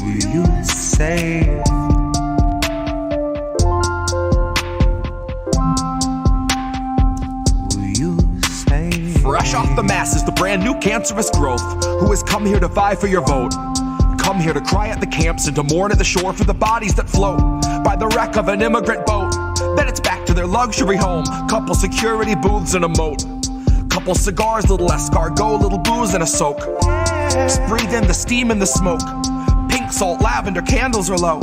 Will you save? Fresh off the masses, the brand new cancerous growth, who has come here to vie for your vote. Come here to cry at the camps and to mourn at the shore for the bodies that float by the wreck of an immigrant boat. Then it's back to their luxury home, couple security booths and a moat. Couple cigars, little escargot, little booze and a soak. Just breathe in the steam and the smoke. Pink salt, lavender, candles are low.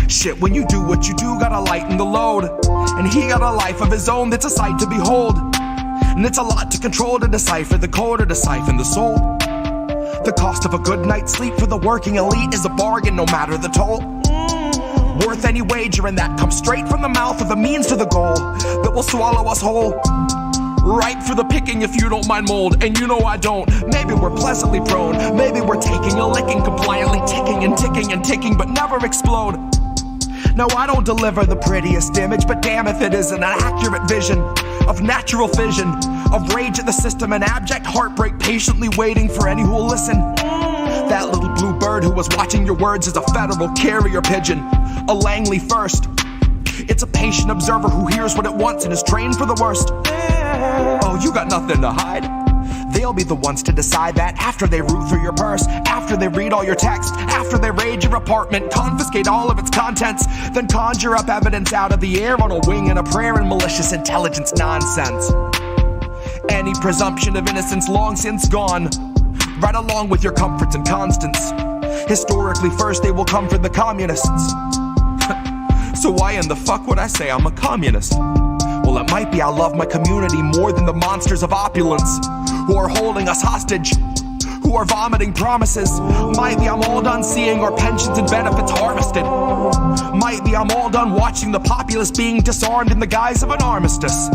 Shit, when you do what you do, gotta lighten the load. And he got a life of his own that's a sight to behold. And it's a lot to control, to decipher the code or to siphon the soul. The cost of a good night's sleep for the working elite is a bargain, no matter the toll. Worth any wager, and that comes straight from the mouth of the means to the goal that will swallow us whole. Ripe for the picking if you don't mind mold, and you know I don't. Maybe we're pleasantly prone, maybe we're taking a licking, compliantly ticking and ticking and ticking, but never explode. No, I don't deliver the prettiest image, but damn if it isn't an accurate vision of natural fission, of rage at the system and abject heartbreak, patiently waiting for any who will listen. That little blue bird who was watching your words is a federal carrier pigeon, a Langley first. It's a patient observer who hears what it wants and is trained for the worst. Oh, you got nothing to hide. They'll be the ones to decide that after they root through your purse, after they read all your text, after they raid your apartment, confiscate all of its contents, then conjure up evidence out of the air on a wing and a prayer and malicious intelligence nonsense. Any presumption of innocence long since gone, right along with your comforts and constants. Historically first they will come for the communists. So why in the fuck would I say I'm a communist? Well, it might be I love my community more than the monsters of opulence who are holding us hostage, who are vomiting promises. Might be I'm all done seeing our pensions and benefits harvested. Might be I'm all done watching the populace being disarmed in the guise of an armistice.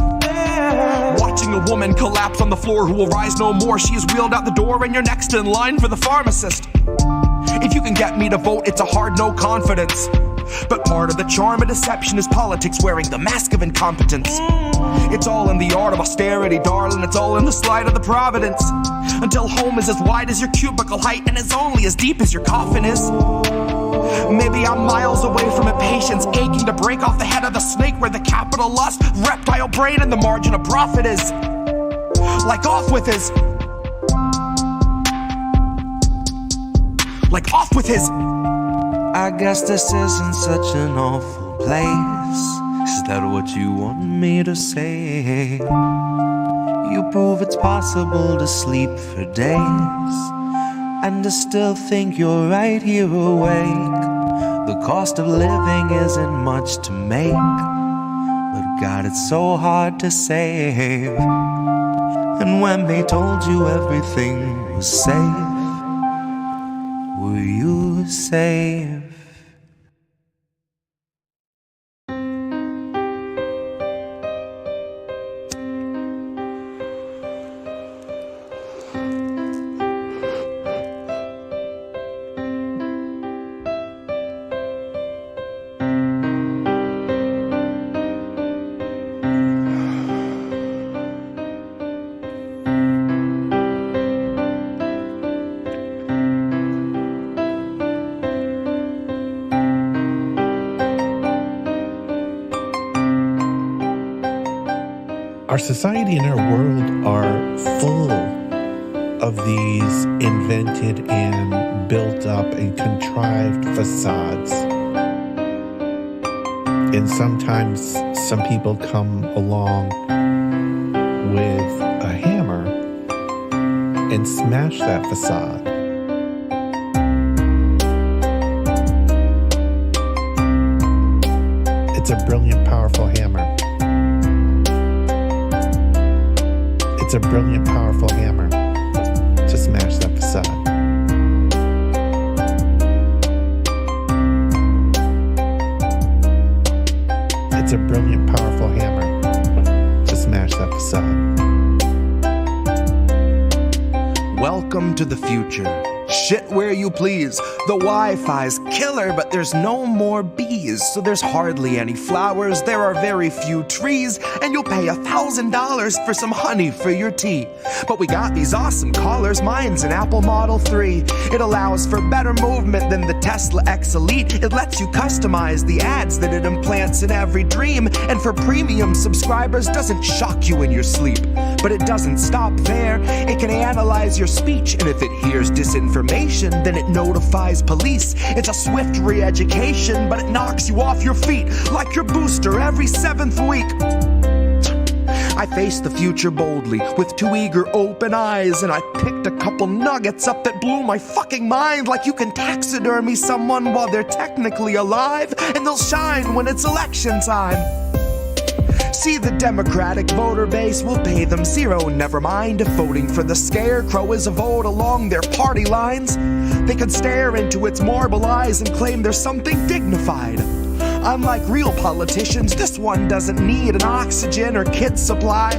Watching a woman collapse on the floor who will rise no more. She is wheeled out the door and you're next in line for the pharmacist. If you can get me to vote, it's a hard no confidence. But part of the charm of deception is politics wearing the mask of incompetence. It's all in the art of austerity, darling. It's all in the slide of the providence. Until home is as wide as your cubicle height and is only as deep as your coffin is. Maybe I'm miles away from impatience, aching to break off the head of the snake where the capital lust, reptile brain, and the margin of profit is. Like off with his. Like off with his. I guess this isn't such an awful place. Is that what you want me to say? You prove it's possible to sleep for days and to still think you're right here awake. The cost of living isn't much to make, but God, it's so hard to save. And when they told you everything was safe, were you safe? Our society and our world are full of these invented and built up and contrived facades. And sometimes some people come along with a hammer and smash that facade. It's a brilliant, powerful hammer. It's a brilliant, powerful hammer to smash that facade. It's a brilliant, powerful hammer to smash that facade. Welcome to the future. Shit where you please. The Wi-Fi's killer, but there's no more bees. So there's hardly any flowers, there are very few trees, and you'll pay $1,000 for some honey for your tea. But we got these awesome collars, mine's an Apple Model 3. It allows for better movement than the Tesla X Elite. It lets you customize the ads that it implants in every dream. And for premium subscribers, doesn't shock you in your sleep. But it doesn't stop there. It can analyze your speech, and if it hears disinformation, then it notifies police. It's a swift re-education, but it knocks you off your feet like your booster every 7th week. I faced the future boldly with 2 eager open eyes, and I picked a couple nuggets up that blew my fucking mind. Like you can taxidermy someone while they're technically alive, and they'll shine when it's election time. See, the Democratic voter base will pay them zero. Never mind if voting for the scarecrow is a vote along their party lines. They could stare into its marble eyes and claim there's something dignified. Unlike real politicians, this one doesn't need an oxygen or kit supply.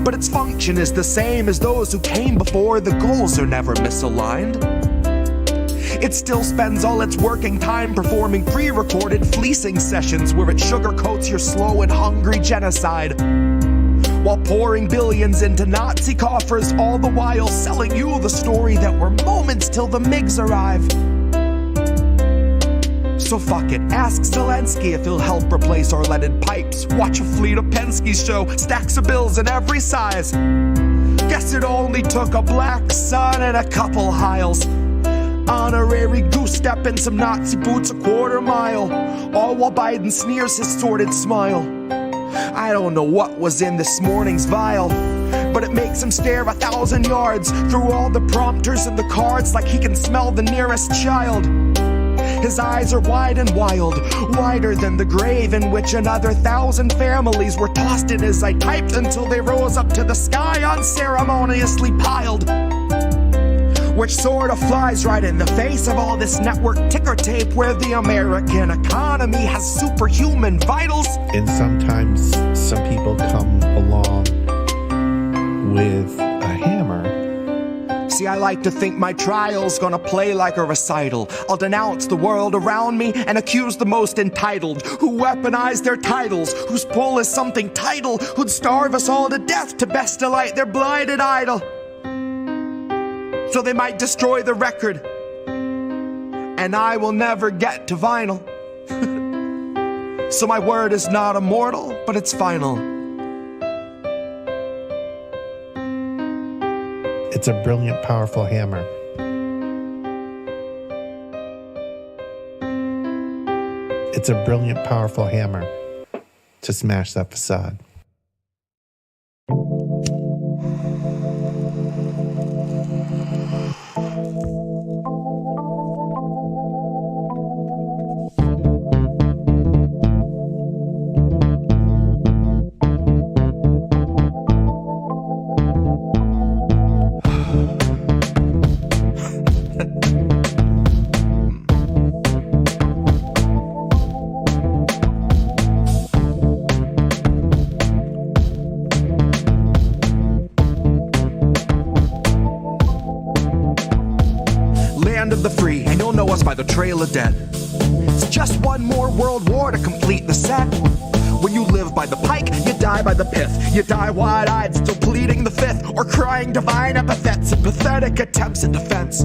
But its function is the same as those who came before. The goals are never misaligned. It still spends all its working time performing pre-recorded fleecing sessions where it sugarcoats your slow and hungry genocide, while pouring billions into Nazi coffers, all the while selling you the story that we're moments till the MiGs arrive. So fuck it, ask Zelensky if he'll help replace our leaded pipes. Watch a fleet of Penske's show, stacks of bills in every size. Guess it only took a black sun and a couple Hiles. Honorary goose step and some Nazi boots a quarter mile, all while Biden sneers his sordid smile. I don't know what was in this morning's vial, but it makes him stare 1,000 yards through all the prompters and the cards like he can smell the nearest child. His eyes are wide and wild, wider than the grave in which another 1,000 families were tossed in as I typed until they rose up to the sky unceremoniously piled. Which sort of flies right in the face of all this network ticker tape where the American economy has superhuman vitals. And sometimes some people come along with a hammer. See, I like to think my trial's gonna play like a recital. I'll denounce the world around me and accuse the most entitled, who weaponize their titles, whose pull is something title, who'd starve us all to death to best delight their blighted idol. So they might destroy the record, and I will never get to vinyl. So my word is not immortal, but it's final. It's a brilliant, powerful hammer. It's a brilliant, powerful hammer to smash that facade. Of the free, and you'll know us by the trail of dead. It's just one more world war to complete the set. When you live by the pike, you die by the pith. You die wide-eyed, still pleading the fifth, or crying divine epithets and pathetic attempts at defense.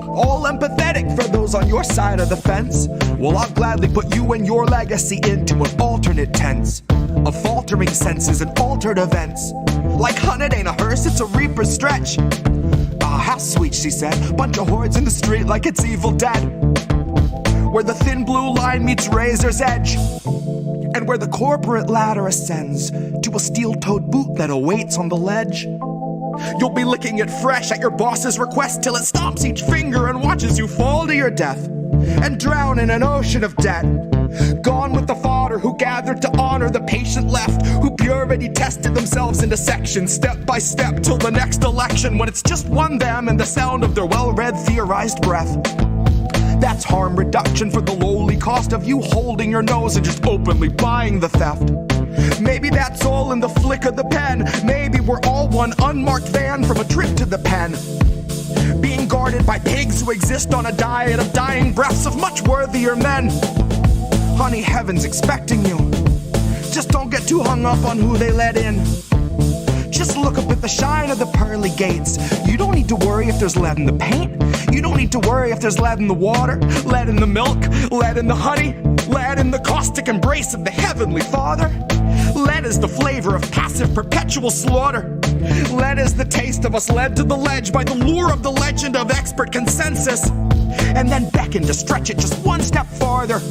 All empathetic for those on your side of the fence. Well, I'll gladly put you and your legacy into an alternate tense of faltering senses and altered events. Like hun, it ain't a hearse, it's a reaper's stretch. How sweet, she said. Bunch of hordes in the street like it's Evil Dead, where the thin blue line meets razor's edge, and where the corporate ladder ascends to a steel-toed boot that awaits on the ledge. You'll be licking it fresh at your boss's request till it stomps each finger and watches you fall to your death and drown in an ocean of debt. Gone with the fodder who gathered to honor the patient left, who purity tested themselves into sections, step by step, till the next election, when it's just one them and the sound of their well-read theorized breath. That's harm reduction for the lowly cost of you holding your nose and just openly buying the theft. Maybe that's all in the flick of the pen. Maybe we're all one unmarked van from a trip to the pen. being guarded by pigs who exist on a diet of dying breaths of much worthier men. Honey, heaven's expecting you. Just don't get too hung up on who they let in. Just look up at the shine of the pearly gates. You don't need to worry if there's lead in the paint. You don't need to worry if there's lead in the water, lead in the milk, lead in the honey, lead in the caustic embrace of the Heavenly Father. Lead is the flavor of passive perpetual slaughter. Lead is the taste of us led to the ledge by the lure of the legend of expert consensus, and then beckon to stretch it just one step farther.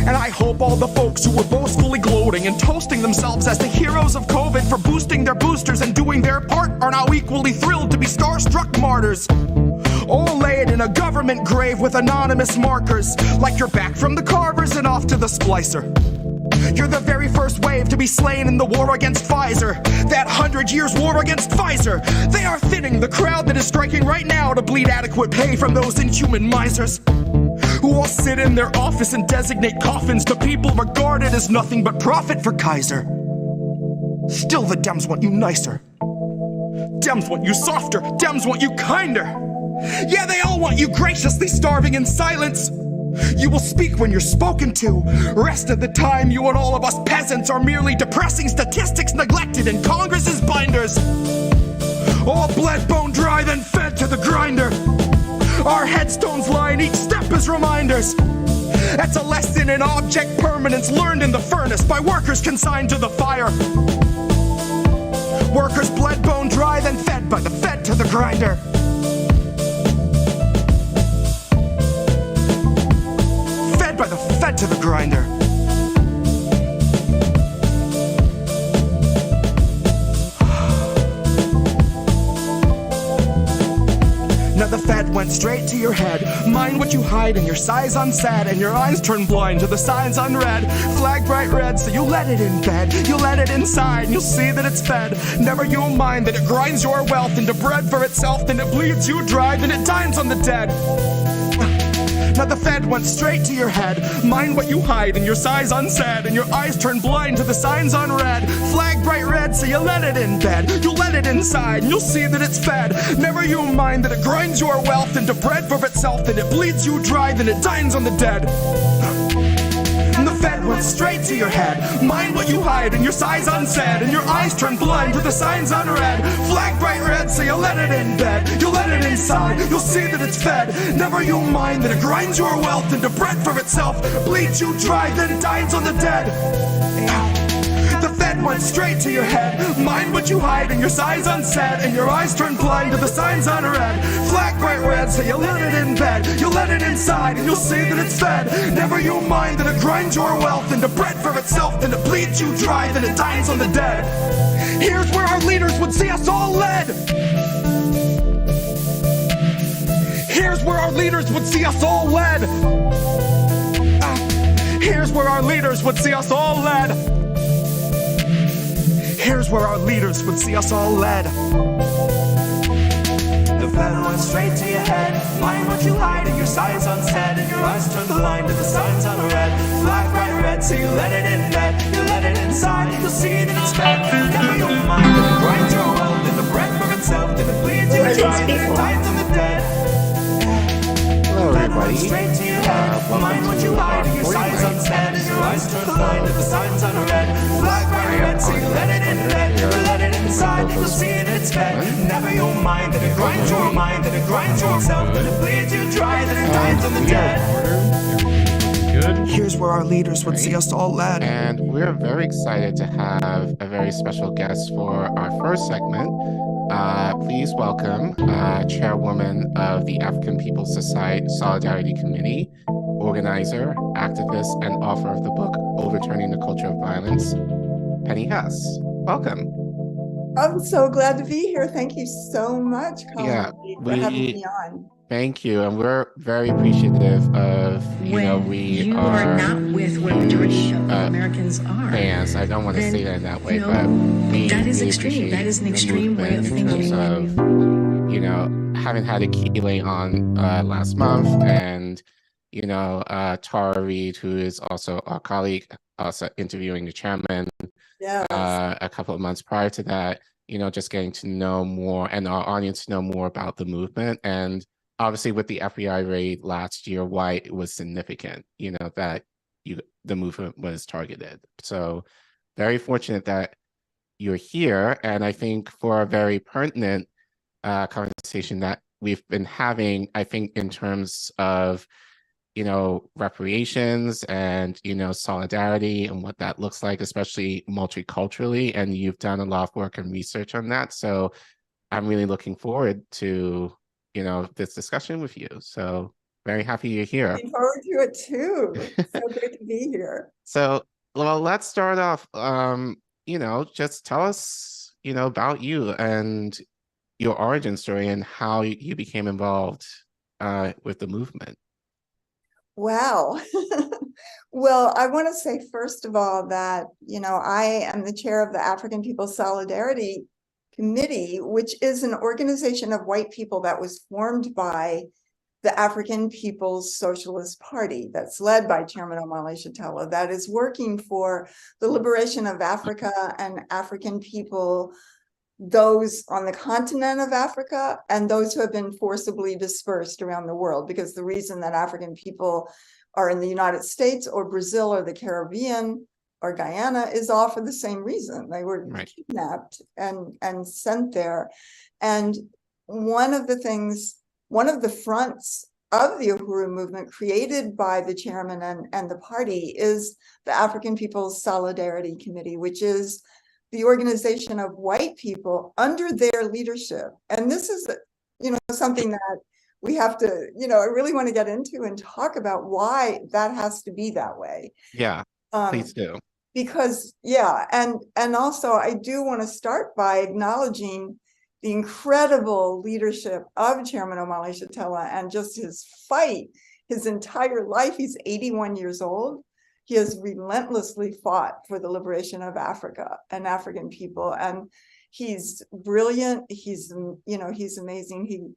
And I hope all the folks who were boastfully gloating and toasting themselves as the heroes of COVID for boosting their boosters and doing their part are now equally thrilled to be starstruck martyrs. All laid in a government grave with anonymous markers, like you're back from the carvers and off to the splicer. You're the very first wave to be slain in the war against Pfizer, that 100 years war against Pfizer. They are thinning the crowd that is striking right now to bleed adequate pay from those inhuman misers, who all sit in their office and designate coffins to people regarded as nothing but profit for Kaiser. Still the Dems want you nicer. Dems want you softer. Dems want you kinder. Yeah, they all want you graciously starving in silence. You will speak when you're spoken to. Rest of the time, you and all of us peasants are merely depressing statistics neglected in Congress's binders. All bled, bone dry, then fed to the grinder. Our headstones line each step as reminders. That's a lesson in object permanence learned in the furnace by workers consigned to the fire. Workers bled, bone dry, then fed by the fed to the grinder. Fed by the fed to the grinder. Now the Fed went straight to your head. Mind what you hide and your sighs unsad, and your eyes turn blind to the signs unread. Flag bright red, so you let it in bed. You let it inside, and you'll see that it's fed. Never you mind that it grinds your wealth into bread for itself, then it bleeds you dry, then it dines on the dead. Now the Fed went straight to your head. Mind what you hide and your sighs unsaid, and your eyes turn blind to the signs unread. Flag bright red, so you let it in bed. You'll let it inside and you'll see that it's fed. Never you mind that it grinds your wealth into bread for itself, then it bleeds you dry, then it dines on the dead. And the Fed went straight to your head. Mind what you hide and your sighs unsaid, and your eyes turn blind with the signs unread. Flag bright red, so you let it in bed. You'll let it inside, you'll see that it's fed. Never you mind that it grinds your wealth into bread for itself, bleeds you dry, then dines on the dead. The Fed went straight to your head. Mind what you hide and your sighs unsaid, and your eyes turn blind to the signs unread. Flag bright red, so you let it in bed. You'll let it inside and you'll see that it's fed. Never you mind that it grinds your wealth into bread for itself, then it bleeds you dry, then it dines on the dead. Here's where our leaders would see us all led. Here's where our leaders would see us all led. Here's where our leaders would see us all led. Here's where our leaders would see us all led. The Fed went straight to your head. Mind what you hide and your sighs unsaid, and your eyes turn blind to the signs unread. Flag bright red, so you let it in bed. You let it inside, you'll see that it's fed. Never you mind that it grinds your wealth into bread for itself, then it bleeds you dry, then it dies on the dead. Hello everybody. Straight to your head. Mind what you hide and your sighs unsaid, and your eyes turn blind to the signs unread. Flag bright red, so you let it in bed. You let it inside, you'll see that it's fed. Never you mind that it grinds your mind, that it grinds yourself, that it bleeds you dry, that it dies on the dead. Good. Here's where our leaders would see us all led. And we're very excited to have a very special guest for our first segment. Please welcome Chairwoman of the African People's Society Solidarity Committee, organizer, activist, and author of the book Overturning the Culture of Violence, Penny Hess. Welcome. I'm so glad to be here. Thank you so much, Collin, for having me on. Thank you, and we're very appreciative of, we are not with where the majority of Americans are. Fans. I don't want to say that in that way, but that is extreme. That is an extreme way of thinking. In terms of, having had a Keeley on last month, and, Tara Reid, who is also our colleague, also interviewing the chairman a couple of months prior to that, just getting to know more and our audience to know more about the movement. And obviously with the FBI raid last year, why it was significant, that the movement was targeted. So very fortunate that you're here. And I think for a very pertinent conversation that we've been having, I think in terms of, reparations and, solidarity and what that looks like, especially multiculturally. And you've done a lot of work and research on that. So I'm really looking forward to, this discussion with you. So very happy you're here. Looking forward to it too. It's so great to be here. So, well, let's start off, just tell us, about you and your origin story and how you became involved with the movement. Wow. Well, I want to say, first of all, that, I am the chair of the African People's Solidarity Committee, which is an organization of white people that was formed by the African People's Socialist Party that's led by Chairman Omali Yeshitela, that is working for the liberation of Africa and African people, those on the continent of Africa and those who have been forcibly dispersed around the world. Because the reason that African people are in the United States or Brazil or the Caribbean or Guyana is all for the same reason. They were kidnapped and sent there. And one of the fronts of the Uhuru movement created by the chairman and the party is the African People's Solidarity Committee, which is the organization of white people under their leadership. And this is, something that we have to, I really want to get into and talk about why that has to be that way. Yeah, please do. Because, and also I do want to start by acknowledging the incredible leadership of Chairman Omali Yeshitela and just his fight, his entire life. He's 81 years old. He has relentlessly fought for the liberation of Africa and African people. And he's brilliant. He's amazing.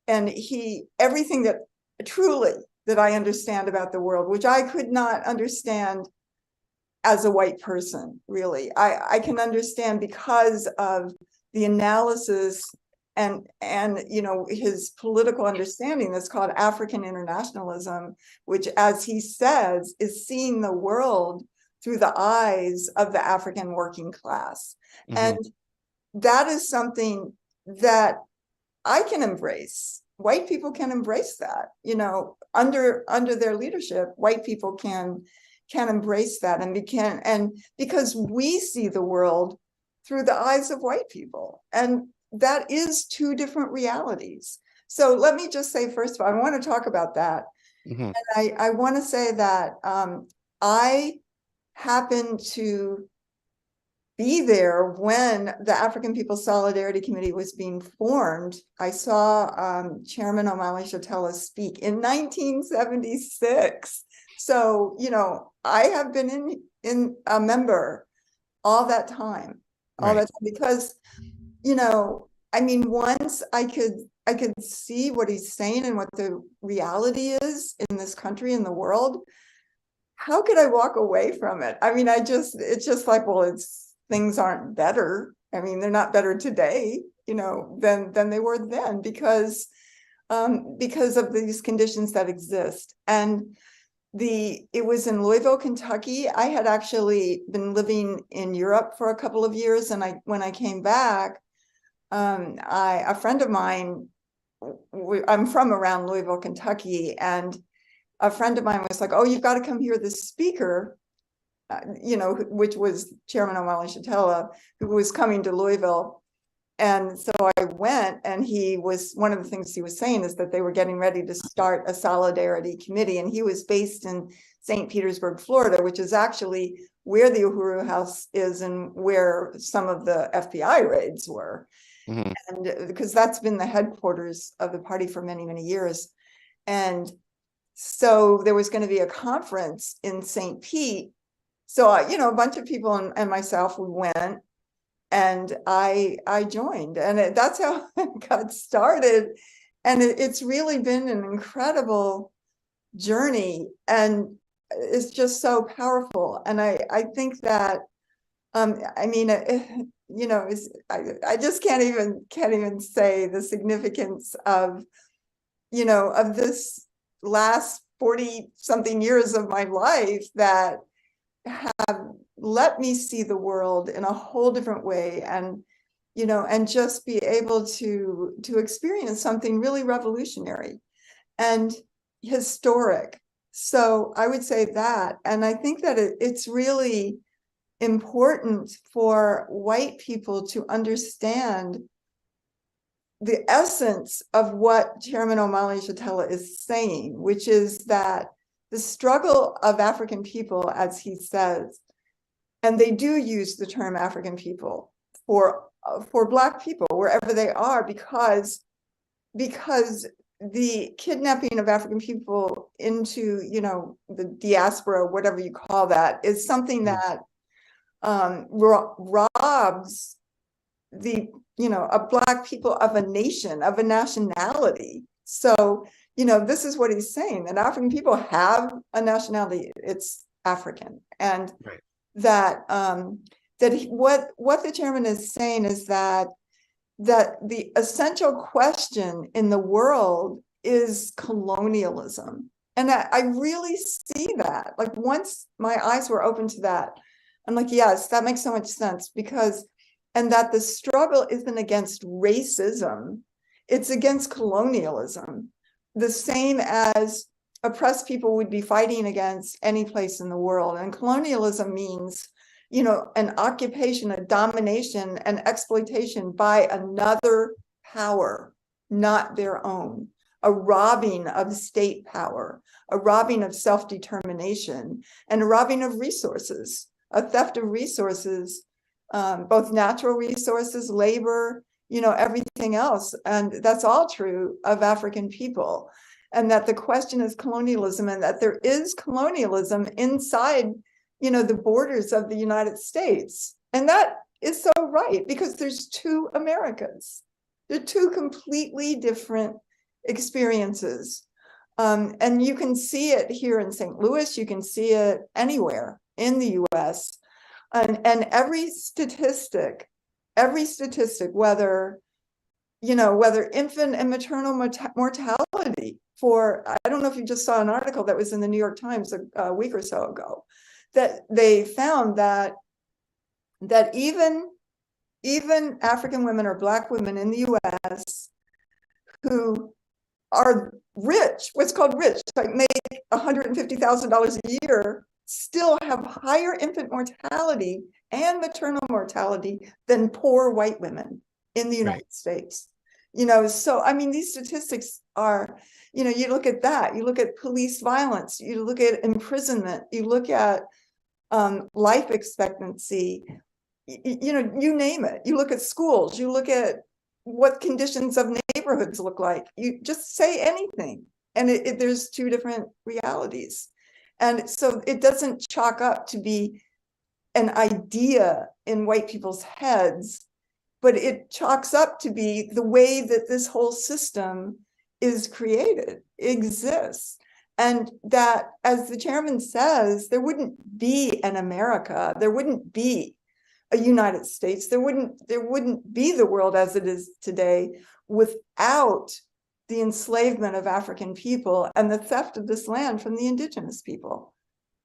Everything that truly that I understand about the world, which I could not understand as a white person, really. I can understand because of the analysis and his political understanding that's called African internationalism, which, as he says, is seeing the world through the eyes of the African working class. Mm-hmm. And that is something that I can embrace. White people can embrace that, under their leadership, white people can embrace that and because we see the world through the eyes of white people. And that is two different realities. So let me just say, first of all, I want to talk about that. Mm-hmm. And I want to say that I happened to be there when the African People's Solidarity Committee was being formed. I saw Chairman Omali Yeshitela speak in 1976. So, I have been in a member all that time, because once I could see what he's saying and what the reality is in this country and the world, how could I walk away from it? It's just like, well, things aren't better. They're not better today, than they were then because of these conditions that exist. And it was in Louisville, Kentucky. I had actually been living in Europe for a couple of years. And when I came back, a friend of mine, I'm from around Louisville, Kentucky, and a friend of mine was like, oh, you've got to come hear this speaker, which was Chairman Omali Yeshitela, who was coming to Louisville. And so I went, and one of the things he was saying is that they were getting ready to start a solidarity committee. And he was based in St. Petersburg, Florida, which is actually where the Uhuru House is and where some of the FBI raids were. Mm-hmm. And because that's been the headquarters of the party for many, many years. And so there was going to be a conference in St. Pete. So, a bunch of people and myself, we went. And I joined, and that's how it got started. And it's really been an incredible journey, and it's just so powerful. And I think that, I just can't even say the significance of, of this last 40 something years of my life that have let me see the world in a whole different way, and and just be able to experience something really revolutionary and historic. So I would say that, and I think that it's really important for white people to understand the essence of what Chairman Omali Yeshitela is saying, which is that the struggle of African people, as he says, and they do use the term African people for Black people wherever they are, because the kidnapping of African people into, the diaspora, whatever you call that, is something that robs a Black people of a nation, of a nationality. So, this is what he's saying, that African people have a nationality, it's African. And right. What the chairman is saying is that the essential question in the world is colonialism. And I really see that. Like, once my eyes were open to that, I'm like, yes, that makes so much sense, and that the struggle isn't against racism, it's against colonialism, the same as oppressed people would be fighting against any place in the world. And colonialism means, an occupation, a domination, an exploitation by another power, not their own, a robbing of state power, a robbing of self-determination, and a robbing of resources, a theft of resources, both natural resources, labor, everything else. And that's all true of African people. And that the question is colonialism, and that there is colonialism inside, the borders of the United States. And that is so right, because there's two Americas. They're two completely different experiences. And you can see it here in St. Louis, you can see it anywhere in the US. And every statistic, whether infant and maternal mortality for, I don't know if you just saw an article that was in the New York Times a week or so ago, that they found that even African women or Black women in the US who are rich, what's called rich, like make $150,000 a year, still have higher infant mortality and maternal mortality than poor white women in the United States. So I mean, these statistics are, you look at that, you look at police violence, you look at imprisonment, you look at life expectancy, you name it. You look at schools, you look at what conditions of neighborhoods look like. You just say anything, and there's two different realities. And so it doesn't chalk up to be an idea in white people's heads, but it chalks up to be the way that this whole system is created, exists. And that, as the chairman says, there wouldn't be an America, there wouldn't be a United States, there wouldn't be the world as it is today without the enslavement of African people and the theft of this land from the indigenous people.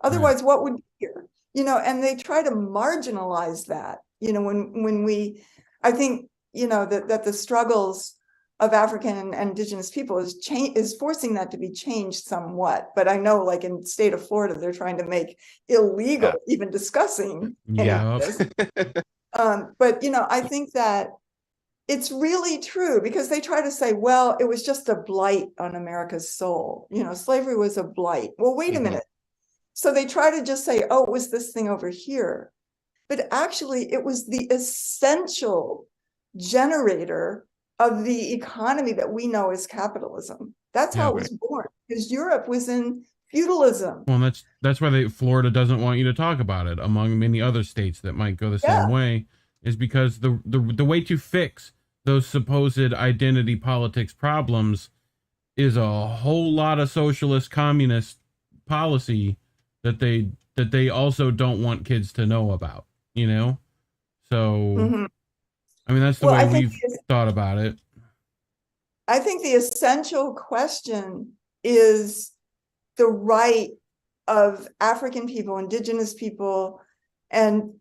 Otherwise, what would be here? And they try to marginalize that, when we, I think, that the struggles of African and indigenous people is forcing that to be changed somewhat. But I know, like in the state of Florida, they're trying to make illegal even discussing any of this. But I think that it's really true, because they try to say, well, it was just a blight on America's soul. Slavery was a blight. Well, wait a minute. So they try to just say, oh, it was this thing over here. But actually, it was the essential generator of the economy that we know as capitalism. That's how it was born, because Europe was in feudalism. Well, that's why Florida doesn't want you to talk about it, among many other states that might go the same way, is because the way to fix those supposed identity politics problems is a whole lot of socialist communist policy that they also don't want kids to know about, So, I mean, that's the way we've thought about it. I think the essential question is the right of African people, indigenous people, and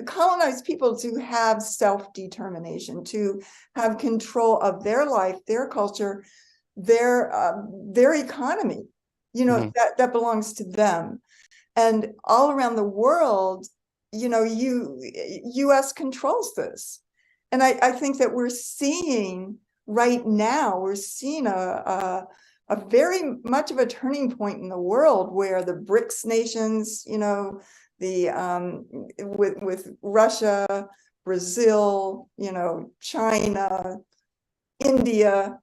colonized people to have self-determination, to have control of their life, their culture, their economy, that belongs to them. And all around the world, US controls this. And I think that we're seeing right now, we're seeing a very much of a turning point in the world where the BRICS nations, with Russia, Brazil, China, India,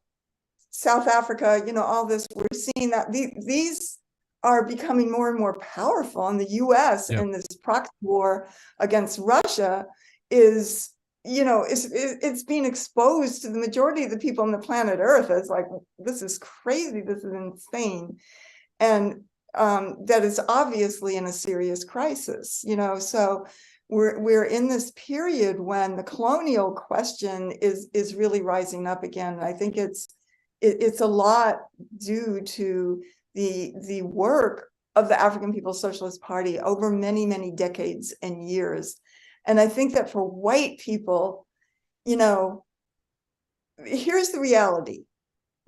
South Africa, all this, we're seeing that these are becoming more and more powerful, and the US in this proxy war against Russia is, it's being exposed to the majority of the people on the planet Earth as like, this is crazy, this is insane. And that is obviously in a serious crisis, so we're in this period when the colonial question is really rising up again. And I think it's a lot due to the work of the African People's Socialist Party over many, many decades and years. And I think that for white people, here's the reality.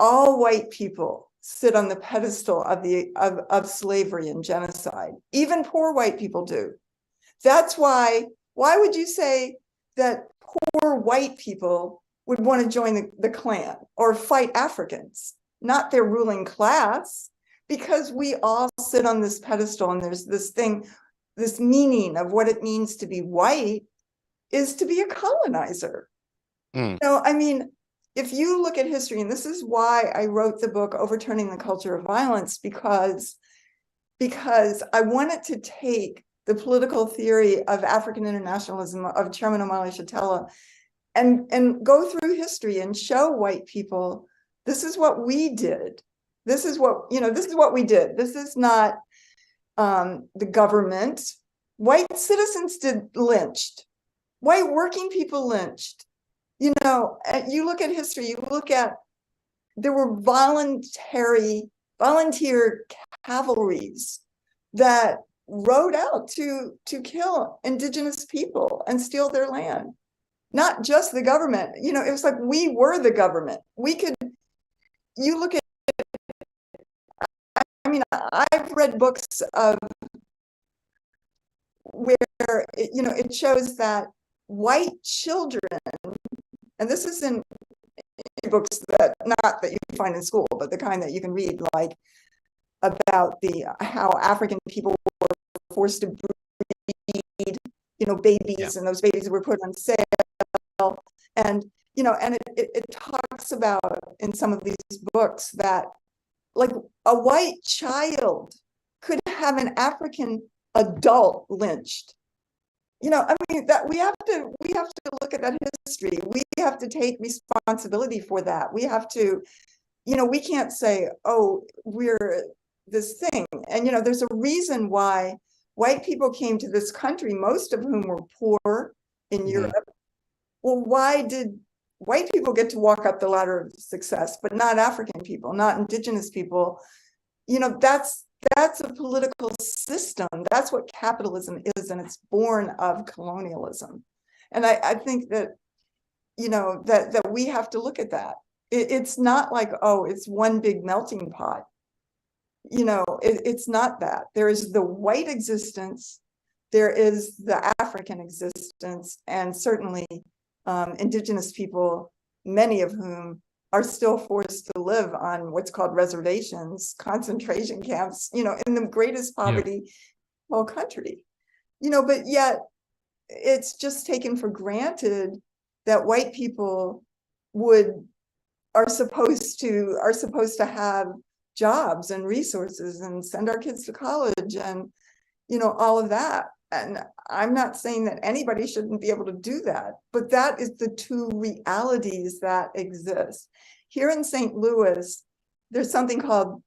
All white people sit on the pedestal of slavery and genocide. Even poor white people do. That's why would you say that poor white people would want to join the Klan or fight Africans, not their ruling class? Because we all sit on this pedestal, and there's this thing, this meaning of what it means to be white is to be a colonizer. I mean, if you look at history, and this is why I wrote the book Overturning the Culture of Violence, because I wanted to take the political theory of African internationalism of Chairman Omali Yeshitela and go through history and show white people, this is what we did. This is what we did. This is not the government. White citizens lynched. White working people lynched. You look at history, there were volunteer cavalries that rode out to kill indigenous people and steal their land. Not just the government. It was like we were the government. You look at, I mean, I've read books of where, it shows that white children, and this is in books not that you find in school, but the kind that you can read, like about how African people were forced to breed, babies, and those babies were put on sale, and it talks about in some of these books that like a white child could have an African adult lynched. I mean, that we have to look at that history. We have to take responsibility for that. We have to, we can't say, oh, we're this thing. And, there's a reason why white people came to this country, most of whom were poor in Europe. Well, why did white people get to walk up the ladder of success, but not African people, not indigenous people? That's a political system. That's what capitalism is, and it's born of colonialism. And I think that, that we have to look at that. It's not like, oh, it's one big melting pot. It's not that. There is the white existence, there is the African existence, and certainly indigenous people, many of whom are still forced to live on what's called reservations, concentration camps, in the greatest poverty in the whole country. But yet it's just taken for granted that white people are supposed to have jobs and resources and send our kids to college and, all of that. And I'm not saying that anybody shouldn't be able to do that, but that is the two realities that exist. Here in St. Louis, there's something called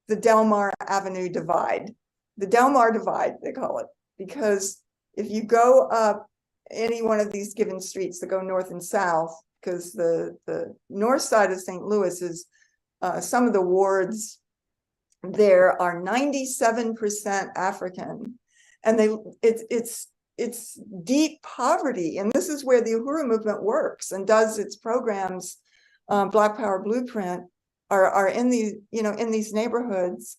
the Delmar Avenue Divide. The Delmar Divide, they call it, because if you go up any one of these given streets that go north and south, because the north side of St. Louis is some of the wards there are 97% African, and it's deep poverty, and this is where the Uhuru movement works and does its programs. Black Power Blueprint are in these, in these neighborhoods,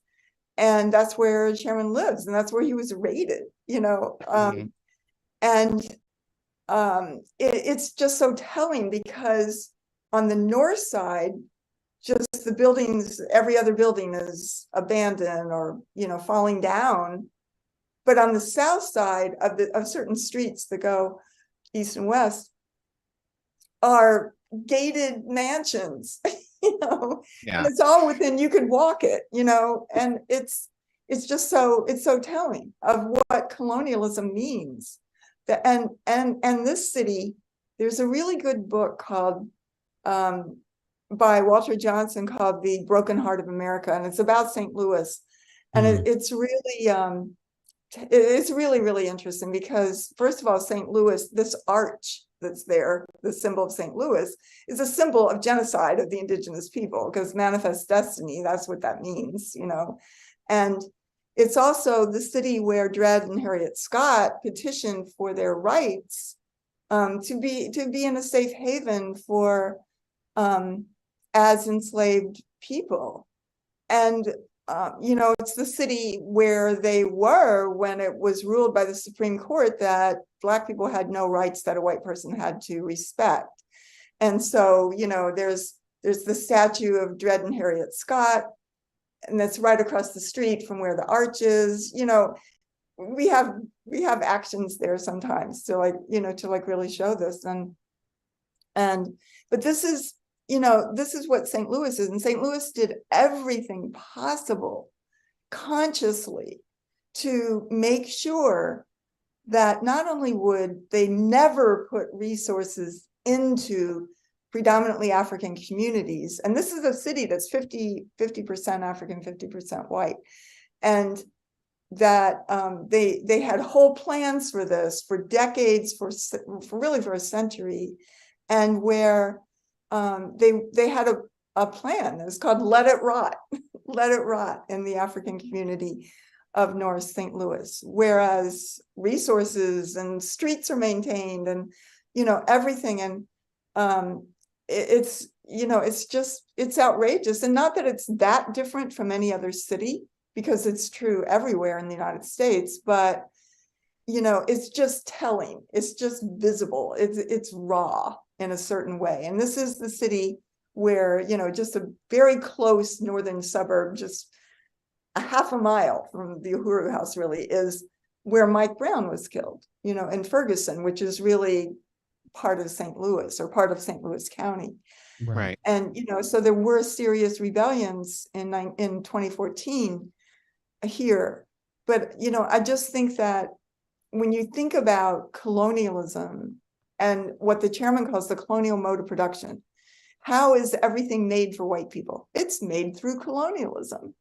and that's where Chairman lives, and that's where he was raided, and it's just so telling, because on the north side, just the buildings, every other building is abandoned or, falling down. But on the south side of certain streets that go east and west are gated mansions, and it's all within, you could walk it, and it's just so, it's so telling of what colonialism means. And this city, there's a really good book called by Walter Johnson called The Broken Heart of America, and it's about St. Louis, and it's really, really interesting, because first of all, St. Louis, this arch that's there, the symbol of St. Louis, is a symbol of genocide of the indigenous people, because manifest destiny, that's what that means, and it's also the city where Dred and Harriet Scott petitioned for their rights to be in a safe haven for as enslaved people. And it's the city where they were when it was ruled by the Supreme Court that Black people had no rights that a white person had to respect. And so, there's the statue of Dred and Harriet Scott, and that's right across the street from where the arch is. We have actions there sometimes to really show this. But this is, this is what St. Louis is. And St. Louis did everything possible consciously to make sure that not only would they never put resources into predominantly African communities, and this is a city that's 50% African, 50% white, and that they had whole plans for this for decades, for really for a century, and where they had a plan that was called Let It Rot, Let It Rot in the African community of North St. Louis, whereas resources and streets are maintained and, everything. And it's outrageous. And not that it's that different from any other city, because it's true everywhere in the United States, but, it's just telling, it's just visible, it's raw in a certain way. And this is the city where, just a very close northern suburb, just a half a mile from the Uhuru House really, is where Mike Brown was killed, in Ferguson, which is really part of St. Louis, or part of St. Louis County. Right. And, so there were serious rebellions in 2014 here. But, I just think that when you think about colonialism and what the chairman calls the colonial mode of production, how is everything made for white people? It's made through colonialism.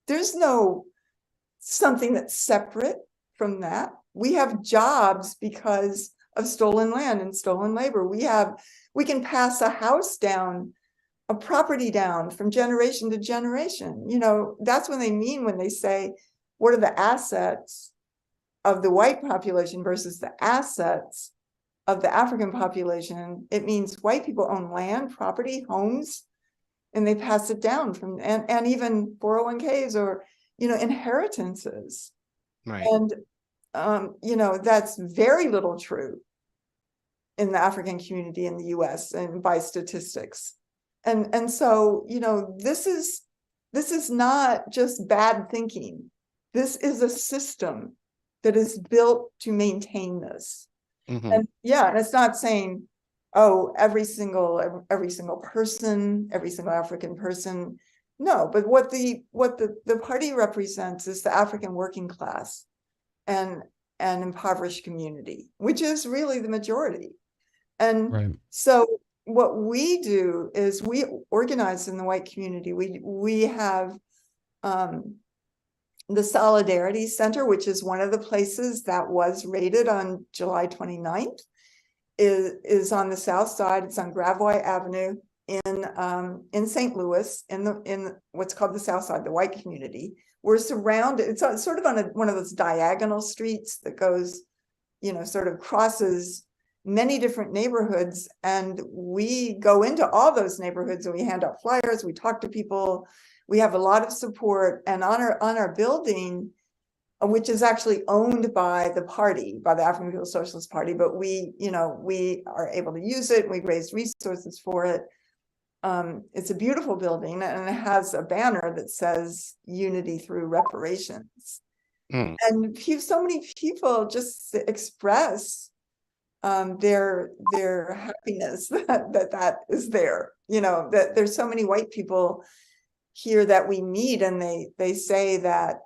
There's no something that's separate from that. We have jobs because of stolen land and stolen labor. We can pass a house down, a property down from generation to generation. That's what they mean when they say, what are the assets of the white population versus the assets of the African population? It means white people own land, property, homes, and they pass it down from, and even 401ks or, inheritances. Right. And, that's very little true in the African community in the US and by statistics. And so, this is not just bad thinking. This is a system that is built to maintain this. Mm-hmm. And it's not saying, oh, every single person, every single African person. No, but what the party represents is the African working class and impoverished community, which is really the majority. And so what we do is we organize in the white community. We have The Solidarity Center, which is one of the places that was raided on July 29th, is on the south side. It's on Gravois Avenue in St. Louis, in what's called the South Side, the white community. We're surrounded. It's sort of on one of those diagonal streets that goes, sort of crosses many different neighborhoods, and we go into all those neighborhoods and we hand out flyers. We talk to people. We have a lot of support, and on our building, which is actually owned by the party, by the African People's Socialist Party, but we are able to use it. We raise resources for it. It's a beautiful building, and it has a banner that says "Unity through Reparations." And so many people just express their happiness that is there. That there's so many white people here that we meet, and they say that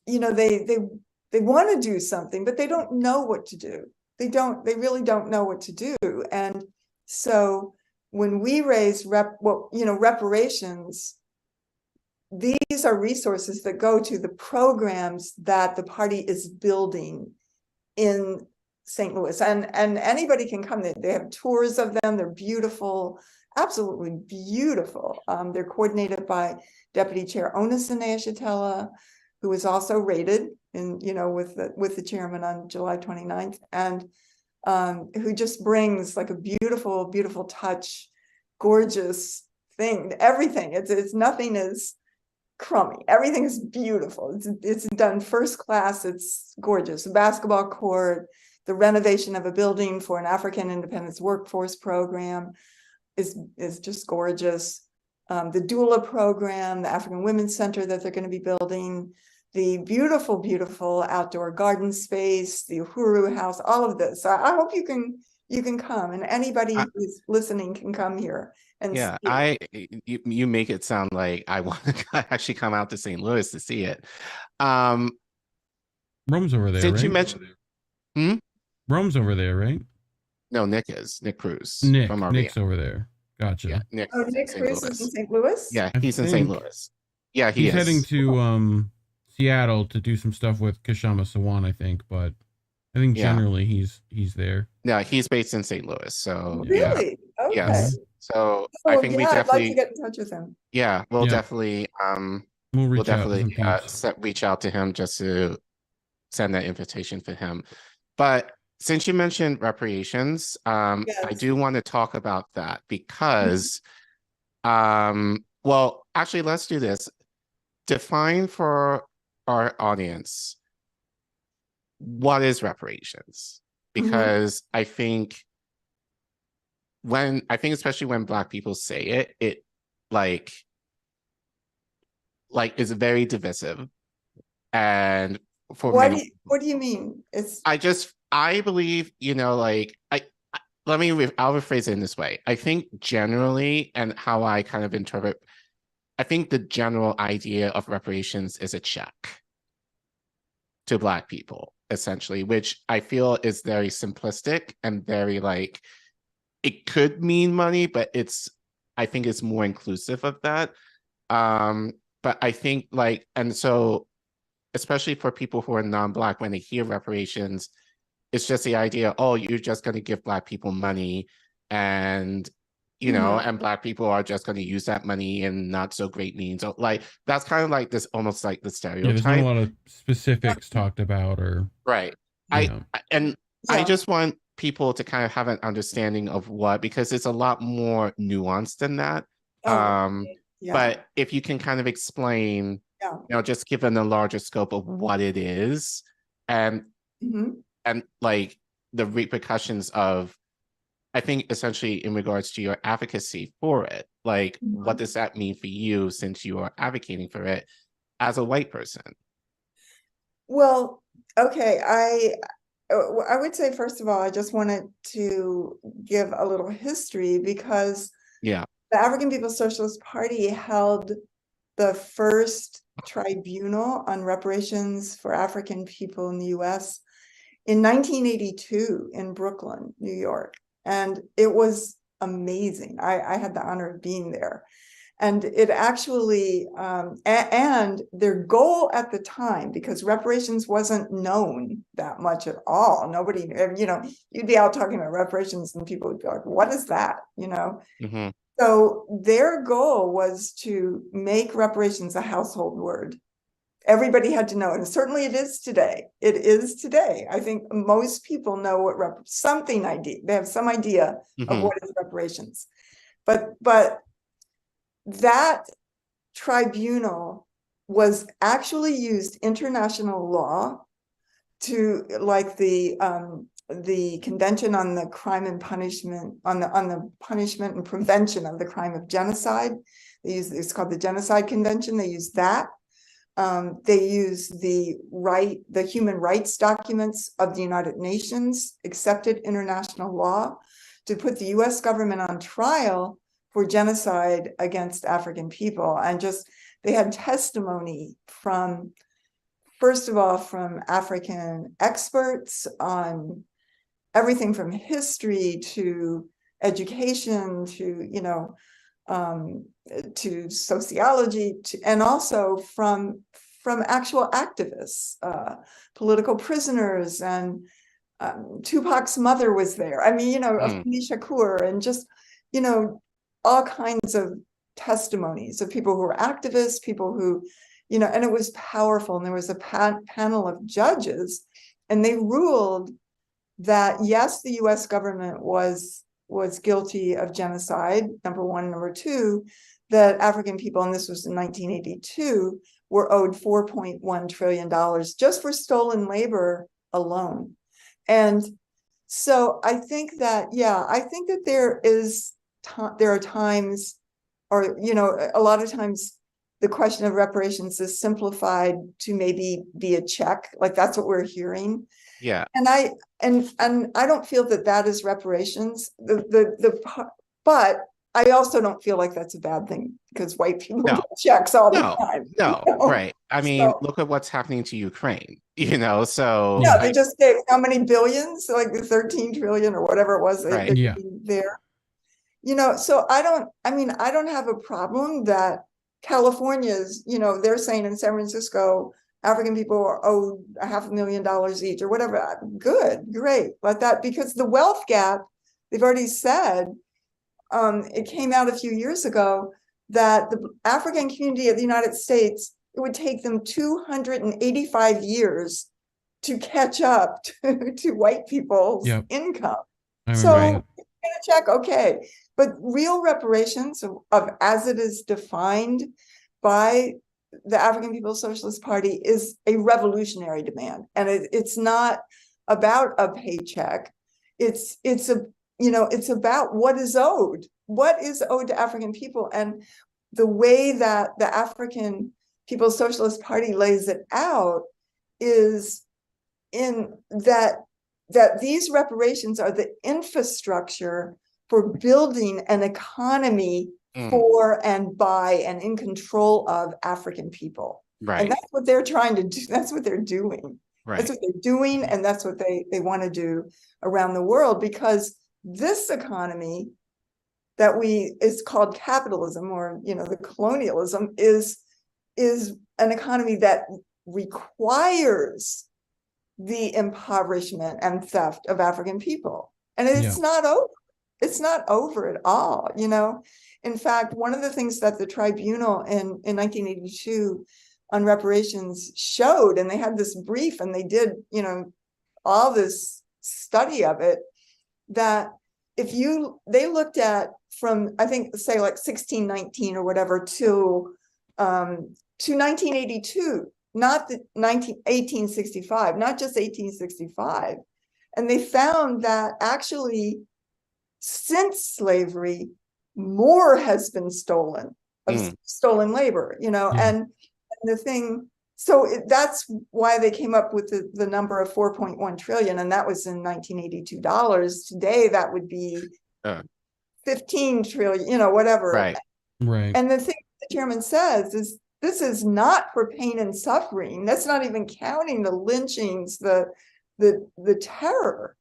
they want to do something, but they don't know what to do. They really don't know what to do. And so when we raise reparations, these are resources that go to the programs that the party is building in St. Louis, and anybody can come. They have tours of them. They're beautiful, absolutely beautiful. They're coordinated by Deputy Chair Onison Ayashitela, who was also raided with the chairman on July 29th, and who just brings like a beautiful, beautiful touch, gorgeous thing. Everything. It's nothing is crummy. Everything is beautiful. It's done first class. It's gorgeous. A basketball court, the renovation of a building for an African independence workforce program is just gorgeous. The doula program, the African Women's Center that they're going to be building, the beautiful, beautiful outdoor garden space, the Uhuru House, all of this. I hope you can come, and anybody who's listening can come here. And yeah, you make it sound like I want to actually come out to St. Louis to see it. Rome's over there, Since right? you mentioned, Rome's over there, right? No, Nick Cruz. Nick's over there. Gotcha. Yeah, Nick Cruz is in St. Louis? Yeah, he's in St. Louis. Yeah, he's heading to Seattle to do some stuff with Kshama Sawant, I think, but I think generally he's there. Yeah, he's based in St. Louis. So really? Yeah. Okay. Yes. So I think we definitely I'd like to get in touch with him. Yeah, we'll definitely we'll definitely reach out to him just to send that invitation for him. But since you mentioned reparations, I do want to talk about that because, well, actually, let's do this. Define for our audience, what is reparations? Because I think especially when Black people say it like is very divisive. And for what do you mean? I believe, I'll rephrase it in this way. I think generally, and how I kind of interpret, I think the general idea of reparations is a check to Black people, essentially, which I feel is very simplistic and very it could mean money, but I think it's more inclusive of that. But I think and so, especially for people who are non-Black, when they hear reparations, it's just the idea, oh, you're just going to give Black people money, and and Black people are just going to use that money in not so great means. So, that's kind of this, almost like the stereotype. Yeah, there's not a lot of specifics talked about, or right. I just want people to kind of have an understanding of because it's a lot more nuanced than that. But if you can kind of explain, just given the larger scope of what it is, and the repercussions of, I think, essentially in regards to your advocacy for it, what does that mean for you since you are advocating for it as a white person? Well, okay, I would say, first of all, I just wanted to give a little history, because the African People's Socialist Party held the first tribunal on reparations for African people in the U.S. in 1982 in Brooklyn, New York. And it was amazing. I had the honor of being there. And it actually, and their goal at the time, because reparations wasn't known that much at all. Nobody, you'd be out talking about reparations and people would be like, what is that? Mm-hmm. So their goal was to make reparations a household word. Everybody had to know, and certainly it is today. It is today. I think most people know what they have some idea of what is reparations. But that tribunal was actually used international law to, like the Convention on the Crime and Punishment, on the punishment and prevention of the crime of genocide. It's called the Genocide Convention. They use that. They use the human rights documents of the United Nations, accepted international law, to put the US government on trial for genocide against African people. And they had testimony from, first of all, from African experts on everything from history to education to, to sociology, and also from actual activists, political prisoners, and Tupac's mother was there. I mean, Afeni Shakur, and just, all kinds of testimonies of people who were activists, people who, and it was powerful. And there was a panel of judges, and they ruled that, yes, the US government was guilty of genocide, number one. Number two, that African people, and this was in 1982, were owed $4.1 trillion just for stolen labor alone. And so I think that, there are times, or, a lot of times the question of reparations is simplified to maybe be a check, like that's what we're hearing. Yeah. And I don't feel that is reparations. But I also don't feel like that's a bad thing, because white people get checks all the time. Right. I mean, look at what's happening to Ukraine, so. Yeah, they just gave how many billions, like 13 trillion or whatever it was there. So I don't have a problem that California's, they're saying in San Francisco, African people are owed $500,000 each or whatever. Good, great. Let that, because the wealth gap, they've already said, it came out a few years ago that the African community of the United States, it would take them 285 years to catch up to white people's income. So check, okay. But real reparations of as it is defined by the African People's Socialist Party is a revolutionary demand. And it's not about a paycheck. It's about what is owed to African people. And the way that the African People's Socialist Party lays it out is in that these reparations are the infrastructure for building an economy for and by and in control of African people. Right. And that's what they're trying to do. That's what they're doing. Right. That's what they're doing. And that's what they want to do around the world, because this economy that is called capitalism, or, the colonialism is an economy that requires the impoverishment and theft of African people. And it's not over. It's not over at all, In fact, one of the things that the tribunal in 1982 on reparations showed, and they had this brief and they did, all this study of it, that they looked at from, I think, say like 1619 or whatever to 1982, not 1865, not just 1865. And they found that actually, since slavery, more has been stolen of stolen labor, and the thing. So that's why they came up with the number of 4.1 trillion, and that was in 1982 dollars. Today, that would be 15 trillion, whatever. Right. And the thing the chairman says is, this is not for pain and suffering. That's not even counting the lynchings, the terror.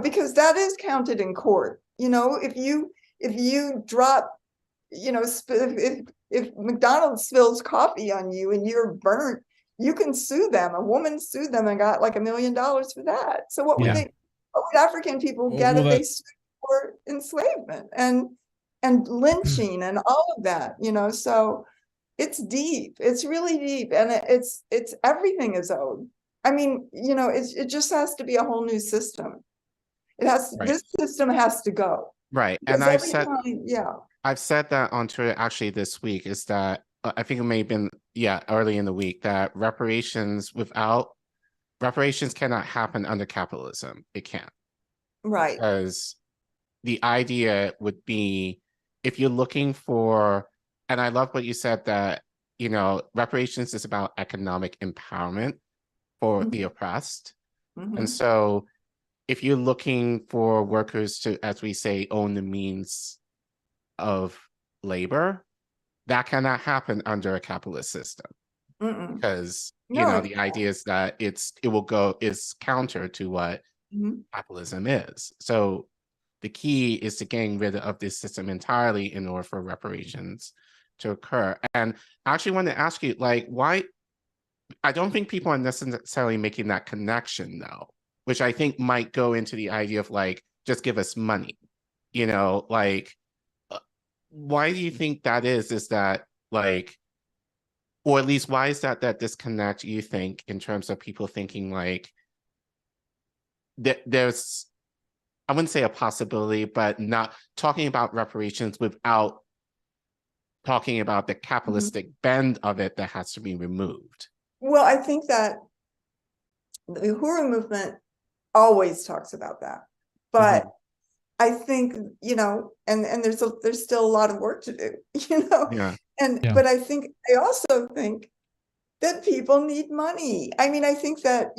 Because that is counted in court. If you drop if McDonald's spills coffee on you and you're burnt, you can sue them. A woman sued them and got like $1 million for that. So what would African people get if they sued for enslavement and lynching and all of that, so it's deep. It's really deep. And it's everything is owed. I mean, it just has to be a whole new system. This system has to go. Right. And I've said that on Twitter actually this week, is that I think it may have been, early in the week, that reparations cannot happen under capitalism. It can't. Right. Because the idea would be, if you're looking for, and I love what you said, that, reparations is about economic empowerment for the oppressed. And so if you're looking for workers to, as we say, own the means of labor, that cannot happen under a capitalist system. Because the idea is that is counter to what capitalism is. So the key is to getting rid of this system entirely in order for reparations to occur. And I actually want to ask you, like, why? I don't think people are necessarily making that connection, though, which I think might go into the idea of, like, just give us money, like, why do you think that is that, like, or at least why is that disconnect, you think, in terms of people thinking like there's, I wouldn't say a possibility, but not talking about reparations without talking about the capitalistic bend of it that has to be removed? Well, I think that the Uhuru movement always talks about that, but I think, and there's still a lot of work to do, but I also think that people need money. I mean, I think that,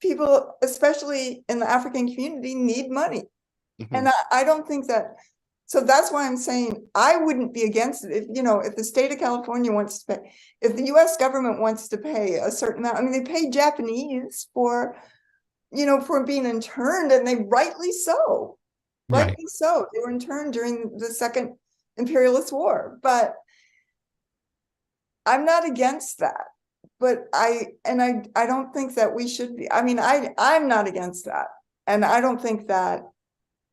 people, especially in the African community, need money. And I don't think that, so that's why I'm saying I wouldn't be against it. If the state of California wants to pay, if the US government wants to pay a certain amount, I mean, they pay Japanese for being interned, and they rightly so. Rightly so. They were interned during the Second Imperialist War. But I'm not against that. But I don't think that we should be. I mean, I'm not against that. And I don't think that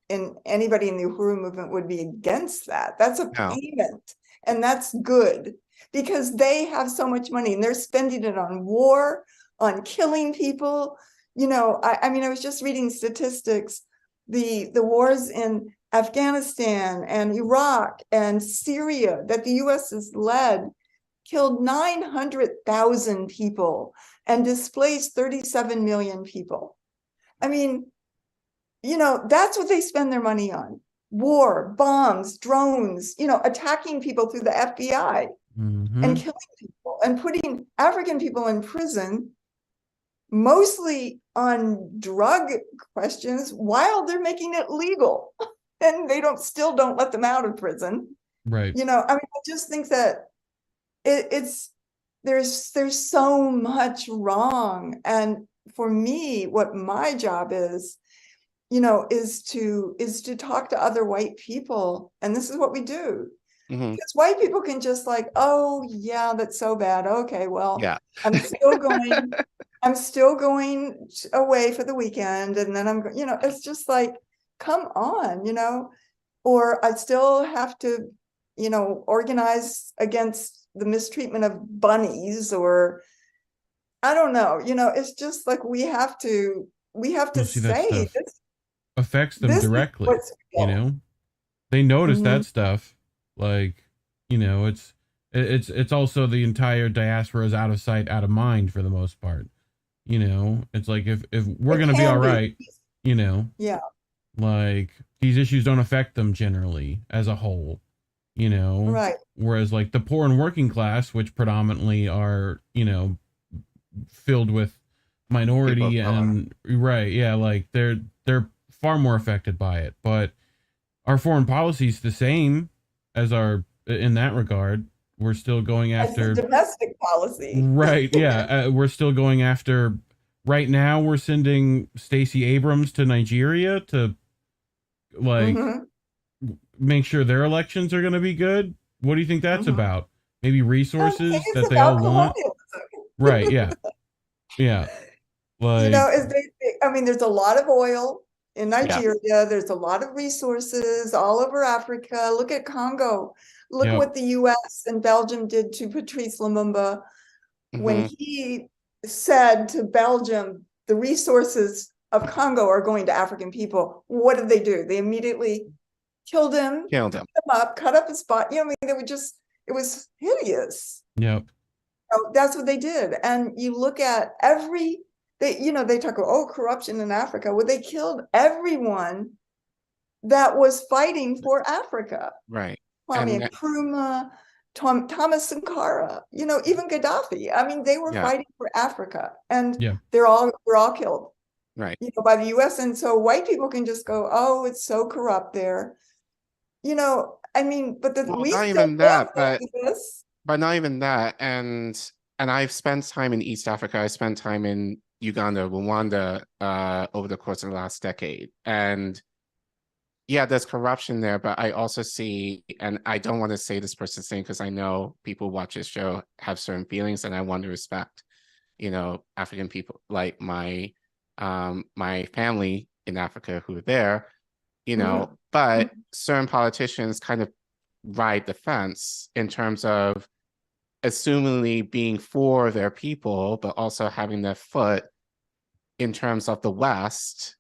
anybody in the Uhuru movement would be against that. That's a payment. And that's good, because they have so much money and they're spending it on war, on killing people. I mean, I was just reading statistics, the wars in Afghanistan and Iraq and Syria that the US has led killed 900,000 people and displaced 37 million people. I mean, that's what they spend their money on. War, bombs, drones, attacking people through the FBI and killing people and putting African people in prison, mostly on drug questions, while they're making it legal, and they still don't let them out of prison. Right. I mean, I just think that there's so much wrong. And for me, what my job is to talk to other white people, and this is what we do. Because white people can just like, oh yeah, that's so bad. Okay, well, I'm still going away for the weekend, and then I'm, it's just like, come on, or I still have to, organize against the mistreatment of bunnies, or I don't know, it's just like we have to say this affects them directly. They notice that stuff. Like, it's also the entire diaspora is out of sight, out of mind for the most part. It's like if we're gonna be all right, like these issues don't affect them generally as a whole, right. Whereas like the poor and working class, which predominantly are, filled with minority and like they're far more affected by it. But our foreign policy is the same as our, in that regard. We're still going after domestic policy. Right. Yeah. We're still going after, right now we're sending Stacey Abrams to Nigeria to like make sure their elections are going to be good. What do you think that's about? Maybe resources It's that they all about want? Right, yeah. Yeah. Like, I mean, there's a lot of oil in Nigeria. There's a lot of resources all over Africa. Look at Congo. Look what the US and Belgium did to Patrice Lumumba when he said to Belgium, the resources of Congo are going to African people. What did they do? They immediately killed him, cut up his body. You know, I mean, they would just, it was hideous. Yep. So that's what they did. And you look at they talk about, corruption in Africa. Well, they killed everyone that was fighting for Africa. Right. Kwame Nkrumah, Thomas Sankara, even Gaddafi. I mean, they were fighting for Africa, and we're all killed. Right. By the US. And so white people can just go, oh, it's so corrupt there. I mean, but not even that, but not even that. And I've spent time in East Africa. I spent time in Uganda, Rwanda, over the course of the last decade. And yeah, there's corruption there, but I also see, and I don't want to say this person's name because I know people watch this show have certain feelings, and I want to respect, African people, like my family in Africa who are there, but certain politicians kind of ride the fence in terms of assumingly being for their people, but also having their foot in terms of the West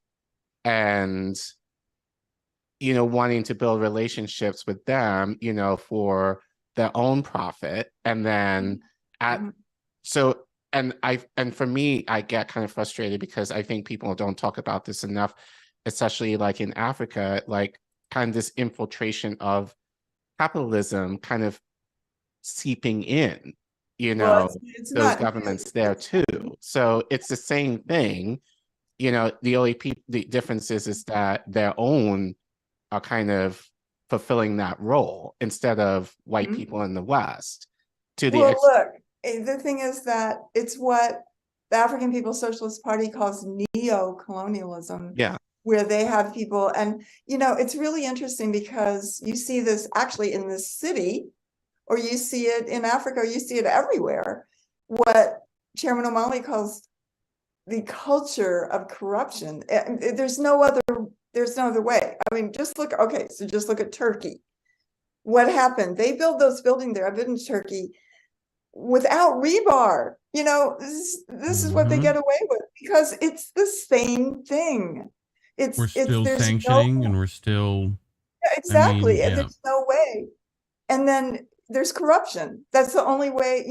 and, wanting to build relationships with them, for their own profit. And then and for me, I get kind of frustrated because I think people don't talk about this enough, especially like in Africa, like kind of this infiltration of capitalism kind of seeping in, it's those governments there too. So it's the same thing, the difference is that their own are kind of fulfilling that role instead of white people in the West. Look, the thing is that it's what the African People's Socialist Party calls neo-colonialism. Yeah. Where they have people, and it's really interesting because you see this actually in this city, or you see it in Africa, or you see it everywhere. What Chairman O'Malley calls the culture of corruption. There's no other way. I mean, just look at Turkey. What happened? They build those buildings there. I've been in Turkey without rebar. This is what they get away with because it's the same thing. We're still sanctioning and we're still exactly. There's no way. And then there's corruption. That's the only way.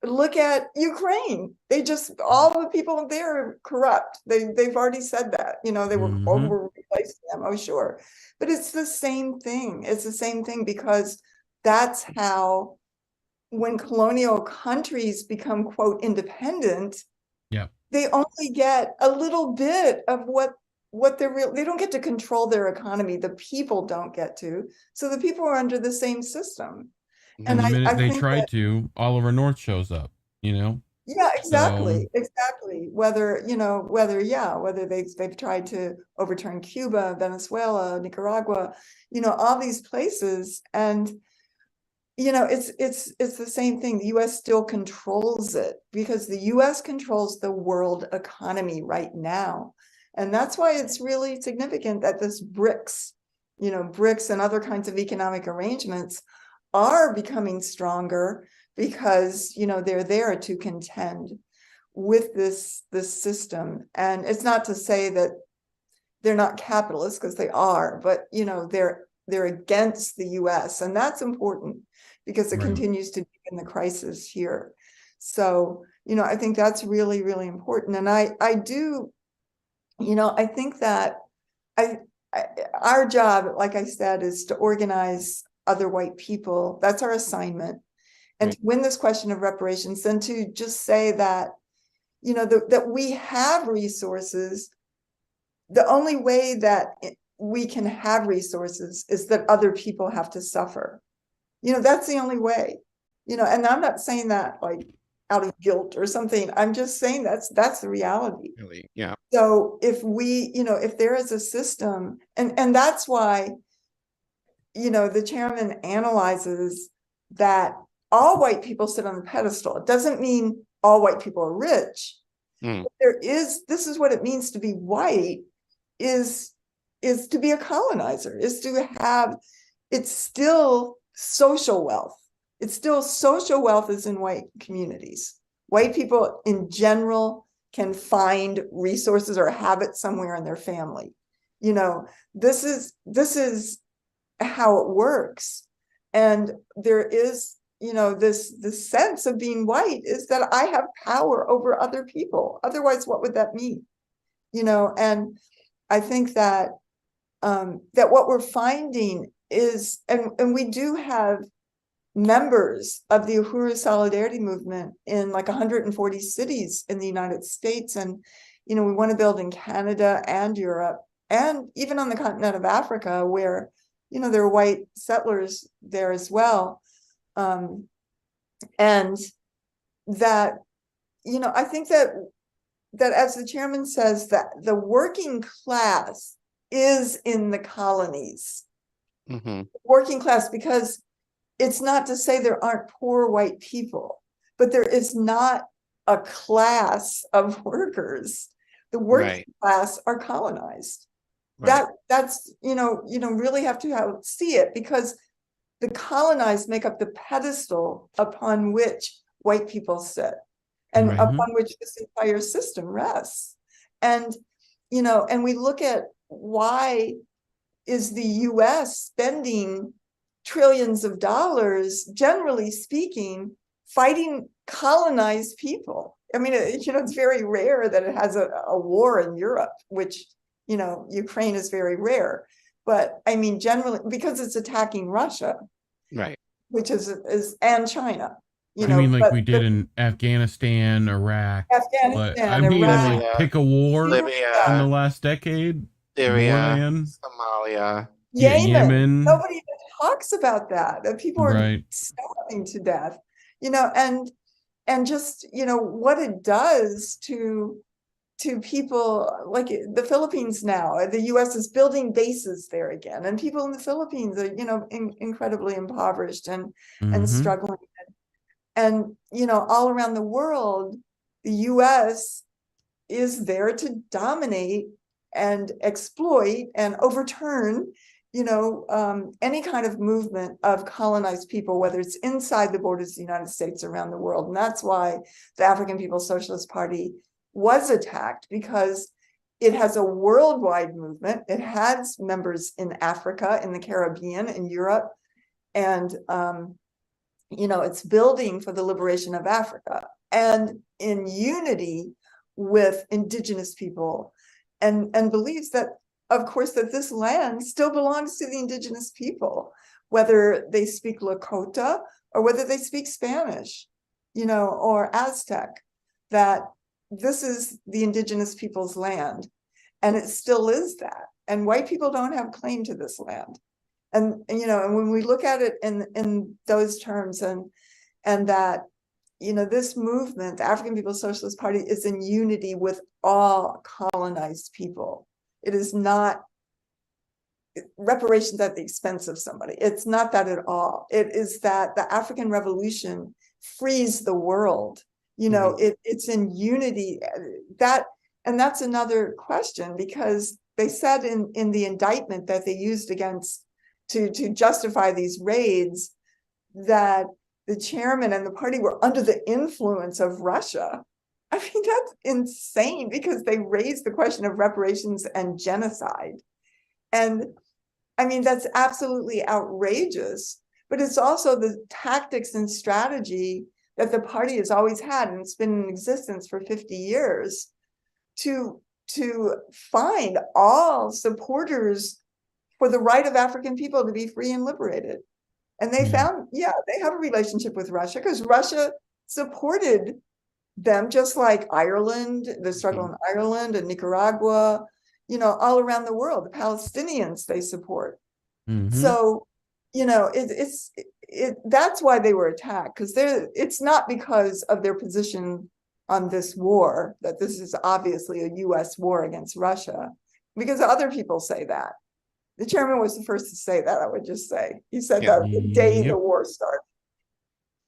Look at Ukraine. All the people there are corrupt. They've already said that. They were over replacing them. Oh, sure. But it's the same thing. It's the same thing because that's how, when colonial countries become, quote, independent, they only get a little bit of what they don't get to control their economy. The people don't get to. So the people are under the same system. And the minute they try to, Oliver North shows up, Yeah, exactly. Exactly. Whether they've tried to overturn Cuba, Venezuela, Nicaragua, all these places. And it's the same thing. The US still controls it because the US controls the world economy right now. And that's why it's really significant that this BRICS and other kinds of economic arrangements are becoming stronger because, they're there to contend with this system. And it's not to say that they're not capitalists, because they are, but, they're against the US. And that's important because it continues to deepen the crisis here. So, I think that's really, really important. And I think that our job, like I said, is to organize other white people. That's our assignment. And to win this question of reparations, and to just say that, that we have resources. The only way that we can have resources is that other people have to suffer. That's the only way, and I'm not saying that like out of guilt or something. I'm just saying that's the reality. Really? Yeah. So if we, if there is a system, and that's why, the chairman analyzes that all white people sit on the pedestal. It doesn't mean all white people are rich. This is what it means to be white, is to be a colonizer, is to have, it's still social wealth. It's still social wealth is in white communities. White people in general can find resources or have it somewhere in their family. This is how it works. And there is, this sense of being white is that I have power over other people. Otherwise, what would that mean? And I think that that what we're finding is, and we do have members of the Uhuru Solidarity Movement in like 140 cities in the United States. And, we want to build in Canada and Europe, and even on the continent of Africa, where, there are white settlers there as well. And that, I think that as the chairman says, that the working class is in the colonies. Working class, because it's not to say there aren't poor white people, but there is not a class of workers. The working class are colonized. That's really have to see it, because the colonized make up the pedestal upon which white people sit, and upon which this entire system rests. And and we look at, why is the US spending trillions of dollars, generally speaking, fighting colonized people? I mean, it's very rare that it has a war in Europe, which, Ukraine is very rare. But I mean, generally, because it's attacking Russia, which is and China. Like we did in Afghanistan, Iraq. Pick a war Libya, in the last decade. Syria, Somalia, Yemen. Nobody even talks about that. That people are starving to death. And just what it does to people, like the Philippines now. The U.S. is building bases there again, and people in the Philippines are incredibly impoverished and struggling. And all around the world, the U.S. is there to dominate and exploit and overturn any kind of movement of colonized people, whether it's inside the borders of the United States, around the world. And that's why the African People's Socialist Party was attacked, because it has a worldwide movement. It has members in Africa, in the Caribbean, in Europe, and it's building for the liberation of Africa, and in unity with indigenous people, and believes that, of course, that this land still belongs to the indigenous people, whether they speak Lakota or whether they speak Spanish, or Aztec, that this is the indigenous people's land, and it still is that. And white people don't have claim to this land. And when we look at it in those terms, and that this movement, the African People's Socialist Party, is in unity with all colonized people. It is not reparations at the expense of somebody. It's not that at all. It is that the African Revolution frees the world. It's in unity. And that's another question, because they said in the indictment that they used against to justify these raids, that the chairman and the party were under the influence of Russia. I mean, that's insane, because they raised the question of reparations and genocide. And I mean, that's absolutely outrageous, but it's also the tactics and strategy that the party has always had, and it's been in existence for 50 years, to find all supporters for the right of African people to be free and liberated. And they found, they have a relationship with Russia, because Russia supported them, just like Ireland, the struggle in Ireland and Nicaragua, all around the world. The Palestinians they support. So, that's why they were attacked, because it's not because of their position on this war, that this is obviously a US war against Russia, because other people say that. The chairman was the first to say that, I would just say. He said Yeah. that the day the war started.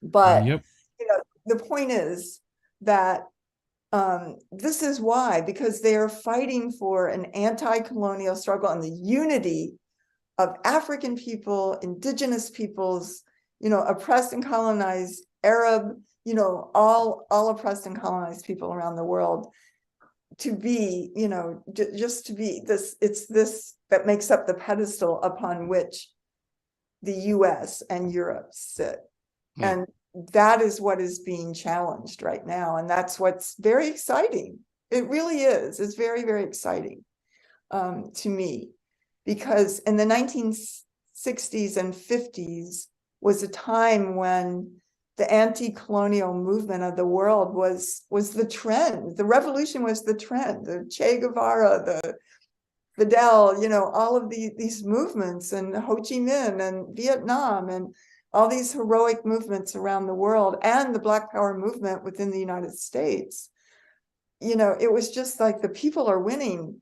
But Yep. the point is that this is why, because they are fighting for an anti-colonial struggle and the unity of African people, indigenous peoples, oppressed and colonized, Arab, all oppressed and colonized people around the world, to be, just to be this, it's this that makes up the pedestal upon which the US and Europe sit. And that is what is being challenged right now. And that's what's very exciting. It really is. It's very, very exciting to me, because in the 1960s and 50s was a time when the anti-colonial movement of the world was the trend. The revolution was the trend. The Che Guevara, the Fidel, all of these movements, and Ho Chi Minh and Vietnam, and all these heroic movements around the world, and the Black Power movement within the United States. It was just like the people are winning.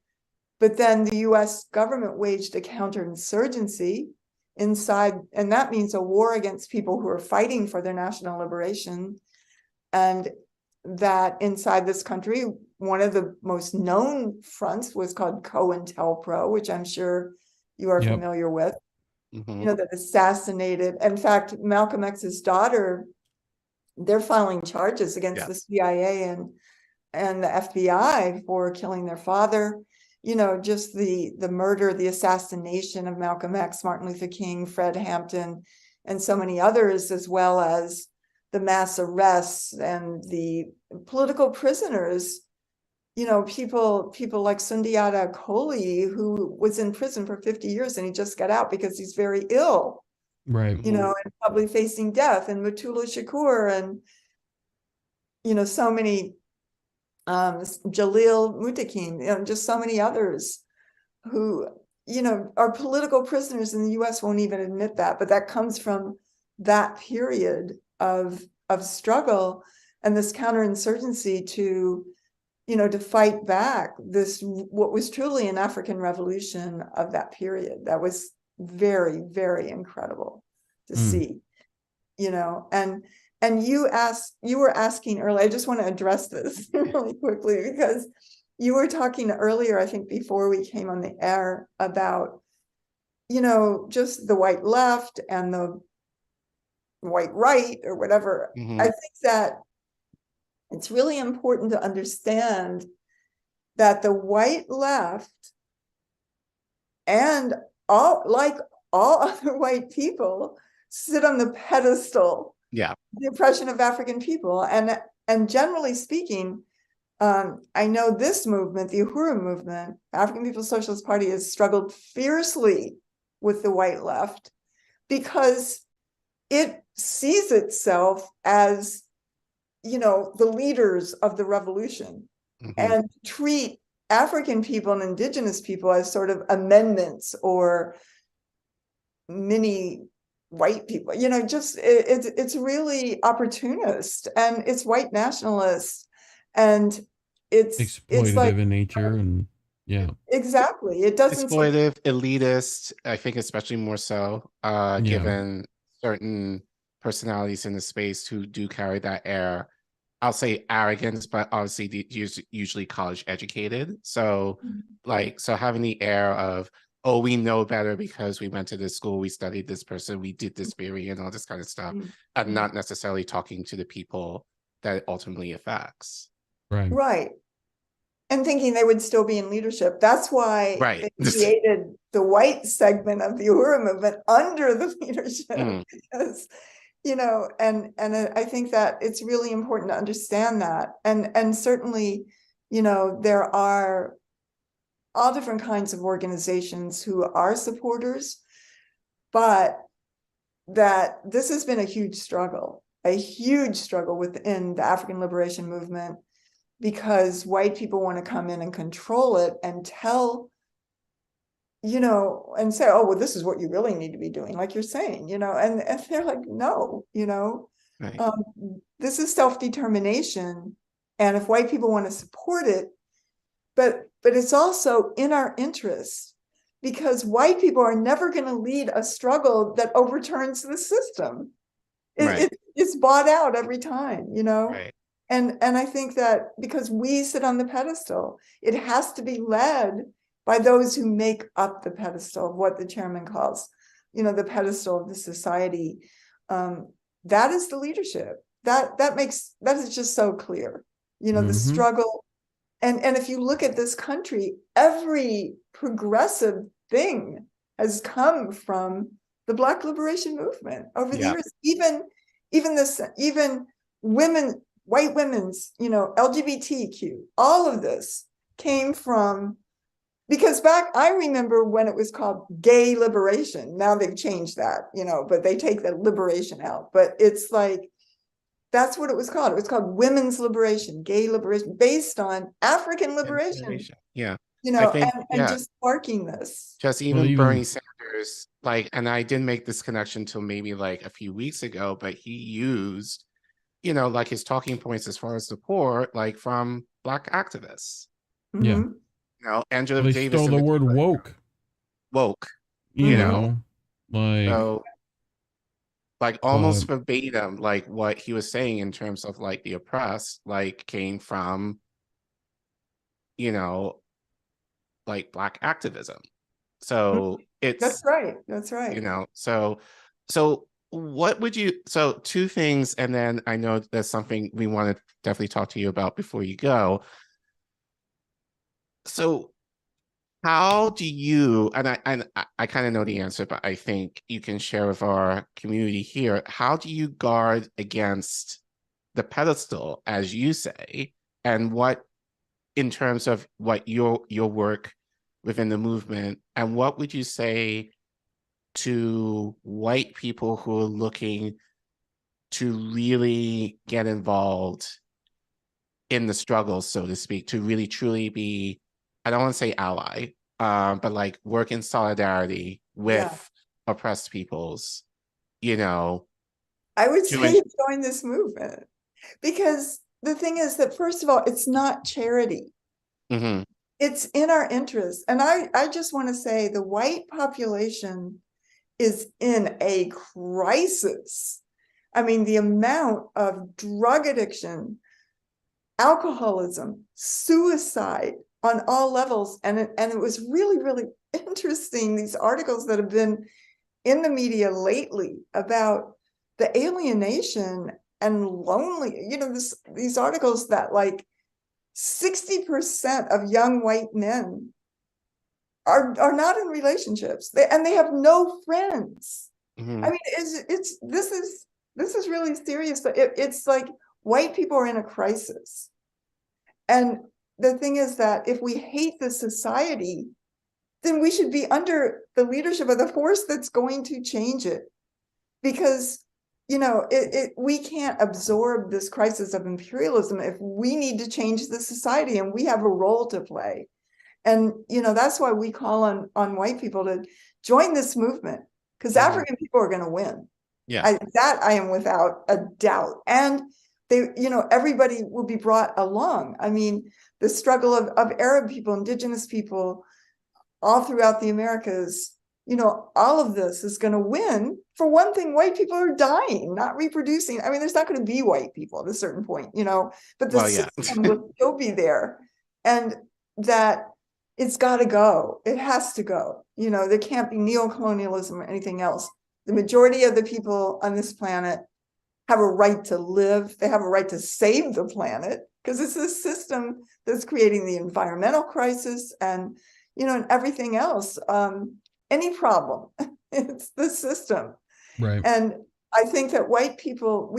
But then the US government waged a counterinsurgency inside, and that means a war against people who are fighting for their national liberation. And that inside this country, one of the most known fronts was called COINTELPRO, which I'm sure you are familiar with. That assassinated, in fact, Malcolm X's daughter, they're filing charges against the CIA and the FBI for killing their father. Just the murder, the assassination of Malcolm X, Martin Luther King, Fred Hampton, and so many others, as well as the mass arrests and the political prisoners. People like Sundiata Kohli, who was in prison for 50 years and he just got out because he's very ill. Right. And probably facing death, and Mutulu Shakur, and so many Jalil Muttaqin, just so many others who, are political prisoners, in the US won't even admit that, but that comes from that period of struggle and this counterinsurgency to fight back this, what was truly an African revolution of that period. That was very, very incredible to see, and you were asking earlier, I just want to address this really quickly, because you were talking earlier, I think before we came on the air, about, just the white left and the white right or whatever. I think that it's really important to understand that the white left and all other white people sit on the pedestal, the oppression of African people. And generally speaking, I know this movement, the Uhuru movement, African People's Socialist Party, has struggled fiercely with the white left because it sees itself as, the leaders of the revolution, and treat African people and indigenous people as sort of amendments or mini white people. It's really opportunist, and it's white nationalist, and it's exploitative in nature, and exactly. It doesn't exploitative, elitist. I think especially more so, given certain personalities in the space who do carry that air. I'll say arrogance, but obviously usually college educated. So so having the air of, oh, we know better because we went to this school, we studied this person, we did this theory and all this kind of stuff, and not necessarily talking to the people that it ultimately affects. Right. And thinking they would still be in leadership. That's why they created the white segment of the Uhuru movement under the leadership. Because, and I think that it's really important to understand that. And certainly, there are all different kinds of organizations who are supporters, but that this has been a huge struggle within the African liberation movement, because white people want to come in and control it and tell, and say, oh, well, this is what you really need to be doing, like you're saying, and they're like, no, this is self-determination. And if white people want to support it, but it's also in our interest because white people are never going to lead a struggle that overturns the system. It's bought out every time, you know? Right. And I think that because we sit on the pedestal, it has to be led by those who make up the pedestal of what the chairman calls, you know, the pedestal of the society. That is the leadership. That is just so clear, you know, the struggle. And if you look at this country, every progressive thing has come from the Black liberation movement over the years. Even women, white women's, you know, LGBTQ, all of this came from, because I remember when it was called gay liberation. Now they've changed that, you know, but they take the liberation out. But it's like, that's what it was called. It was called women's liberation, gay liberation, based on African liberation. Yeah. You know, think, and just sparking this. Just even Bernie Sanders, like, and I didn't make this connection till maybe like a few weeks ago, but he used, you know, like his talking points as far as support, like from Black activists. Yeah. Mm-hmm. You know, Angela they Davis stole the word woke. Woke. You know, like, so, like almost verbatim, like what he was saying in terms of like the oppressed, like came from, you know, like Black activism. So it's That's right. You know, so what would you, so two things, and then I know there's something we want to definitely talk to you about before you go. So how do you, and I kind of know the answer, but I think you can share with our community here, how do you guard against the pedestal, as you say, and what, in terms of what your work within the movement, and what would you say to white people who are looking to really get involved in the struggle, so to speak, to really truly be, I don't want to say ally, but like work in solidarity with oppressed peoples, you know? I would say join this movement, because the thing is that, first of all, it's not charity. Mm-hmm. It's in our interest. And I just want to say the white population is in a crisis. I mean, the amount of drug addiction, alcoholism, suicide on all levels. And it was really, really interesting, these articles that have been in the media lately about the alienation and lonely, you know, these articles that like 60% of young white men are not in relationships, and they have no friends. Mm-hmm. I mean, this is really serious. But it's like white people are in a crisis, and the thing is that if we hate the society, then we should be under the leadership of the force that's going to change it, because you know, we can't absorb this crisis of imperialism if we need to change the society, and we have a role to play. And, you know, that's why we call on white people to join this movement, because African people are going to win. Yeah. I am without a doubt. And they, you know, everybody will be brought along. I mean, the struggle of Arab people, indigenous people, all throughout the Americas, you know, all of this is going to win. For one thing, white people are dying, not reproducing. I mean, there's not going to be white people at a certain point, you know, but the system will still be there. And that it's got to go. It has to go. You know, there can't be neocolonialism or anything else. The majority of the people on this planet have a right to live. They have a right to save the planet, because it's a system that's creating the environmental crisis and, you know, and everything else. Any problem, it's the system. Right. And I think that white people,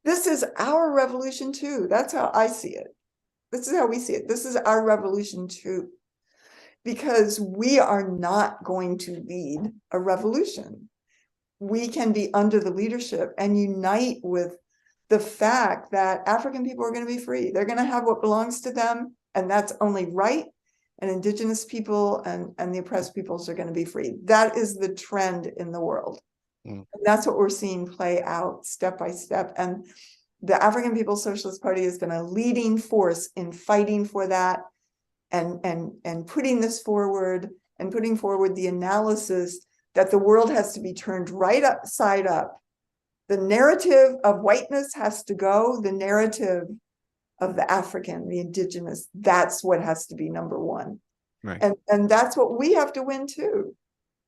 this is our revolution too. That's how I see it. This is how we see it. This is our revolution too, because we are not going to lead a revolution. We can be under the leadership and unite with the fact that African people are going to be free. They're going to have what belongs to them, and that's only right. And indigenous people and the oppressed peoples are going to be free. That is the trend in the world. And that's what we're seeing play out step by step. And the African People's Socialist Party has been a leading force in fighting for that and putting this forward and putting forward the analysis that the world has to be turned right upside up. The narrative of whiteness has to go, the narrative of the African, the indigenous, that's what has to be number one. Right. And that's what we have to win too.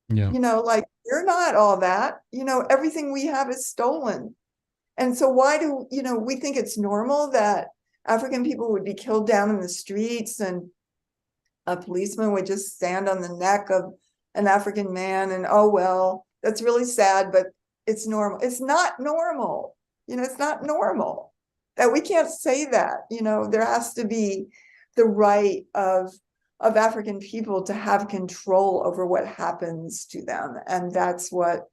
Yeah. You know, like, you're not all that, you know, everything we have is stolen. And so why do, you know, we think it's normal that African people would be killed down in the streets and a policeman would just stand on the neck of an African man and, oh, well, that's really sad, but it's normal. It's not normal. You know, it's not normal that we can't say that. You know, there has to be the right of African people to have control over what happens to them. And that's what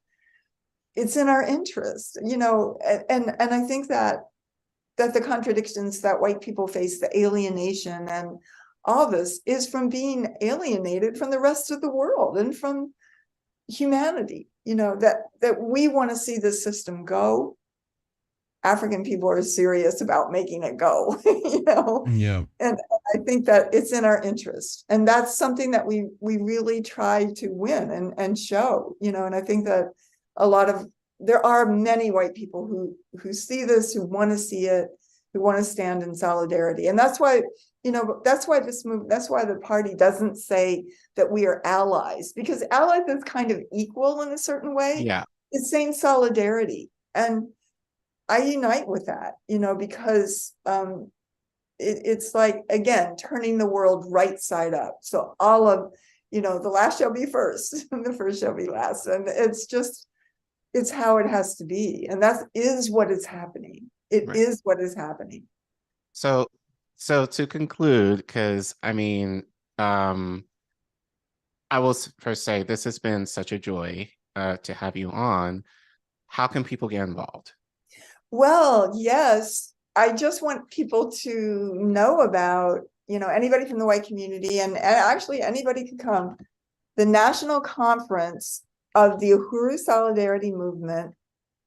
it's in our interest, you know, and I think that the contradictions that white people face, the alienation and all this is from being alienated from the rest of the world and from humanity, you know, that we want to see this system go. African people are serious about making it go, you know. Yeah. And I think that it's in our interest. And that's something that we really try to win and show, you know, and I think that there are many white people who see this, who want to see it, who want to stand in solidarity. And that's why, you know, that's why the party doesn't say that we are allies, because allies is kind of equal in a certain way. Yeah. It's saying solidarity. And I unite with that, you know, because it's like, again, turning the world right side up. So all of, you know, the last shall be first and the first shall be last. And it's how it has to be. And that is what is happening. It is what is happening. So to conclude, because I mean, I will first say this has been such a joy to have you on. How can people get involved? Well, yes, I just want people to know about, you know, anybody from the white community, and actually anybody can come. The national conference of the Uhuru Solidarity Movement,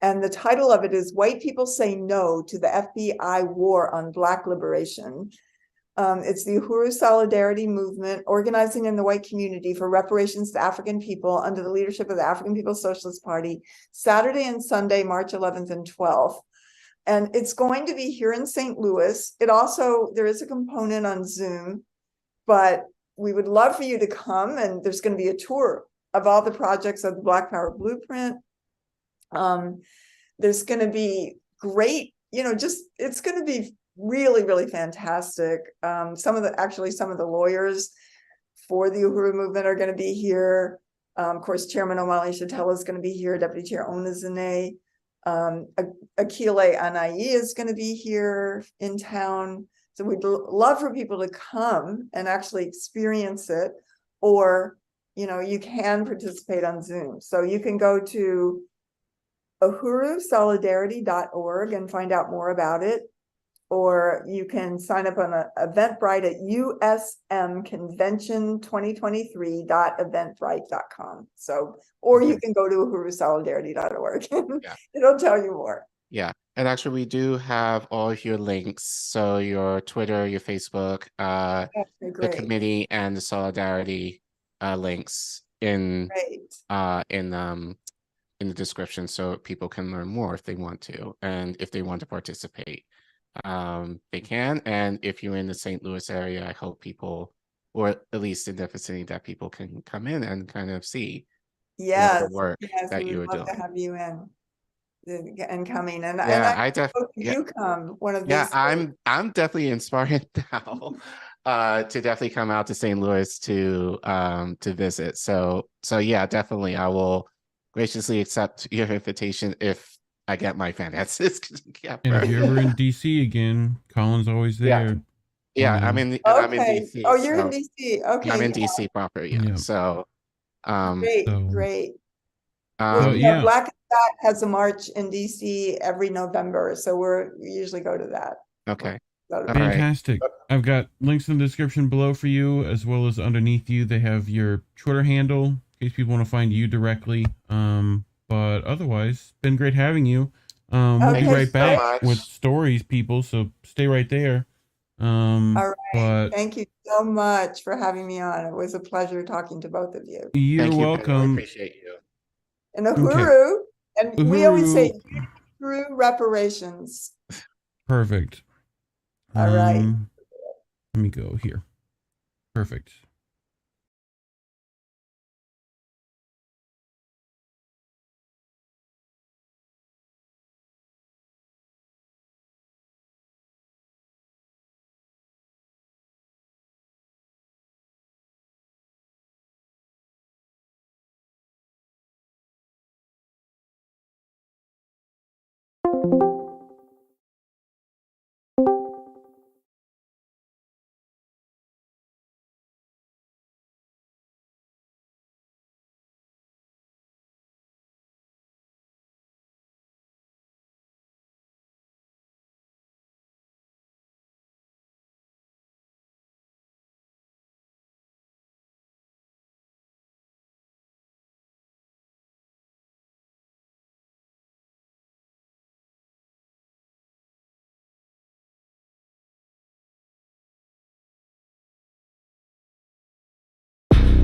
and the title of it is White People Say No to the FBI War on Black Liberation. It's the Uhuru Solidarity Movement, organizing in the white community for reparations to African people under the leadership of the African People's Socialist Party, Saturday and Sunday, March 11th and 12th. And it's going to be here in St. Louis. There is a component on Zoom, but we would love for you to come, and there's going to be a tour of all the projects of the Black Power Blueprint. There's going to be great, you know, it's going to be really, really fantastic. Some of the lawyers for the Uhuru movement are going to be here. Of course, Chairman Omali Shatella is going to be here. Deputy Chair Onizane. Akile Anayi is going to be here in town. So we'd love for people to come and actually experience it, or, you know, you can participate on Zoom. So you can go to uhurusolidarity.org and find out more about it, or you can sign up on Eventbrite at usmconvention2023.eventbrite.com. So, or you can go to uhurusolidarity.org. Yeah. It'll tell you more. Yeah. And actually, we do have all of your links. So your Twitter, your Facebook, the committee, and the solidarity links in the description, so people can learn more if they want to, and if they want to participate, they can. And if you're in the St. Louis area, I hope people, or at least in the vicinity, that people can come in and kind of see the work that you are doing. To have you in and coming, and I definitely you come one of these. Yeah, I'm definitely inspired now to definitely come out to St. Louis to visit. So yeah, definitely I will graciously accept your invitation if I get my finances. And if you're ever in DC again, Collin's always there. Yeah, I'm in DC. Oh, you're in DC. Okay. I'm in DC proper. Yeah. So great. Black and Fat has a march in DC every November, so we usually go to that. Okay. Fantastic. Right. I've got links in the description below for you, as well as underneath you. They have your Twitter handle in case people want to find you directly. But otherwise, been great having you. We'll be right back with stories, people. So stay right there. All right. But Thank you so much for having me on. It was a pleasure talking to both of you. You're Thank you, Penny. I welcome. appreciate you. And a hooroo. And we always say through reparations. Perfect. All right. Let me go here. Perfect.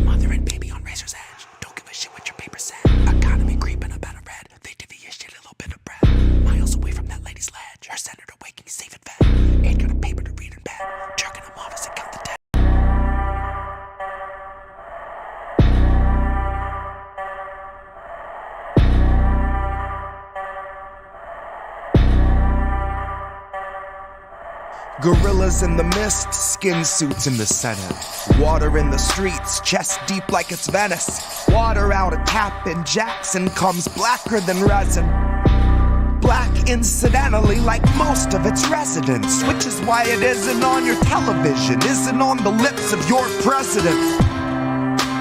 Mother and baby on razor's edge. Don't give a shit what your paper said. Economy creeping up out of red. They divvy a shit a little bit of bread. Miles away from that lady's ledge. Her senator waking safe and fed. Ain't got a paper to read in bed. Jerking him off as they count the dead. Gorillas in the mist, skin suits in the Senate. Water in the streets, chest deep like it's Venice. Water out a tap in Jackson comes blacker than resin. Black incidentally like most of its residents, which is why it isn't on your television, isn't on the lips of your president.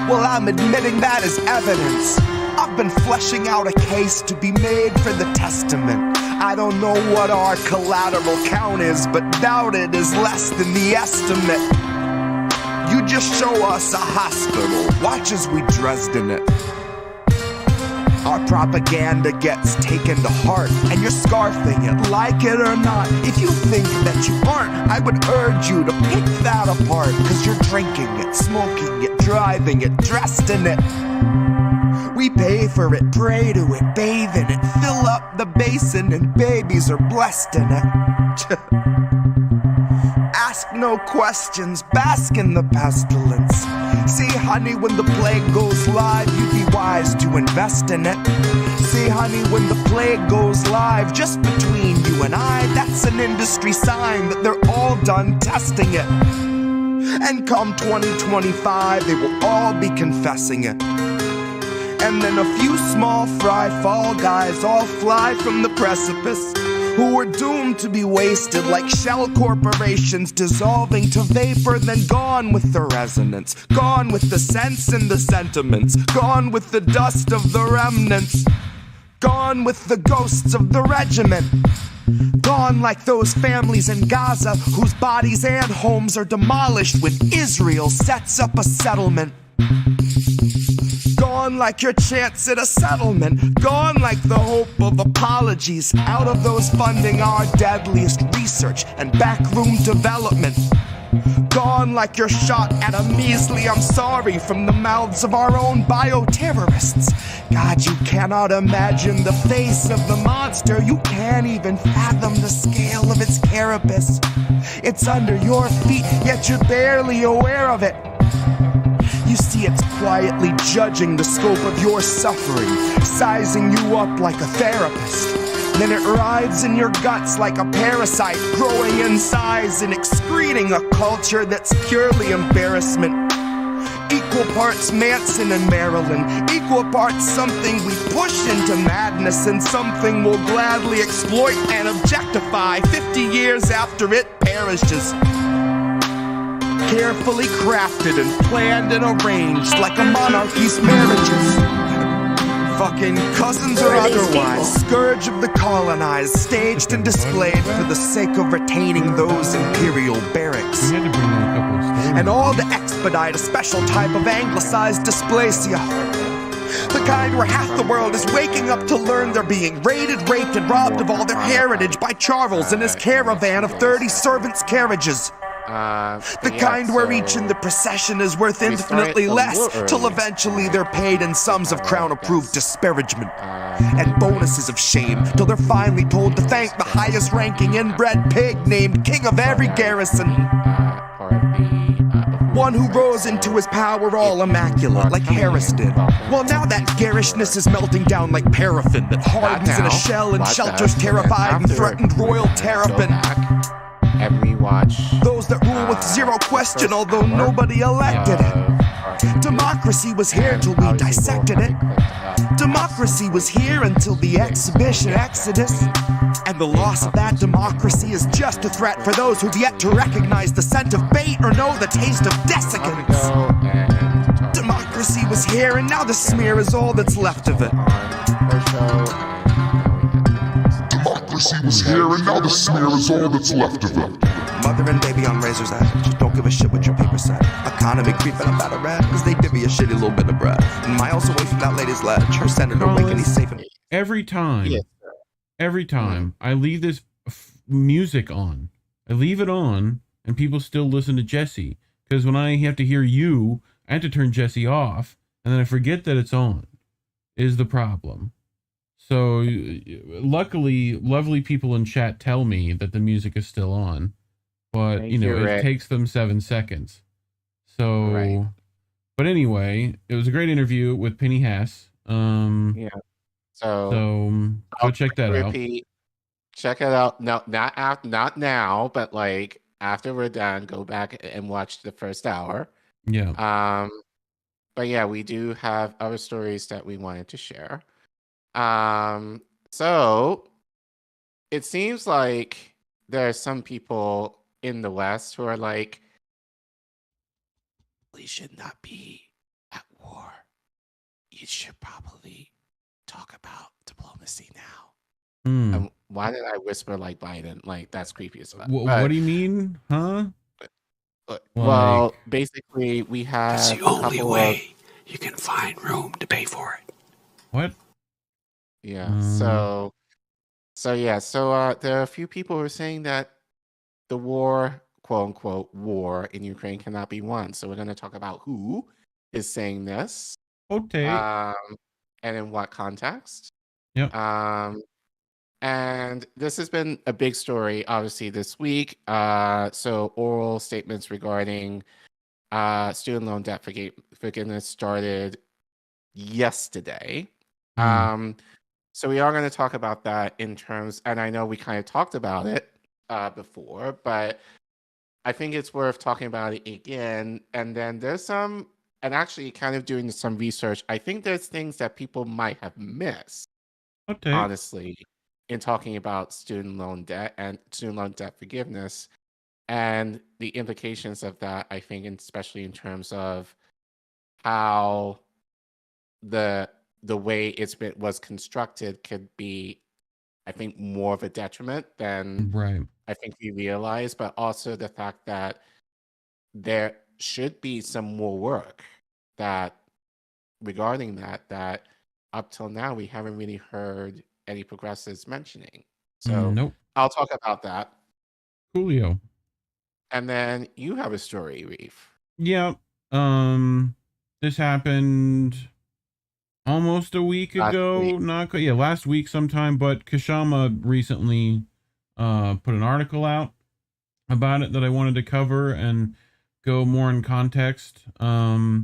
Well, I'm admitting that as evidence. I've been fleshing out a case to be made for the testament. I don't know what our collateral count is, but doubt it is less than the estimate. You just show us a hospital, watch as we Dresden it. Our propaganda gets taken to heart, and you're scarfing it, like it or not. If you think that you aren't, I would urge you to pick that apart, cause you're drinking it, smoking it, driving it, dressed in it. We pay for it, pray to it, bathe in it, fill up the basin, and babies are blessed in it. Ask no questions, bask in the pestilence. See, honey, when the plague goes live, you'd be wise to invest in it. See, honey, when the plague goes live, just between you and I, that's an industry sign that they're all done testing it. And come 2025, they will all be confessing it. And then a few small fry fall guys all fly from the precipice, who are doomed to be wasted like shell corporations, dissolving to vapor, then gone with the resonance, gone with the sense and the sentiments, gone with the dust of the remnants, gone with the ghosts of the regiment, gone like those families in Gaza whose bodies and homes are demolished when Israel sets up a settlement. Gone like your chance at a settlement. Gone like the hope of apologies out of those funding our deadliest research and backroom development. Gone like your shot at a measly I'm sorry from the mouths of our own bioterrorists. God, you cannot imagine the face of the monster. You can't even fathom the scale of its carapace. It's under your feet, yet you're barely aware of it. You see it's quietly judging the scope of your suffering, sizing you up like a therapist. Then it rides in your guts like a parasite, growing in size and excreting a culture that's purely embarrassment. Equal parts Manson and Maryland, equal parts something we push into madness and something we'll gladly exploit and objectify 50 years after it perishes. Carefully crafted and planned and arranged like a monarchy's marriages. Fucking cousins or otherwise, scourge of the colonized, staged and displayed for the sake of retaining those imperial barracks. And all to expedite a special type of anglicized dysplasia. The kind where half the world is waking up to learn they're being raided, raped, and robbed of all their heritage by Charles and his caravan of 30 servants' carriages. The kind where each in the procession is worth infinitely less, till eventually they're paid in sums of crown-approved disparagement and bonuses of shame, till they're finally told to thank the highest-ranking inbred pig named king of every garrison. One who rose into his power all immaculate, like Harris did. Well, now that garishness is melting down like paraffin that hardens in a shell and shelters terrified and threatened royal terrapin. And rewatch those that rule with zero question, although nobody elected it. Democracy was here till we dissected it. Democracy was here until the exhibition exodus. And the loss of that democracy is just a threat for those who've yet to recognize the scent of bait or know the taste of desiccants. Democracy was here and now the smear is all that's left of it. Democracy was here and now the smear is all that's left of it. Mother and baby on razor's edge, just don't give a shit what your paper said. Economy creeping up out of red, cause they divvy a shitty little bit of bread. And miles away from that lady's ledge, her senator waking, he's safe and... Every time I leave this music on, I leave it on, and people still listen to Jesse. Because when I have to hear you, I have to turn Jesse off, and then I forget that it's on, is the problem. So, luckily, lovely people in chat tell me that the music is still on. But, it takes them 7 seconds. So, but anyway, it was a great interview with Penny Hess. Yeah. So go check that out. Check it out. No, not now, but like after we're done, go back and watch the first hour. Yeah. But yeah, we do have other stories that we wanted to share. So it seems like there are some people in the West who are like, we should not be at war. You should probably talk about diplomacy now. And why did I whisper like Biden? Like, that's creepy as well. What do you mean? Huh? Well, basically, we have. It's the only way you can find room to pay for it. What? Yeah. So there are a few people who are saying that the war, quote unquote, war in Ukraine cannot be won. So we're going to talk about who is saying this. Okay. And in what context. Yep. And this has been a big story, obviously, this week. So oral statements regarding student loan debt forgiveness started yesterday. So we are going to talk about that in terms, and I know we kind of talked about it before, but I think it's worth talking about it again. And then there's some, and actually kind of doing some research, I think there's things that people might have missed, honestly, in talking about student loan debt and student loan debt forgiveness and the implications of that, I think, especially in terms of how the way was constructed could be, I think, more of a detriment than I think we realize, but also the fact that there should be some more work regarding that up till now we haven't really heard any progressives mentioning. So nope. I'll talk about that. Coolio. And then you have a story, Reef. Yeah. This happened almost a week ago. Last week sometime, but Kshama recently put an article out about it that I wanted to cover and go more in context. I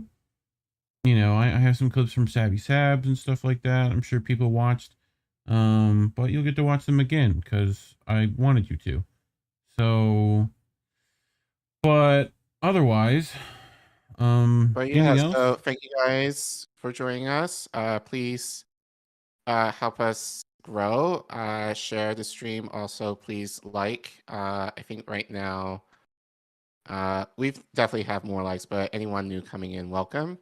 have some clips from Savvy Sabs and stuff like that. I'm sure people watched. But you'll get to watch them again because I wanted you to. So, but otherwise, but yeah, so thank you guys for joining us. Please help us grow. Share the stream. Also, please like. I think right now we've definitely have more likes, but anyone new coming in, welcome.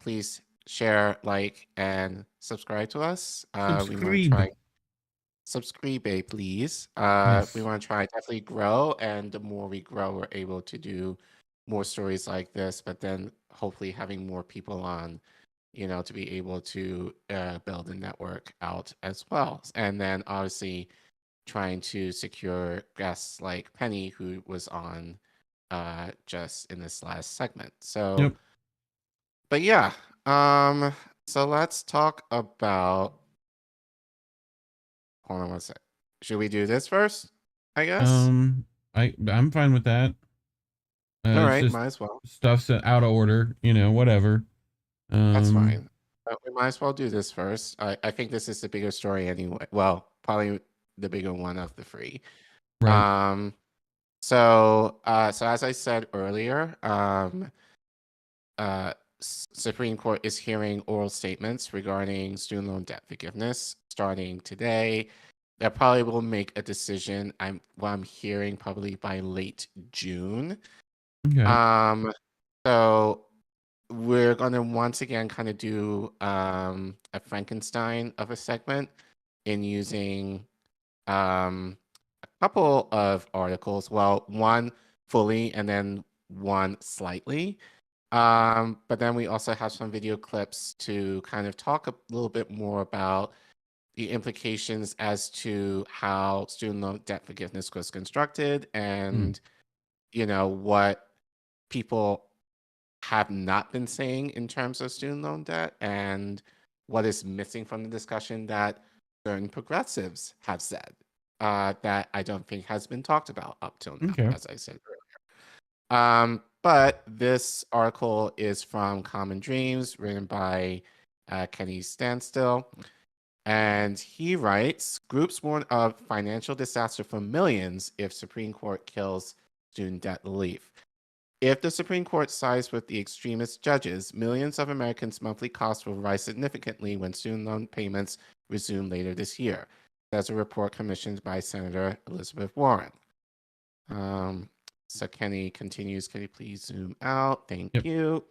Please share, like, and subscribe to us. We want to try subscribe, please. Yes. We want to try definitely grow, and the more we grow, we're able to do more stories like this, but then hopefully having more people on, to be able to build a network out as well. And then obviously trying to secure guests like Penny, who was on just in this last segment. So, Yep. but yeah, so let's talk about. Hold on one sec. Should we do this first? I guess. I'm fine with that. All It's right, just might as well. stuff's out of order, whatever. That's fine. But we might as well do this first. I think this is the bigger story anyway. Well, probably the bigger one of the three. Right. So as I said earlier, Supreme Court is hearing oral statements regarding student loan debt forgiveness starting today. That probably will make a decision. I'm hearing probably by late June. Okay. So we're gonna once again kind of do a Frankenstein of a segment in using a couple of articles. Well, one fully and then one slightly. But then we also have some video clips to kind of talk a little bit more about the implications as to how student loan debt forgiveness was constructed and, what people have not been saying in terms of student loan debt and what is missing from the discussion that certain progressives have said that I don't think has been talked about up till now, Okay. as I said earlier. But this article is from Common Dreams, written by Kenny Standstill. And he writes, groups warn of financial disaster for millions if Supreme Court kills student debt relief. If the Supreme Court sides with the extremist judges, millions of Americans' monthly costs will rise significantly when student loan payments resume later this year, says a report commissioned by Senator Elizabeth Warren. So Kenny continues, can you please zoom out? Thank you.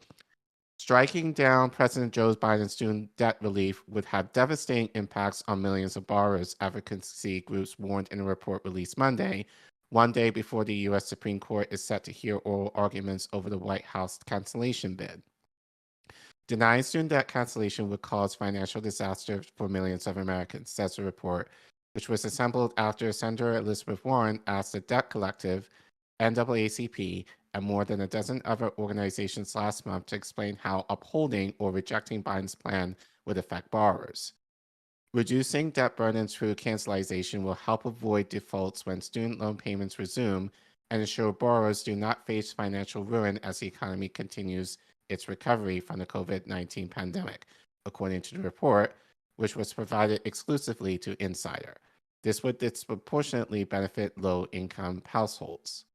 Striking down President Joe Biden's student debt relief would have devastating impacts on millions of borrowers, advocacy groups warned in a report released Monday, one day before the U.S. Supreme Court is set to hear oral arguments over the White House cancellation bid. Denying student debt cancellation would cause financial disaster for millions of Americans, says the report, which was assembled after Senator Elizabeth Warren asked the Debt Collective, NAACP, and more than a dozen other organizations last month to explain how upholding or rejecting Biden's plan would affect borrowers. Reducing debt burdens through cancellation will help avoid defaults when student loan payments resume and ensure borrowers do not face financial ruin as the economy continues its recovery from the COVID-19 pandemic, according to the report, which was provided exclusively to Insider. This would disproportionately benefit low-income households.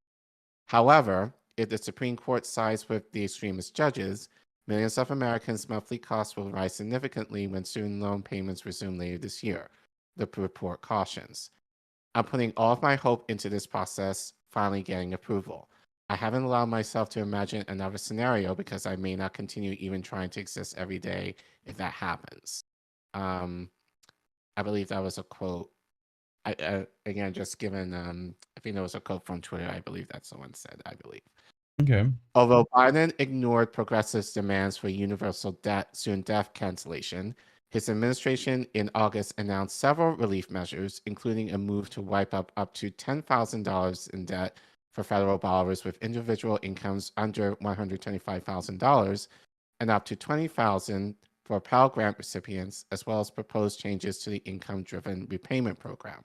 However, if the Supreme Court sides with the extremist judges, millions of Americans' monthly costs will rise significantly when student loan payments resume later this year, the report cautions. I'm putting all of my hope into this process finally getting approval. I haven't allowed myself to imagine another scenario because I may not continue even trying to exist every day if that happens. I believe that was a quote. Again, just given, I think there was a quote from Twitter. I believe that someone said, I believe. Okay. Although Biden ignored progressives' demands for universal student debt cancellation, his administration in August announced several relief measures, including a move to wipe up to $10,000 in debt for federal borrowers with individual incomes under $125,000 and up to $20,000 for Pell Grant recipients, as well as proposed changes to the income-driven repayment program.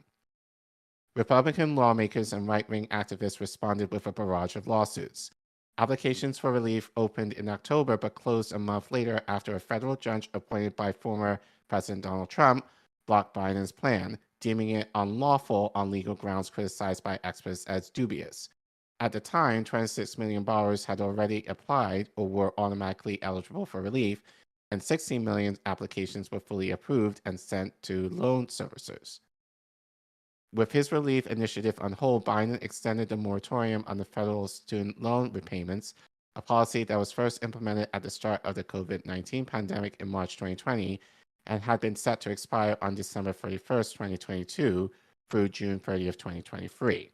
Republican lawmakers and right-wing activists responded with a barrage of lawsuits. Applications for relief opened in October but closed a month later after a federal judge appointed by former President Donald Trump blocked Biden's plan, deeming it unlawful on legal grounds criticized by experts as dubious. At the time, 26 million borrowers had already applied or were automatically eligible for relief, and 16 million applications were fully approved and sent to loan servicers. With his relief initiative on hold, Biden extended the moratorium on the federal student loan repayments, a policy that was first implemented at the start of the COVID-19 pandemic in March 2020 and had been set to expire on December 31st, 2022 through June 30th, 2023.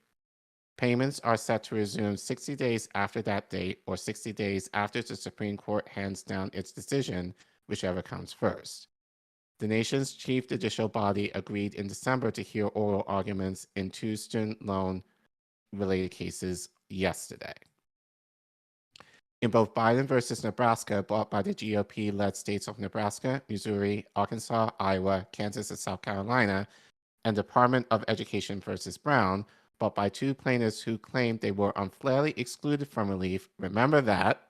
Payments are set to resume 60 days after that date or 60 days after the Supreme Court hands down its decision, whichever comes first. The nation's chief judicial body agreed in December to hear oral arguments in 2 student loan related cases yesterday. In both Biden versus Nebraska, brought by the GOP-led states of Nebraska, Missouri, Arkansas, Iowa, Kansas, and South Carolina, and Department of Education versus Brown, brought by 2 plaintiffs who claimed they were unfairly excluded from relief. Remember that.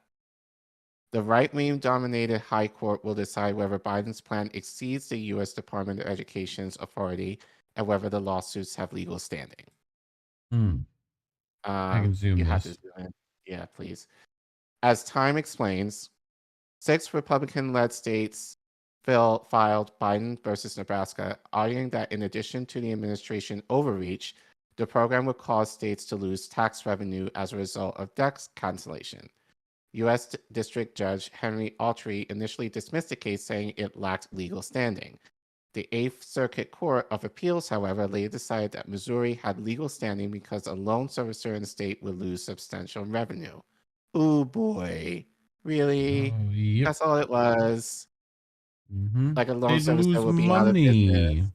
The right-wing dominated High Court will decide whether Biden's plan exceeds the U.S. Department of Education's authority and whether the lawsuits have legal standing. I can zoom you this. have to zoom in. Yeah, please. As Time explains, 6 Republican-led states filed Biden versus Nebraska, arguing that in addition to the administration overreach, the program would cause states to lose tax revenue as a result of debt cancellation. U.S. District Judge Henry Autry initially dismissed the case, saying it lacked legal standing. The 8th Circuit Court of Appeals, however, later decided that Missouri had legal standing because a loan servicer in the state would lose substantial revenue. Oh boy, really? Yep. That's all it was. Like a loan They'd servicer lose would be out of business.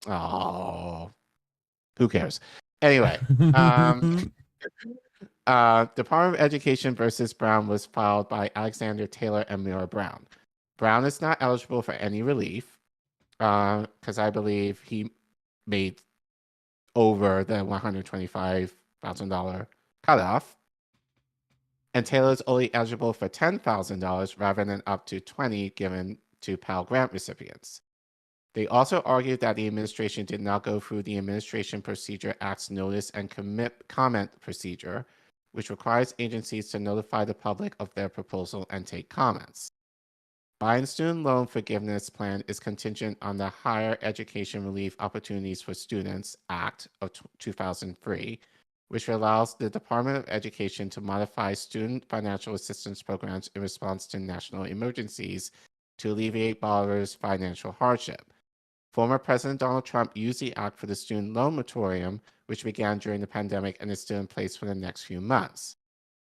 Oh, who cares? Anyway, Department of Education versus Brown was filed by Alexander Taylor and Mira Brown. Brown is not eligible for any relief because I believe he made over the $125,000 cutoff. And Taylor is only eligible for $10,000 rather than up to $20,000 given to Pell Grant recipients. They also argued that the administration did not go through the Administration Procedure Act's notice and comment procedure, which requires agencies to notify the public of their proposal and take comments. Biden's student loan forgiveness plan is contingent on the Higher Education Relief Opportunities for Students Act of 2003, which allows the Department of Education to modify student financial assistance programs in response to national emergencies to alleviate borrowers' financial hardship. Former President Donald Trump used the act for the student loan moratorium, which began during the pandemic and is still in place for the next few months.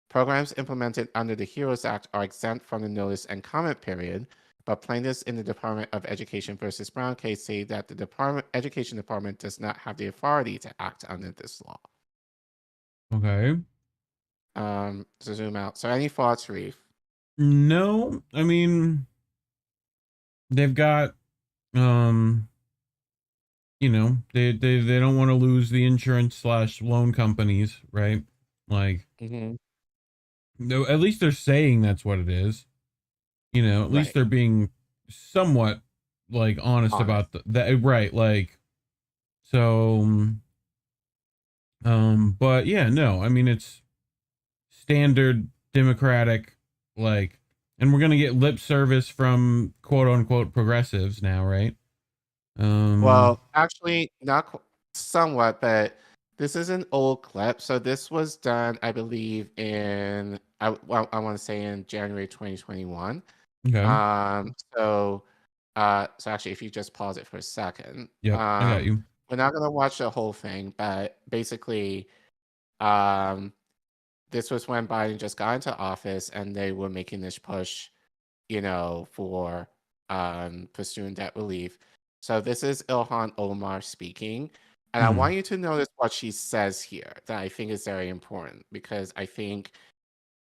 Programs implemented under the HEROES Act are exempt from the notice and comment period, but plaintiffs in the Department of Education versus Brown case say that the Education Department does not have the authority to act under this law. Okay. So zoom out. So any thoughts, Reef? No, I mean, they've got, you know, they don't want to lose the insurance / loan companies, right? Like, no, at least they're saying that's what it is. You know, at least they're being somewhat like honest about that, right? Like, so, but yeah, no, I mean, it's standard Democratic, like, and we're gonna get lip service from quote unquote progressives now, right? Well, actually, not somewhat, but this is an old clip. So this was done, I believe, in I want to say in January 2021. Okay. So actually, if you just pause it for a second, yeah, I got you. We're not gonna watch the whole thing, but basically, this was when Biden just got into office, and they were making this push, you know, for student debt relief. So this is Ilhan Omar speaking, and I want you to notice what she says here that I think is very important, because I think,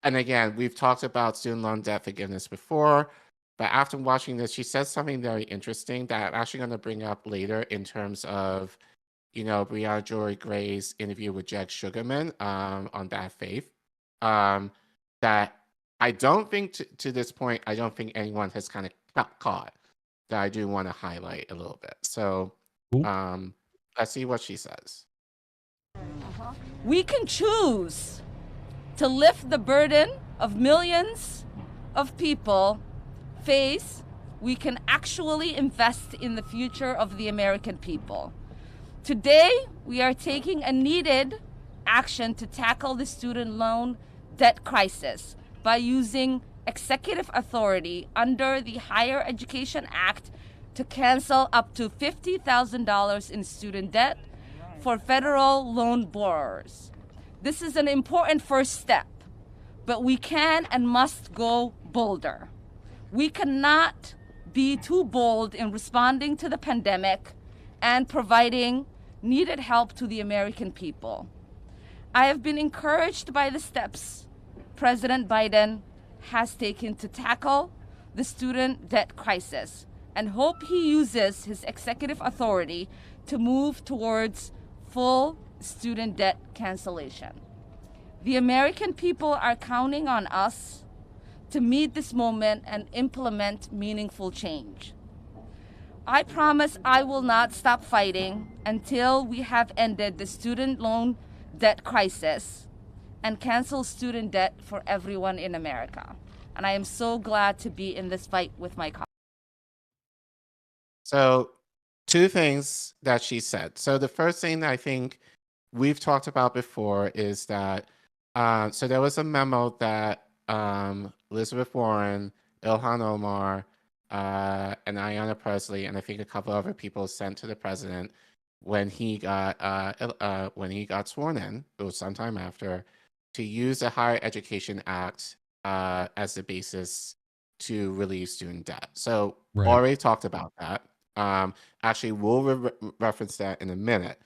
and again, we've talked about student loan debt forgiveness before, but after watching this, she says something very interesting that I'm actually going to bring up later in terms of, you know, Brianna Jory Gray's interview with Jed Sugarman on Bad Faith, that I don't think to this point, I don't think anyone has kind of caught, that I do want to highlight a little bit. So let's see what she says. We can choose to lift the burden of millions of people face. We can actually invest in the future of the American people. Today, we are taking a needed action to tackle the student loan debt crisis by using executive authority under the Higher Education Act to cancel up to $50,000 in student debt for federal loan borrowers. This is an important first step, but we can and must go bolder. We cannot be too bold in responding to the pandemic and providing needed help to the American people. I have been encouraged by the steps President Biden has taken to tackle the student debt crisis and hope he uses his executive authority to move towards full student debt cancellation. The American people are counting on us to meet this moment and implement meaningful change. I promise I will not stop fighting until we have ended the student loan debt crisis and cancel student debt for everyone in America. And I am so glad to be in this fight with my colleagues. So, two things that she said. So the first thing that I think we've talked about before is that, so there was a memo that Elizabeth Warren, Ilhan Omar, and Ayanna Pressley, and I think a couple other people sent to the president when he got sworn in. It was sometime after, to use the Higher Education Act as the basis to relieve student debt. So already talked about that. Actually, we'll reference that in a minute.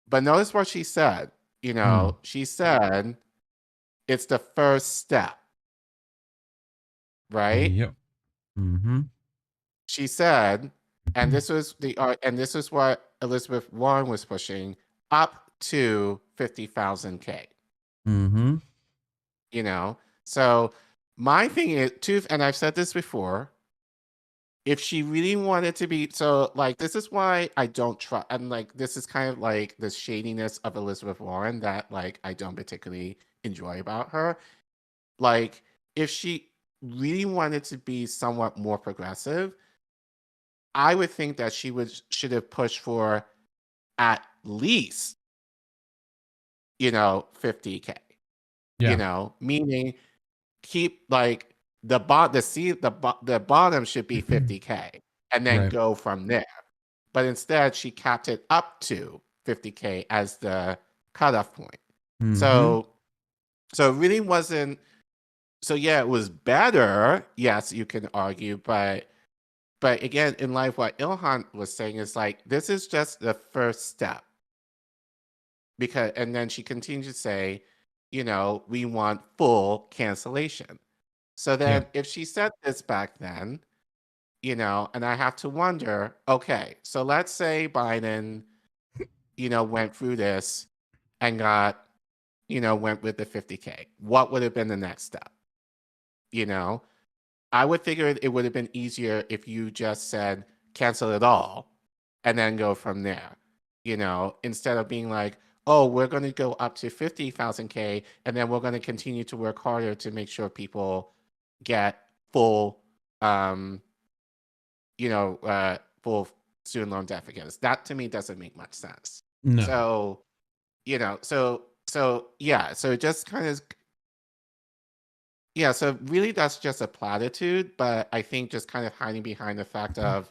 But notice what she said. You know, she said it's the first step, right? Yep. Mm-hmm. She said, and this was what Elizabeth Warren was pushing, up to 50,000 K. Mm-hmm. You know, so my thing is too, and I've said this before, if she really wanted to be, so like, this is why I don't trust, and like, this is kind of like the shadiness of Elizabeth Warren that like, I don't particularly enjoy about her. Like, if she really wanted to be somewhat more progressive, I would think that she should have pushed for at least, 50K. Yeah. You know, meaning keep like the bottom should be 50K and then go from there. But instead, she capped it up to 50K as the cutoff point. Mm-hmm. So it really wasn't. So yeah, it was better. Yes, you can argue, but again, in life, what Ilhan was saying is like, this is just the first step. And then she continued to say, we want full cancellation. So then if she said this back then, and I have to wonder, okay, so let's say Biden, went through this and got, went with the 50K. What would have been the next step? I would figure it would have been easier if you just said, cancel it all and then go from there, instead of being like, oh, we're going to go up to 50,000 K and then we're going to continue to work harder to make sure people get full, full student loan debt forgiveness. That to me doesn't make much sense. No. So, so it just kind of, so really that's just a platitude, but I think just kind of hiding behind the fact of,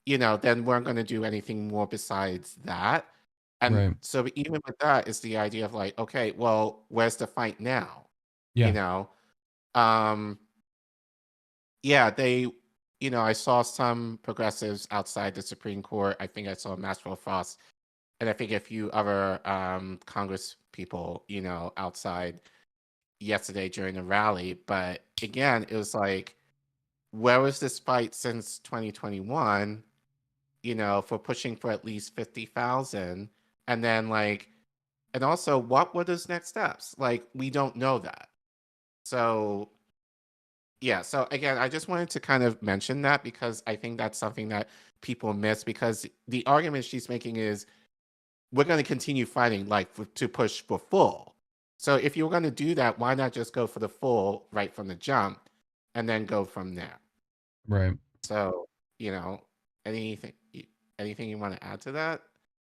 then we're going to do anything more besides that. And so even with that is the idea of like, okay, well, where's the fight now? Yeah. I saw some progressives outside the Supreme Court. I think I saw Maxwell Frost and I think a few other Congress people, outside yesterday during the rally. But again, it was like, where was this fight since 2021, for pushing for at least 50,000? And then like, and also what were those next steps? Like, we don't know that. So yeah, so again, I just wanted to kind of mention that because I think that's something that people miss, because the argument she's making is we're going to continue fighting like to push for full. So if you're going to do that, why not just go for the full right from the jump and then go from there? Right. So, anything you want to add to that?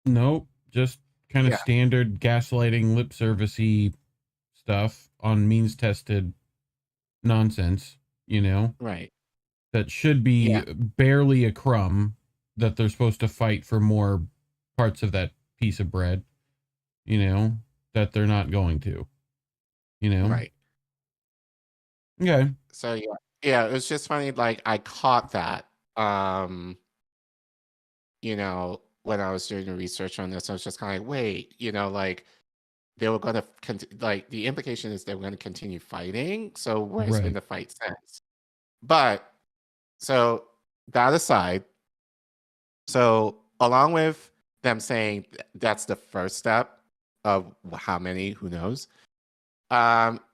Nope. Just kind of standard gaslighting, lip servicey stuff on means tested nonsense, Right. That should be barely a crumb that they're supposed to fight for more parts of that piece of bread, that they're not going to, Right. Okay. So Yeah, it was just funny. Like I caught that, when I was doing the research on this. I was just kind of like, wait, like they were going to like the implication is they were going to continue fighting. So where's been Right. the fight since? But so that aside, so along with them saying that's the first step of how many, who knows?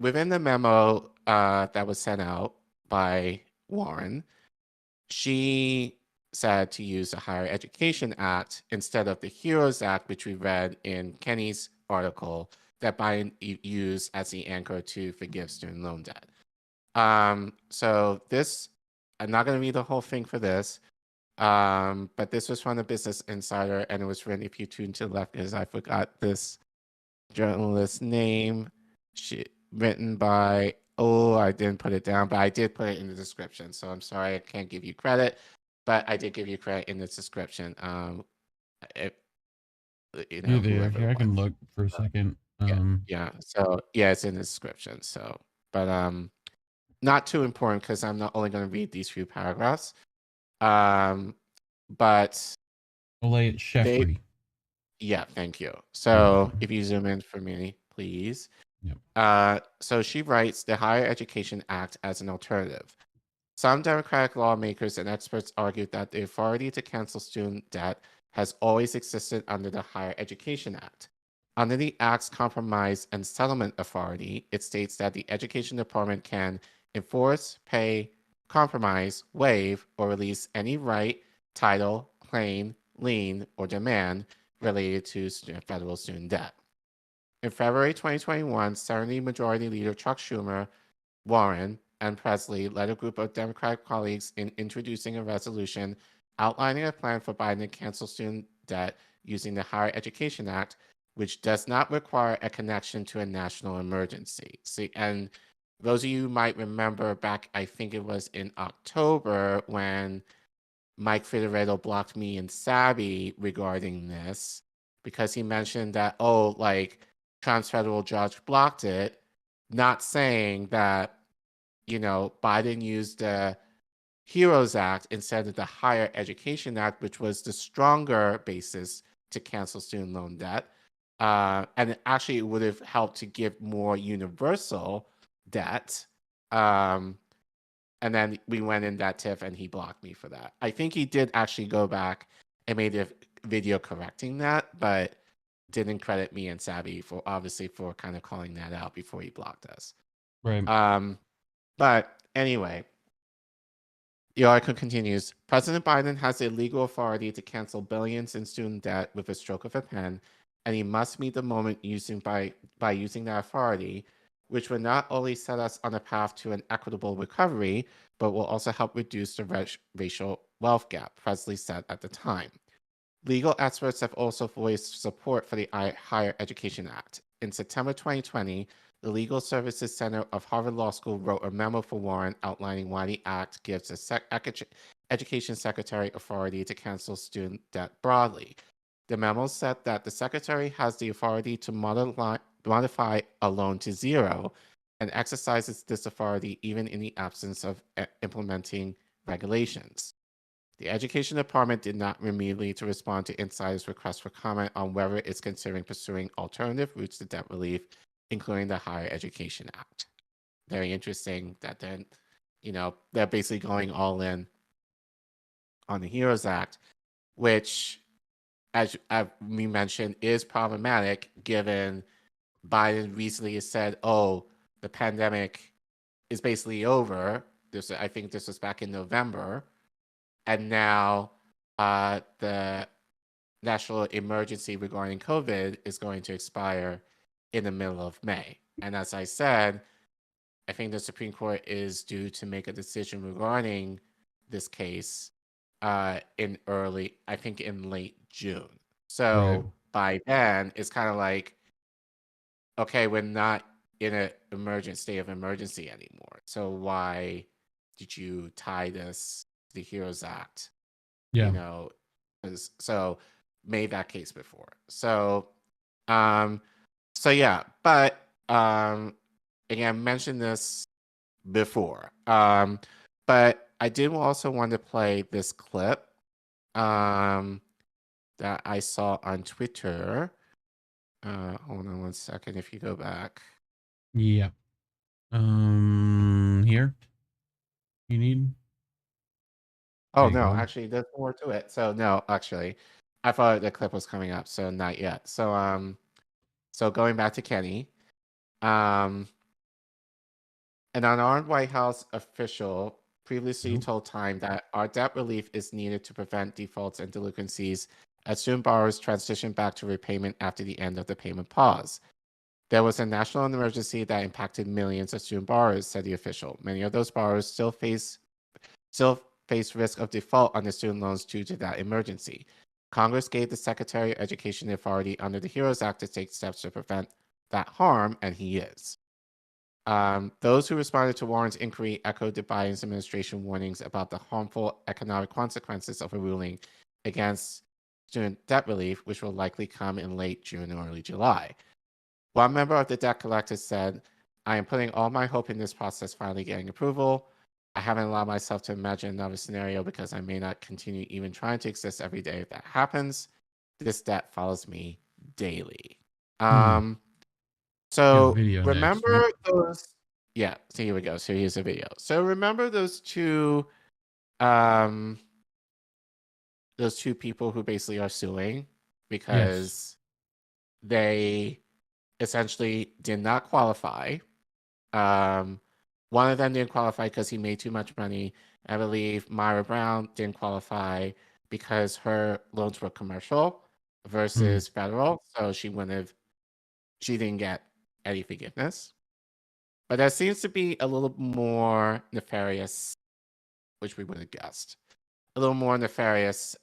Within the memo that was sent out by Warren, she said to use the Higher Education Act instead of the HEROES Act, which we read in Kenny's article that Biden used as the anchor to forgive student loan debt. So this, I'm not going to read the whole thing for this, but this was from the Business Insider, and it was written, if you tune to the left, because I forgot this journalist's name. Written by, I didn't put it down, but I did put it in the description. So I'm sorry I can't give you credit, but I did give you credit in the description. You're there. Here, I can look for a second. Yeah. So yeah, it's in the description. So, but not too important because I'm not only going to read these few paragraphs. But Olay Sheffrey. Yeah, thank you. So if you zoom in for me, please. Yep. So she writes the Higher Education Act as an alternative. Some Democratic lawmakers and experts argued that the authority to cancel student debt has always existed under the Higher Education Act. Under the Act's compromise and settlement authority, it states that the Education Department can enforce, pay, compromise, waive, or release any right, title, claim, lien, or demand related to federal student debt. In February 2021, Senate Majority Leader Chuck Schumer, Warren, and Presley led a group of Democratic colleagues in introducing a resolution outlining a plan for Biden to cancel student debt using the Higher Education Act, which does not require a connection to a national emergency. See, and those of you might remember back, I think it was in October, when Mike Federetto blocked me and Sabby regarding this, because he mentioned that, Trump's federal judge blocked it, not saying that, Biden used the HEROES Act instead of the Higher Education Act, which was the stronger basis to cancel student loan debt. And actually, it would have helped to give more universal debt. And then we went in that tiff and he blocked me for that. I think he did actually go back and made a video correcting that, but didn't credit me and Savvy for kind of calling that out before he blocked us. Right. But anyway, the article continues. President Biden has the legal authority to cancel billions in student debt with a stroke of a pen, and he must meet the moment by using that authority, which will not only set us on a path to an equitable recovery, but will also help reduce the racial wealth gap, Presley said at the time. Legal experts have also voiced support for the Higher Education Act. In September 2020, the Legal Services Center of Harvard Law School wrote a memo for Warren outlining why the act gives the Education Secretary authority to cancel student debt broadly. The memo said that the Secretary has the authority to modify a loan to zero and exercises this authority even in the absence of implementing regulations. The Education Department did not immediately to respond to Insider's request for comment on whether it's considering pursuing alternative routes to debt relief, including the Higher Education Act. Very interesting that then, they're basically going all in on the HEROES Act, which, as we mentioned, is problematic given Biden recently has said, the pandemic is basically over. I think this was back in November. And now the national emergency regarding COVID is going to expire in the middle of May. And as I said, I think the Supreme Court is due to make a decision regarding this case in late June. So by then, it's kind of like, okay, we're not in an state of emergency anymore. So why did you tie this to the HEROES Act? Yeah. So made that case before. So yeah, but again, I mentioned this before. But I did also want to play this clip that I saw on Twitter. Hold on one second if you go back. Yeah. Here. You need? Oh, no, actually, there's more to it. So, no, actually, I thought the clip was coming up, so not yet. So, so going back to Kenny, an unarmed White House official previously told Time that our debt relief is needed to prevent defaults and delinquencies as student borrowers transition back to repayment after the end of the payment pause. There was a national emergency that impacted millions of student borrowers, said the official. Many of those borrowers still face risk of default on their student loans due to that emergency. Congress gave the Secretary of Education the authority under the HEROES Act to take steps to prevent that harm, and he is. Those who responded to Warren's inquiry echoed the Biden administration warnings about the harmful economic consequences of a ruling against student debt relief, which will likely come in late June or early July. One member of the debt collectors said, "I am putting all my hope in this process finally getting approval. I haven't allowed myself to imagine another scenario because I may not continue even trying to exist every day if that happens. This debt follows me daily." So remember those, yeah, so here we go. So here's a video. So remember those two people who basically are suing because they essentially did not qualify. One of them didn't qualify because he made too much money. I believe Myra Brown didn't qualify because her loans were commercial versus federal, so she didn't get any forgiveness. But there seems to be a little more nefarious, which we would have guessed, a little more nefarious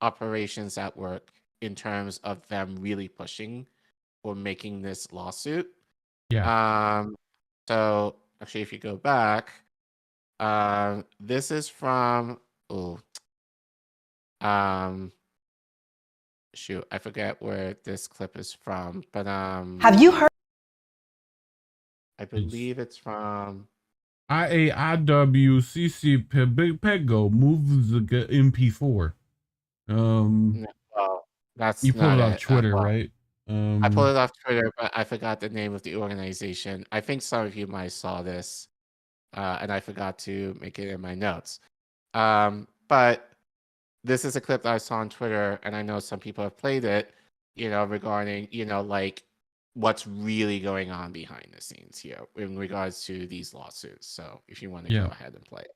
operations at work in terms of them really pushing or making this lawsuit. Yeah. So actually, if you go back, this is from shoot, I forget where this clip is from, but have you heard? I believe it's from IAIWCC Pego moves the MP4. Well, that's you pulled not it off Twitter, right? I pulled it off Twitter, but I forgot the name of the organization. I think some of you might saw this, and I forgot to make it in my notes. But this is a clip that I saw on Twitter, and I know some people have played it, regarding, like what's really going on behind the scenes here in regards to these lawsuits. So if you want to go ahead and play it.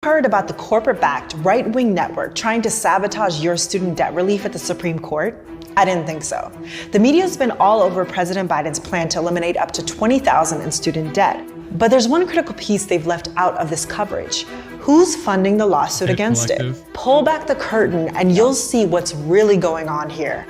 Heard about the corporate-backed right-wing network trying to sabotage your student debt relief at the Supreme Court? I didn't think so. The media's been all over President Biden's plan to eliminate up to $20,000 in student debt. But there's one critical piece they've left out of this coverage. Who's funding the lawsuit against it? Pull back the curtain and you'll see what's really going on here.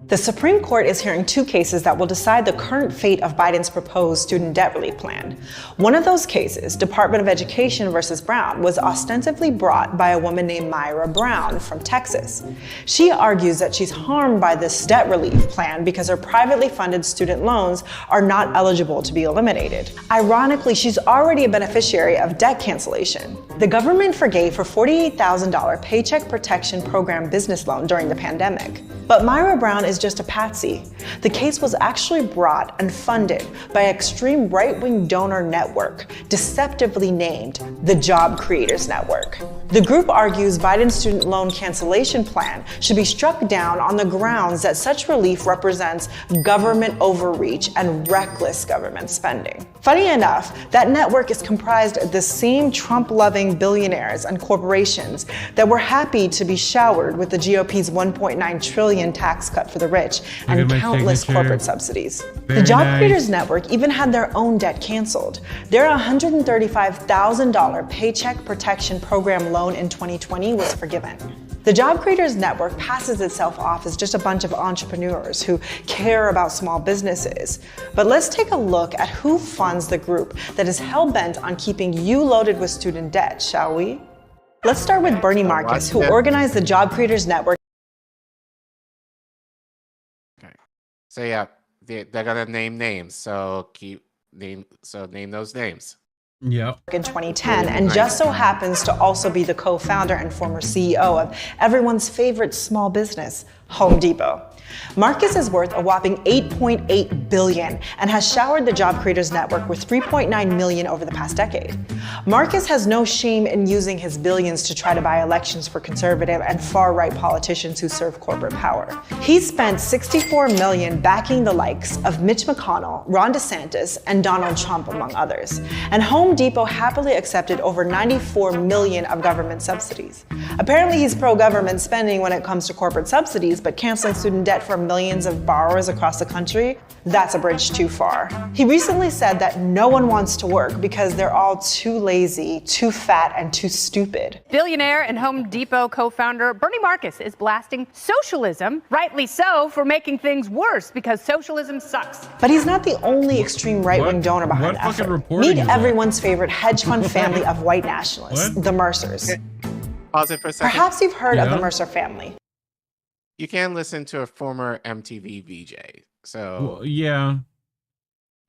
The Supreme Court is hearing two cases that will decide the current fate of Biden's proposed student debt relief plan. One of those cases, Department of Education versus Brown, was ostensibly brought by a woman named Myra Brown from Texas. She argues that she's harmed by this debt relief plan because her privately funded student loans are not eligible to be eliminated. Ironically, she's already a beneficiary of debt cancellation. The government forgave her $48,000 Paycheck Protection Program business loan during the pandemic. But Myra Brown is just a patsy. The case was actually brought and funded by an extreme right-wing donor network, deceptively named the Job Creators Network. The group argues Biden's student loan cancellation plan should be struck down on the grounds that such relief represents government overreach and reckless government spending. Funny enough, that network is comprised of the same Trump-loving billionaires and corporations that were happy to be showered with the GOP's $1.9 trillion tax cut for the rich and countless corporate subsidies. The Job Creators Network even had their own debt canceled. Their $135,000 Paycheck Protection Program loan in 2020 was forgiven. The Job Creators Network passes itself off as just a bunch of entrepreneurs who care about small businesses. But let's take a look at who funds the group that is hell-bent on keeping you loaded with student debt, shall we? Let's start with Bernie Marcus, who organized the Job Creators Network. Okay. So yeah, they're gonna name names. So name those names. Yep. In 2010, and just so happens to also be the co-founder and former CEO of everyone's favorite small business, Home Depot. Marcus is worth a whopping $8.8 billion and has showered the Job Creators Network with $3.9 million over the past decade. Marcus has no shame in using his billions to try to buy elections for conservative and far-right politicians who serve corporate power. He spent $64 million backing the likes of Mitch McConnell, Ron DeSantis, and Donald Trump, among others. And Home Depot happily accepted over $94 million of government subsidies. Apparently, he's pro-government spending when it comes to corporate subsidies, but canceling student debt for millions of borrowers across the country, that's a bridge too far. He recently said that no one wants to work because they're all too lazy, too fat, and too stupid. Billionaire and Home Depot co-founder Bernie Marcus is blasting socialism, rightly so, for making things worse because socialism sucks. But he's not the only extreme right-wing donor behind the effort. Meet everyone's favorite hedge fund family of white nationalists, the Mercers. Pause it for a second. Perhaps you've heard of the Mercer family. You can listen to a former MTV VJ. So well, yeah.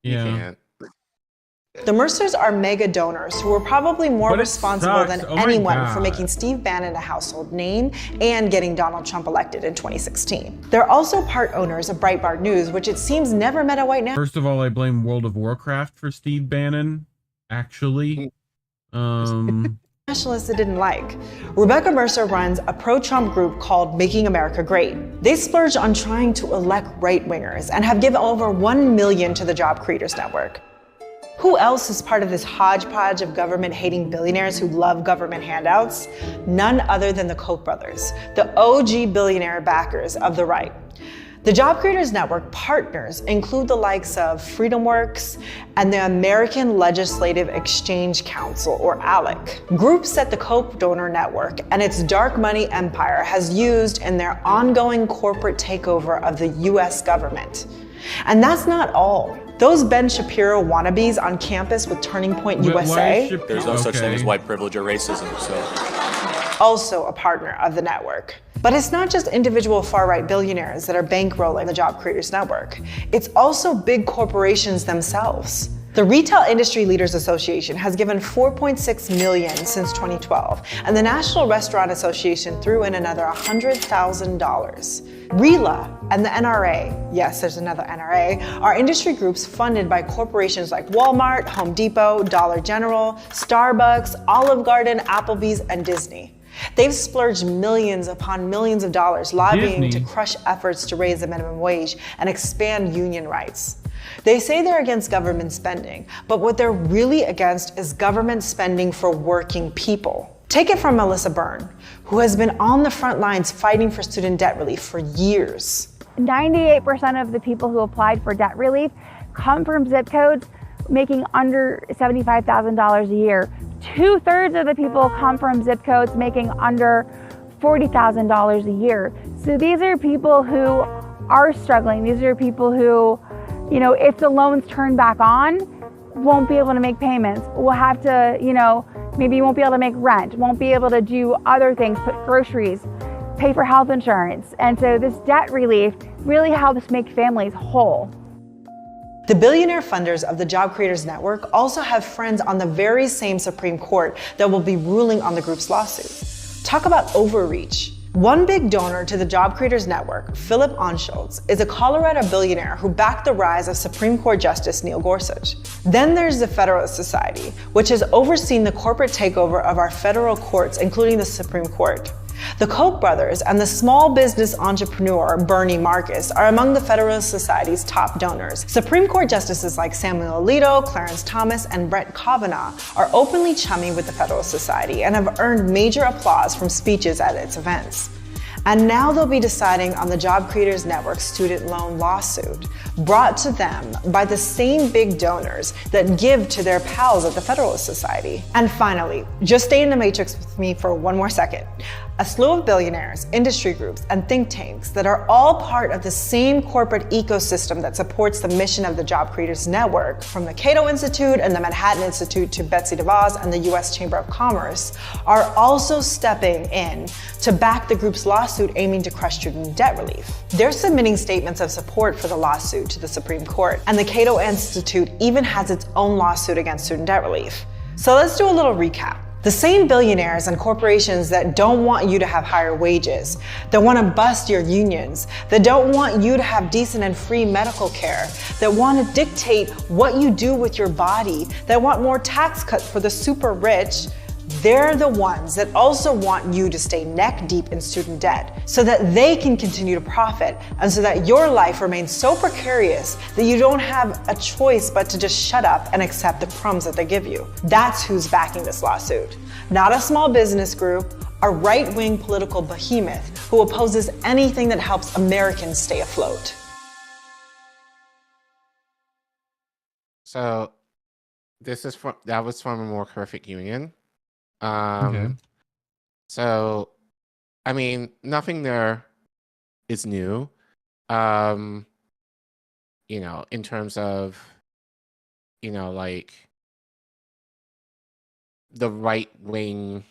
You can't. The Mercers are mega donors who were probably more responsible than anyone for making Steve Bannon a household name and getting Donald Trump elected in 2016. They're also part owners of Breitbart News, which it seems never met a white nationalist. First of all, I blame World of Warcraft for Steve Bannon, actually. Nationalists it didn't like. Rebecca Mercer runs a pro-Trump group called Making America Great. They splurge on trying to elect right-wingers and have given over $1 million to the Job Creators Network. Who else is part of this hodgepodge of government-hating billionaires who love government handouts? None other than the Koch brothers, the OG billionaire backers of the right. The Job Creators Network partners include the likes of FreedomWorks and the American Legislative Exchange Council, or ALEC, groups that the Koch donor network and its dark money empire has used in their ongoing corporate takeover of the US government. And that's not all. Those Ben Shapiro wannabes on campus with Turning Point USA, there's no such thing as white privilege or racism, so. Also a partner of the network. But it's not just individual far-right billionaires that are bankrolling the Job Creators Network. It's also big corporations themselves. The Retail Industry Leaders Association has given $4.6 million since 2012, and the National Restaurant Association threw in another $100,000. RELA and the NRA, yes, there's another NRA, are industry groups funded by corporations like Walmart, Home Depot, Dollar General, Starbucks, Olive Garden, Applebee's, and Disney. They've splurged millions upon millions of dollars lobbying to crush efforts to raise the minimum wage and expand union rights. They say they're against government spending, but what they're really against is government spending for working people. Take it from Melissa Byrne, who has been on the front lines fighting for student debt relief for years. 98% of the people who applied for debt relief come from zip codes making under $75,000 a year. 2/3 of the people come from zip codes making under $40,000 a year. So these are people who are struggling. These are people who, you know, if the loans turn back on, won't be able to make payments. Will have to, you know, maybe won't be able to make rent, won't be able to do other things, put groceries, pay for health insurance. And so this debt relief really helps make families whole. The billionaire funders of the Job Creators Network also have friends on the very same Supreme Court that will be ruling on the group's lawsuit. Talk about overreach. One big donor to the Job Creators Network, Philip Anschutz, is a Colorado billionaire who backed the rise of Supreme Court Justice Neil Gorsuch. Then there's the Federalist Society, which has overseen the corporate takeover of our federal courts, including the Supreme Court. The Koch brothers and the small business entrepreneur Bernie Marcus are among the Federalist Society's top donors. Supreme Court justices like Samuel Alito, Clarence Thomas, and Brett Kavanaugh are openly chummy with the Federalist Society and have earned major applause from speeches at its events. And now they'll be deciding on the Job Creators Network student loan lawsuit, brought to them by the same big donors that give to their pals at the Federalist Society. And finally, just stay in the matrix with me for one more second. A slew of billionaires, industry groups, and think tanks that are all part of the same corporate ecosystem that supports the mission of the Job Creators Network, from the Cato Institute and the Manhattan Institute to Betsy DeVos and the US Chamber of Commerce, are also stepping in to back the group's lawsuit aiming to crush student debt relief. They're submitting statements of support for the lawsuit to the Supreme Court, and the Cato Institute even has its own lawsuit against student debt relief. So let's do a little recap. The same billionaires and corporations that don't want you to have higher wages, that want to bust your unions, that don't want you to have decent and free medical care, that want to dictate what you do with your body, that want more tax cuts for the super rich, they're the ones that also want you to stay neck deep in student debt so that they can continue to profit and so that your life remains so precarious that you don't have a choice but to just shut up and accept the crumbs that they give you. That's who's backing this lawsuit. Not a small business group, a right-wing political behemoth who opposes anything that helps Americans stay afloat. So that was from a more perfect union. Okay. So, I mean, nothing there is new. In terms of, like the right wing,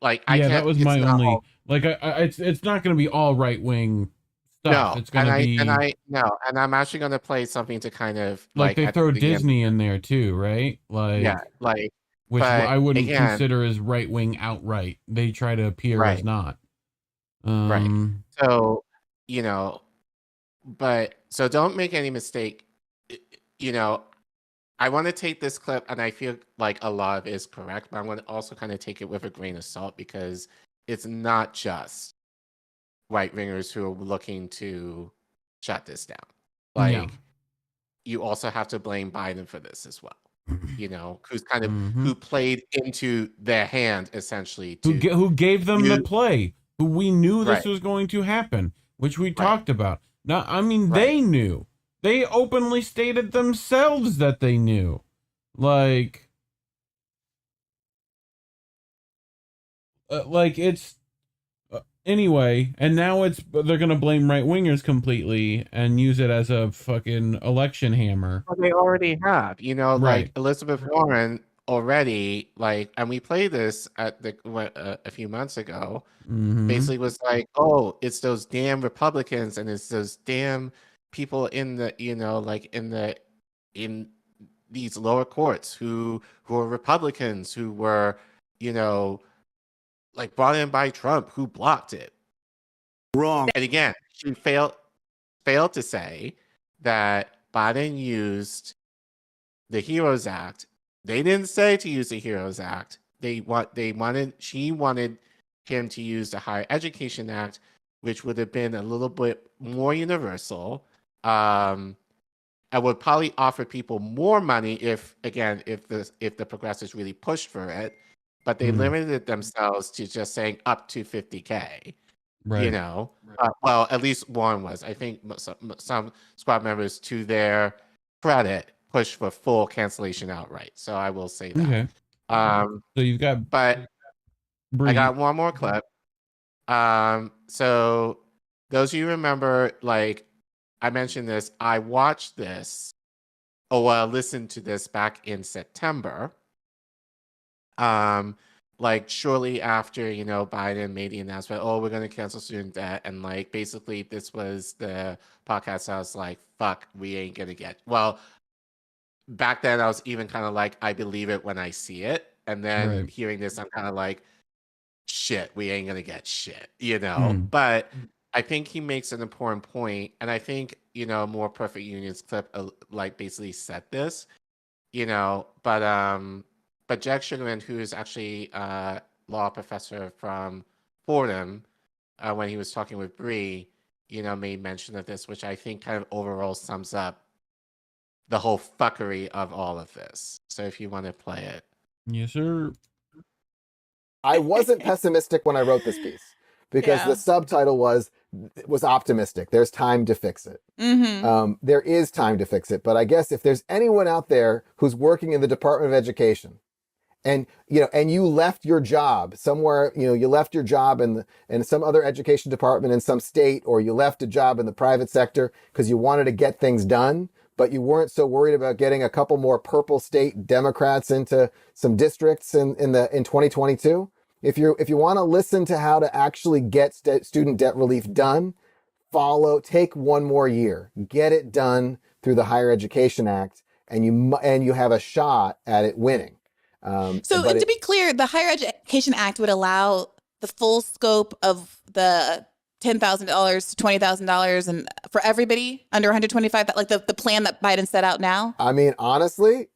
like I can't. That was my only. It's not going to be all right wing stuff. No, It's going to be. And I'm actually going to play something to kind of like they throw Disney in there too, right? Which I wouldn't consider as right wing outright. They try to appear as not. Right. So, so don't make any mistake. I want to take this clip, and I feel like a lot of it is correct, but I'm going to also kind of take it with a grain of salt because it's not just right wingers who are looking to shut this down. You also have to blame Biden for this as well. Who's kind of who played into their hand essentially. Who gave them the play? Who we knew this was going to happen, which we talked about. Now, I mean, they knew. They openly stated themselves that they knew. Anyway, and now they're gonna blame right wingers completely and use it as a fucking election hammer. Well, they already have, like Elizabeth Warren already, and we played this at a few months ago. Basically, was like, oh, it's those damn Republicans and it's those damn people in the, in these lower courts who are Republicans who were, brought in by Trump, who blocked it. Wrong. And again, she failed to say that Biden used the HEROES Act. They didn't say to use the HEROES Act. She wanted him to use the Higher Education Act, which would have been a little bit more universal. And would probably offer people more money if the progressives really pushed for it. But they limited themselves to just saying up to $50K, well, at least one was. I think some squad members, to their credit, pushed for full cancellation outright. So I will say that. Okay. So you've got, but I got one more clip. So those of you remember, I mentioned this. I watched this. Listened to this back in September. Shortly after, Biden made the announcement, we're going to cancel student debt. And basically this was the podcast. I was like, fuck, we ain't going to get, back then I was even kind of like, I believe it when I see it. And then hearing this, I'm kind of like, shit, we ain't going to get shit, but I think he makes an important point. And I think, More Perfect Unions clip, basically said this, but Jack Sugarman, who is actually a law professor from Fordham, when he was talking with Bree, made mention of this, which I think kind of overall sums up the whole fuckery of all of this. So if you want to play it. Yes, sir. I wasn't pessimistic when I wrote this piece because the subtitle was optimistic. There's time to fix it. There is time to fix it. But I guess if there's anyone out there who's working in the Department of Education and you left your job somewhere, you left your job in some other education department in some state, or you left a job in the private sector because you wanted to get things done, but you weren't so worried about getting a couple more purple state Democrats into some districts in 2022. If you want to listen to how to actually get student debt relief done, take one more year, get it done through the Higher Education Act, and you have a shot at it winning. To be clear, the Higher Education Act would allow the full scope of the $10,000 to $20,000 and for everybody under 125, like the plan that Biden set out now. I mean, honestly,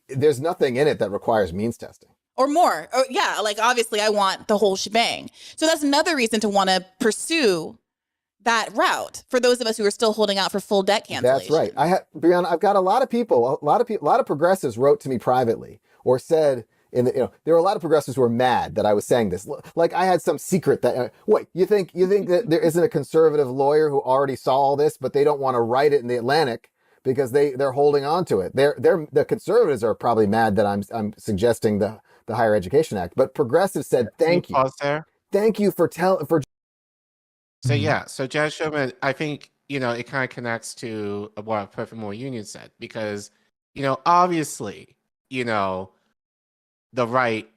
there's nothing in it that requires means testing. Or more. Yeah, like obviously I want the whole shebang. So that's another reason to want to pursue that route for those of us who are still holding out for full debt cancellation. That's right. Brianna, I've got a lot of progressives wrote to me privately or said, there were a lot of progressives who were mad that I was saying this. Like I had some secret that, wait, you think that there isn't a conservative lawyer who already saw all this, but they don't want to write it in the Atlantic because they're holding on to it. The conservatives are probably mad that I'm suggesting the Higher Education Act, but progressives said, thank you. Pause there. Thank you for So yeah, so Judge Sherman, I think, it kind of connects to what Perfect Moral Union said, because, obviously, the right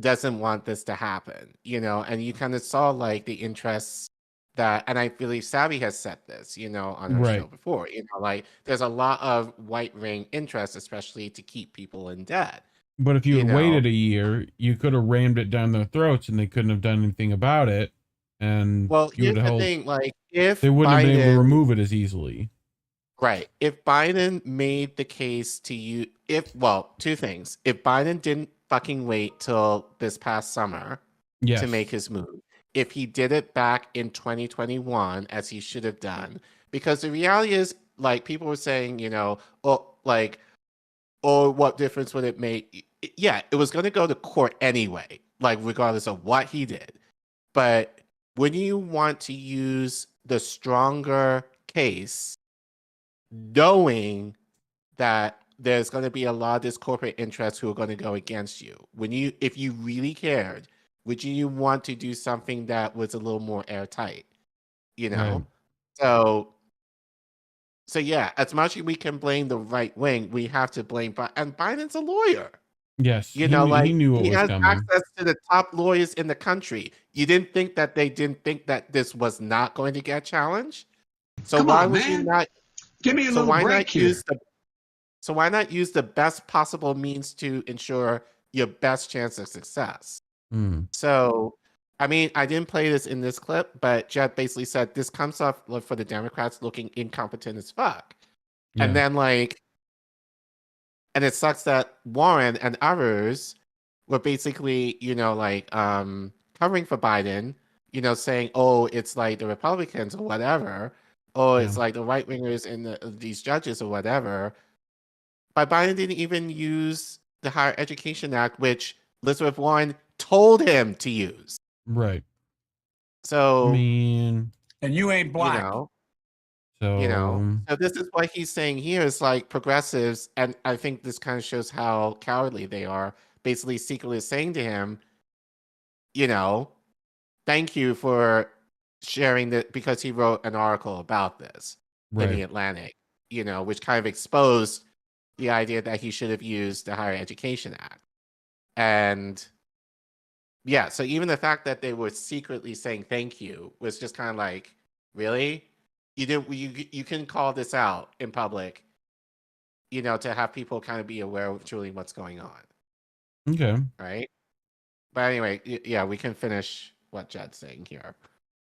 doesn't want this to happen, and you kind of saw like the interests that, and I believe Savvy has said this, on her show before, like there's a lot of white ring interests, especially to keep people in debt. But if you had waited a year, you could have rammed it down their throats and they couldn't have done anything about it. And here's the thing, like if they wouldn't Biden, have been able to remove it as easily. Right. If Biden made the case to you, two things. If Biden didn't fucking wait till this past summer to make his move, if he did it back in 2021, as he should have done, because the reality is, like people were saying, what difference would it make? Yeah, it was going to go to court anyway, like regardless of what he did. But when you want to use the stronger case, knowing that there's going to be a lot of this corporate interests who are going to go against you, if you really cared, would you want to do something that was a little more airtight? Right. So yeah, as much as we can blame the right wing, we have to blame, and Biden's a lawyer. Yes, he knew what was coming. Access to the top lawyers in the country. You didn't think that they didn't think that this was not going to get challenged? So why would you not? Give me a little break here. So why not use the best possible means to ensure your best chance of success? So, I mean, I didn't play this in this clip, but Jed basically said this comes off for the Democrats looking incompetent as fuck. Yeah. And then and it sucks that Warren and others were basically, covering for Biden, saying, oh, it's like the Republicans or whatever. Oh, it's like the right wingers and these judges or whatever. But Biden didn't even use the Higher Education Act, which Elizabeth Warren told him to use. Right. So, and you ain't black. So this is what he's saying here is like progressives, and I think this kind of shows how cowardly they are, basically secretly saying to him, thank you for sharing that, because he wrote an article about this in the Atlantic, which kind of exposed the idea that he should have used the Higher Education Act. And yeah, so even the fact that they were secretly saying thank you was just kind of like, really? You can call this out in public, to have people kind of be aware of truly what's going on. Okay. Right? But anyway, yeah, we can finish what Jed's saying here.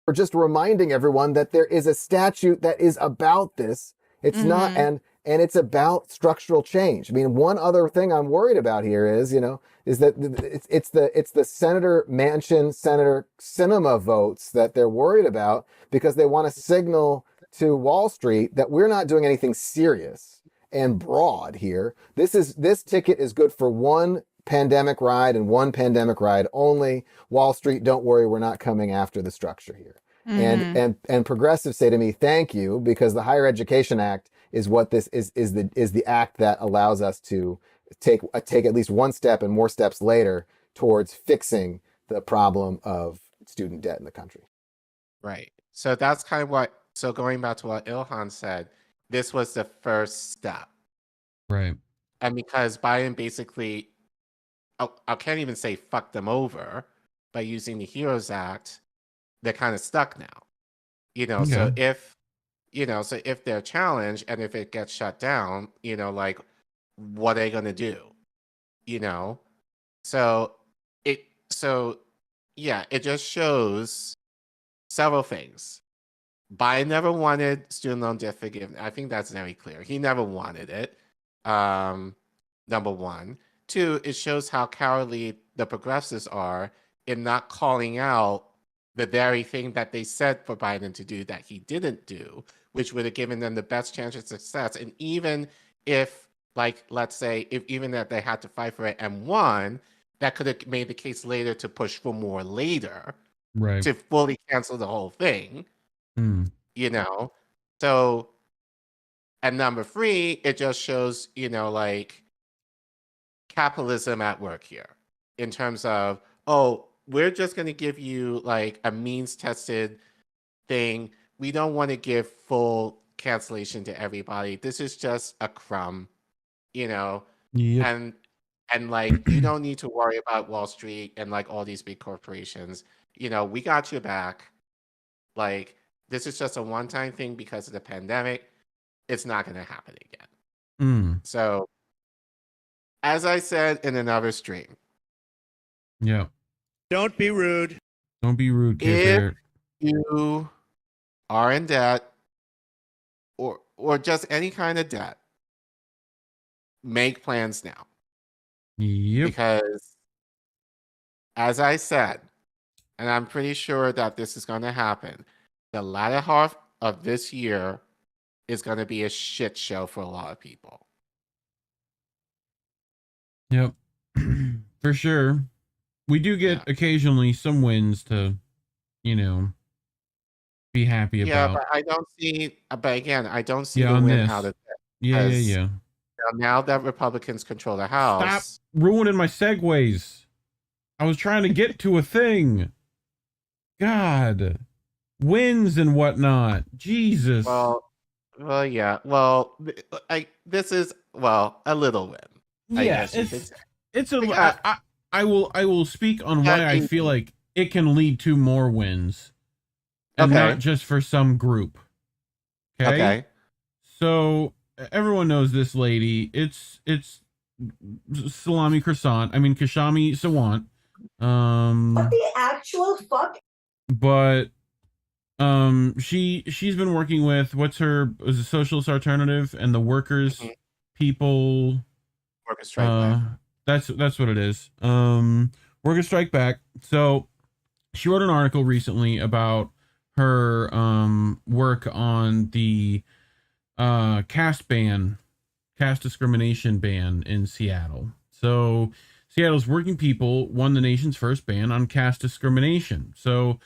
We're just reminding everyone that there is a statute that is about this. It's not, and it's about structural change. I mean, one other thing I'm worried about here is that it's the Senator Manchin, Senator Sinema votes that they're worried about, because they want to signal to Wall Street that we're not doing anything serious and broad here. This ticket is good for one pandemic ride and one pandemic ride only. Wall Street, don't worry, we're not coming after the structure here. And progressives say to me, thank you, because the Higher Education Act is what this is the act that allows us to take at least one step and more steps later towards fixing the problem of student debt in the country. Right. So that's kind of what, so going back to what Ilhan said, this was the first step. Right. And because Biden basically, I can't even say fuck them over by using the HEROES Act, they're kind of stuck now. You know, so if, you know, so if they're challenged and if it gets shut down, you know, like, what are they going to do? You know? So yeah, it just shows several things. Biden never wanted student loan debt forgiveness. I think that's very clear. He never wanted it. Number one. Two, it shows how cowardly the progressives are in not calling out the very thing that they said for Biden to do that he didn't do, which would have given them the best chance of success. And even if, like, let's say, even if they had to fight for it and won, that could have made the case later to push for more later, right, to fully cancel the whole thing, you know? So, and number three, it just shows, you know, like, capitalism at work here in terms of, oh, we're just going to give you like a means tested thing. We don't want to give full cancellation to everybody. This is just a crumb, you know? Yep. And like, you don't need to worry about Wall Street and like all these big corporations. You know, we got your back. Like, this is just a one-time thing because of the pandemic. It's not going to happen again. So, as I said in another stream. Yeah. Don't be rude. Don't be rude, If you are in debt or just any kind of debt, make plans now. Yep. Because as I said, and I'm pretty sure that this is going to happen, the latter half of this year is going to be a shit show for a lot of people. Yep. For sure. We do get occasionally some wins to, you know, be happy about. Yeah, but I don't see, but again, I don't see the on win this. out of it. Yeah. You know, now that Republicans control the House. Stop ruining my segues. I was trying to get to a thing. God. Wins and whatnot. Jesus. Well, yeah. Well, this is, well, a little win. Yeah, it's a. I will speak on why I feel like it can lead to more wins, and not just for some group. Okay. So everyone knows this lady. It's Salami Croissant. I mean Kshama Sawant. What the actual fuck? But she's been working with was a Socialist Alternative and the Workers People. Workers Strike Back. That's what it is. Workers Strike Back. So she wrote an article recently about her work on the caste discrimination ban in Seattle. So Seattle's working people won the nation's first ban on caste discrimination. So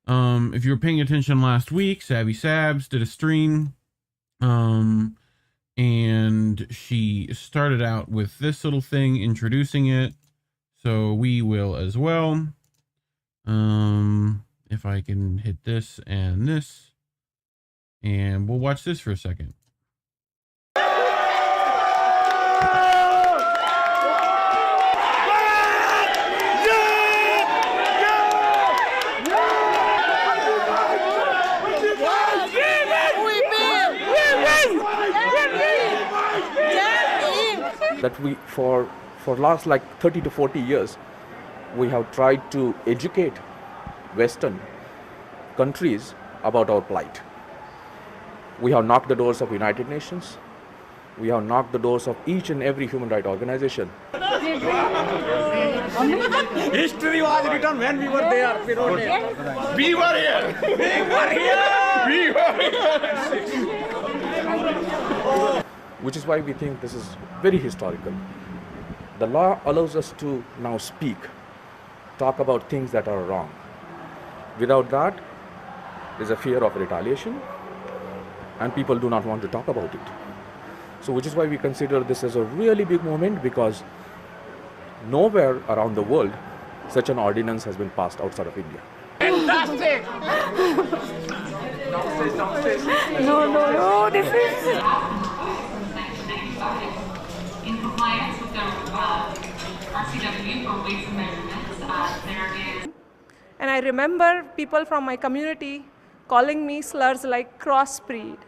if you were paying attention last week, Savvy Sabs did a stream. And she started out with this little thing introducing it. So we will as well. If I can hit this and this. And we'll watch this for a second. That we for last like 30 to 40 years we have tried to educate Western countries about our plight. We have knocked the doors of United Nations. We have knocked the doors of each and every human rights organization. History was written when we were there. We were here. We were here. We were here. Which is why we think this is very historical. The law allows us to now speak, talk about things that are wrong. Without that, there's a fear of retaliation, and people do not want to talk about it. So which is why we consider this as a really big moment, because nowhere around the world such an ordinance has been passed outside of India. Fantastic! No, this is... In compliance with the RCW for weights and measurements, there is... And I remember people from my community calling me slurs like crossbreed.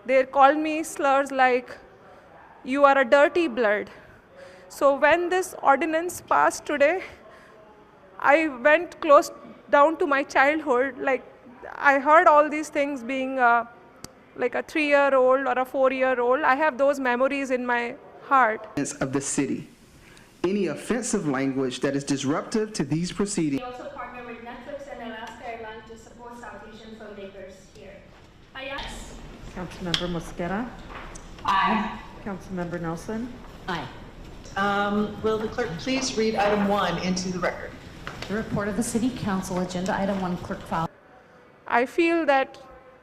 They called me slurs like, you are a dirty blood. So when this ordinance passed today, I went close down to my childhood. Like, I heard all these things being like a 3-year-old or a 4-year-old. I have those memories in my heart. Of the city. Any offensive language that is disruptive to these proceedings. We also partner with Netflix and Alaska Airlines to support South Asian filmmakers here. Yes. Councilmember Mosqueda. Aye. Councilmember Nelson. Aye. Will the clerk please read item 1 into the record? The report of the City Council, agenda item 1, clerk file. I feel that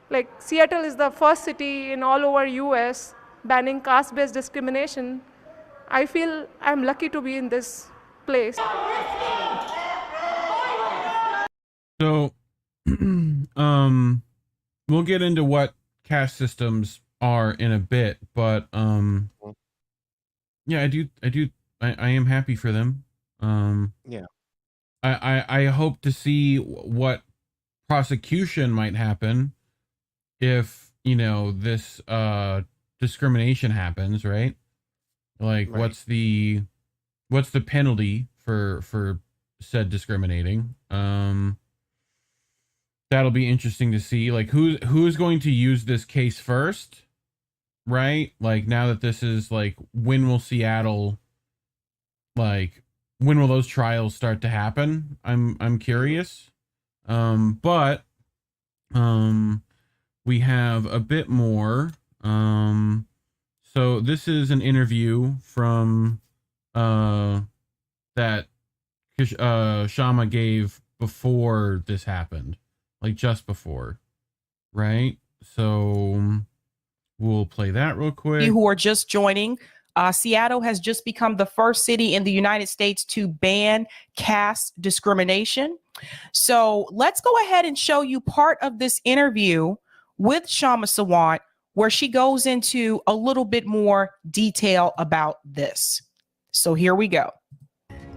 like Seattle is the first city in all over US banning caste-based discrimination. I feel I'm lucky to be in this place. So, we'll get into what caste systems are in a bit, but yeah, I am happy for them. Yeah. I hope to see what prosecution might happen if, you know, this discrimination happens, right? Like, right. What's the penalty for said discriminating? That'll be interesting to see. Like, who's going to use this case first, right? Like, now that this is like, when will Seattle, like, when will those trials start to happen? I'm curious. But we have a bit more. So this is an interview from that Kshama gave before this happened, like just before, right? So we'll play that real quick. You who are just joining, Seattle has just become the first city in the United States to ban caste discrimination. So let's go ahead and show you part of this interview with Kshama Sawant, where she goes into a little bit more detail about this. So here we go.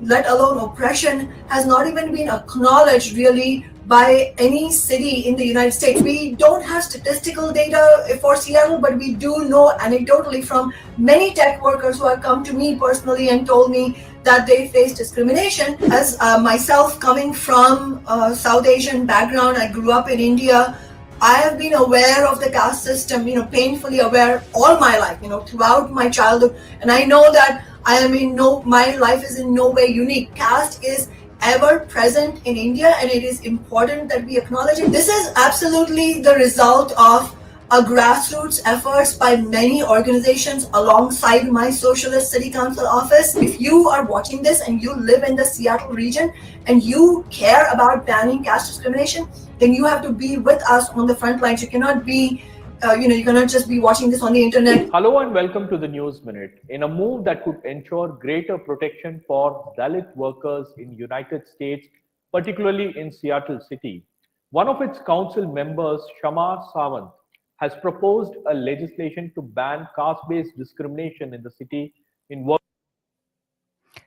Let alone oppression, has not even been acknowledged really by any city in the United States. We don't have statistical data for Seattle, but we do know anecdotally from many tech workers who have come to me personally and told me that they face discrimination. As myself coming from a South Asian background, I grew up in India. I have been aware of the caste system, painfully aware all my life, throughout my childhood. And I know that my life is in no way unique. Caste is ever present in India, and it is important that we acknowledge it. This is absolutely the result of a grassroots efforts by many organizations alongside my socialist city council office. If you are watching this and you live in the Seattle region and you care about banning caste discrimination, then you have to be with us on the front lines. You cannot be, you cannot just be watching this on the internet. Hello and welcome to the News Minute. In a move that could ensure greater protection for Dalit workers in United States, particularly in Seattle City, one of its council members, Kshama Sawant, has proposed a legislation to ban caste-based discrimination in the city in work.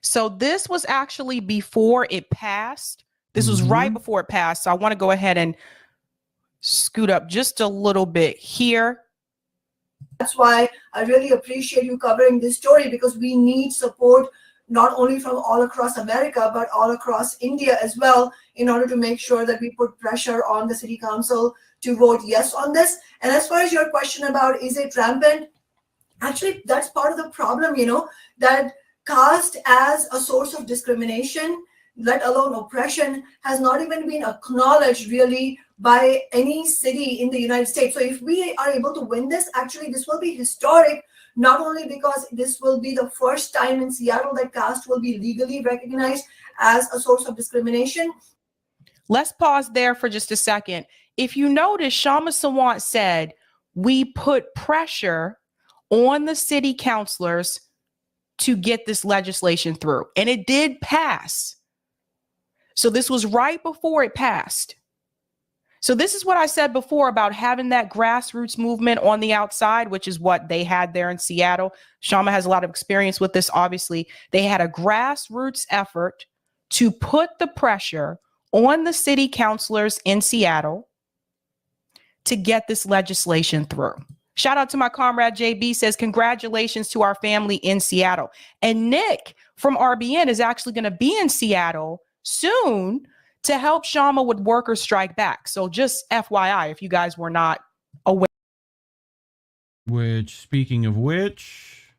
So this was actually before it passed. This was right before it passed. So I want to go ahead and scoot up just a little bit here. That's why I really appreciate you covering this story, because we need support not only from all across America, but all across India as well, in order to make sure that we put pressure on the city council to vote yes on this. And as far as your question about is it rampant, actually that's part of the problem, that caste as a source of discrimination, let alone oppression, has not even been acknowledged really by any city in the United States. So if we are able to win this, actually this will be historic, not only because this will be the first time in Seattle that caste will be legally recognized as a source of discrimination. Let's pause there for just a second. If you notice, Kshama Sawant said, we put pressure on the city councilors to get this legislation through. And it did pass. So this was right before it passed. So this is what I said before about having that grassroots movement on the outside, which is what they had there in Seattle. Kshama has a lot of experience with this. Obviously, they had a grassroots effort to put the pressure on the city councilors in Seattle to get this legislation through. Shout out to my comrade JB, says, congratulations to our family in Seattle. And Nick from RBN is actually going to be in Seattle soon to help Kshama with workers strike back. So just FYI, if you guys were not aware. Which, speaking of which,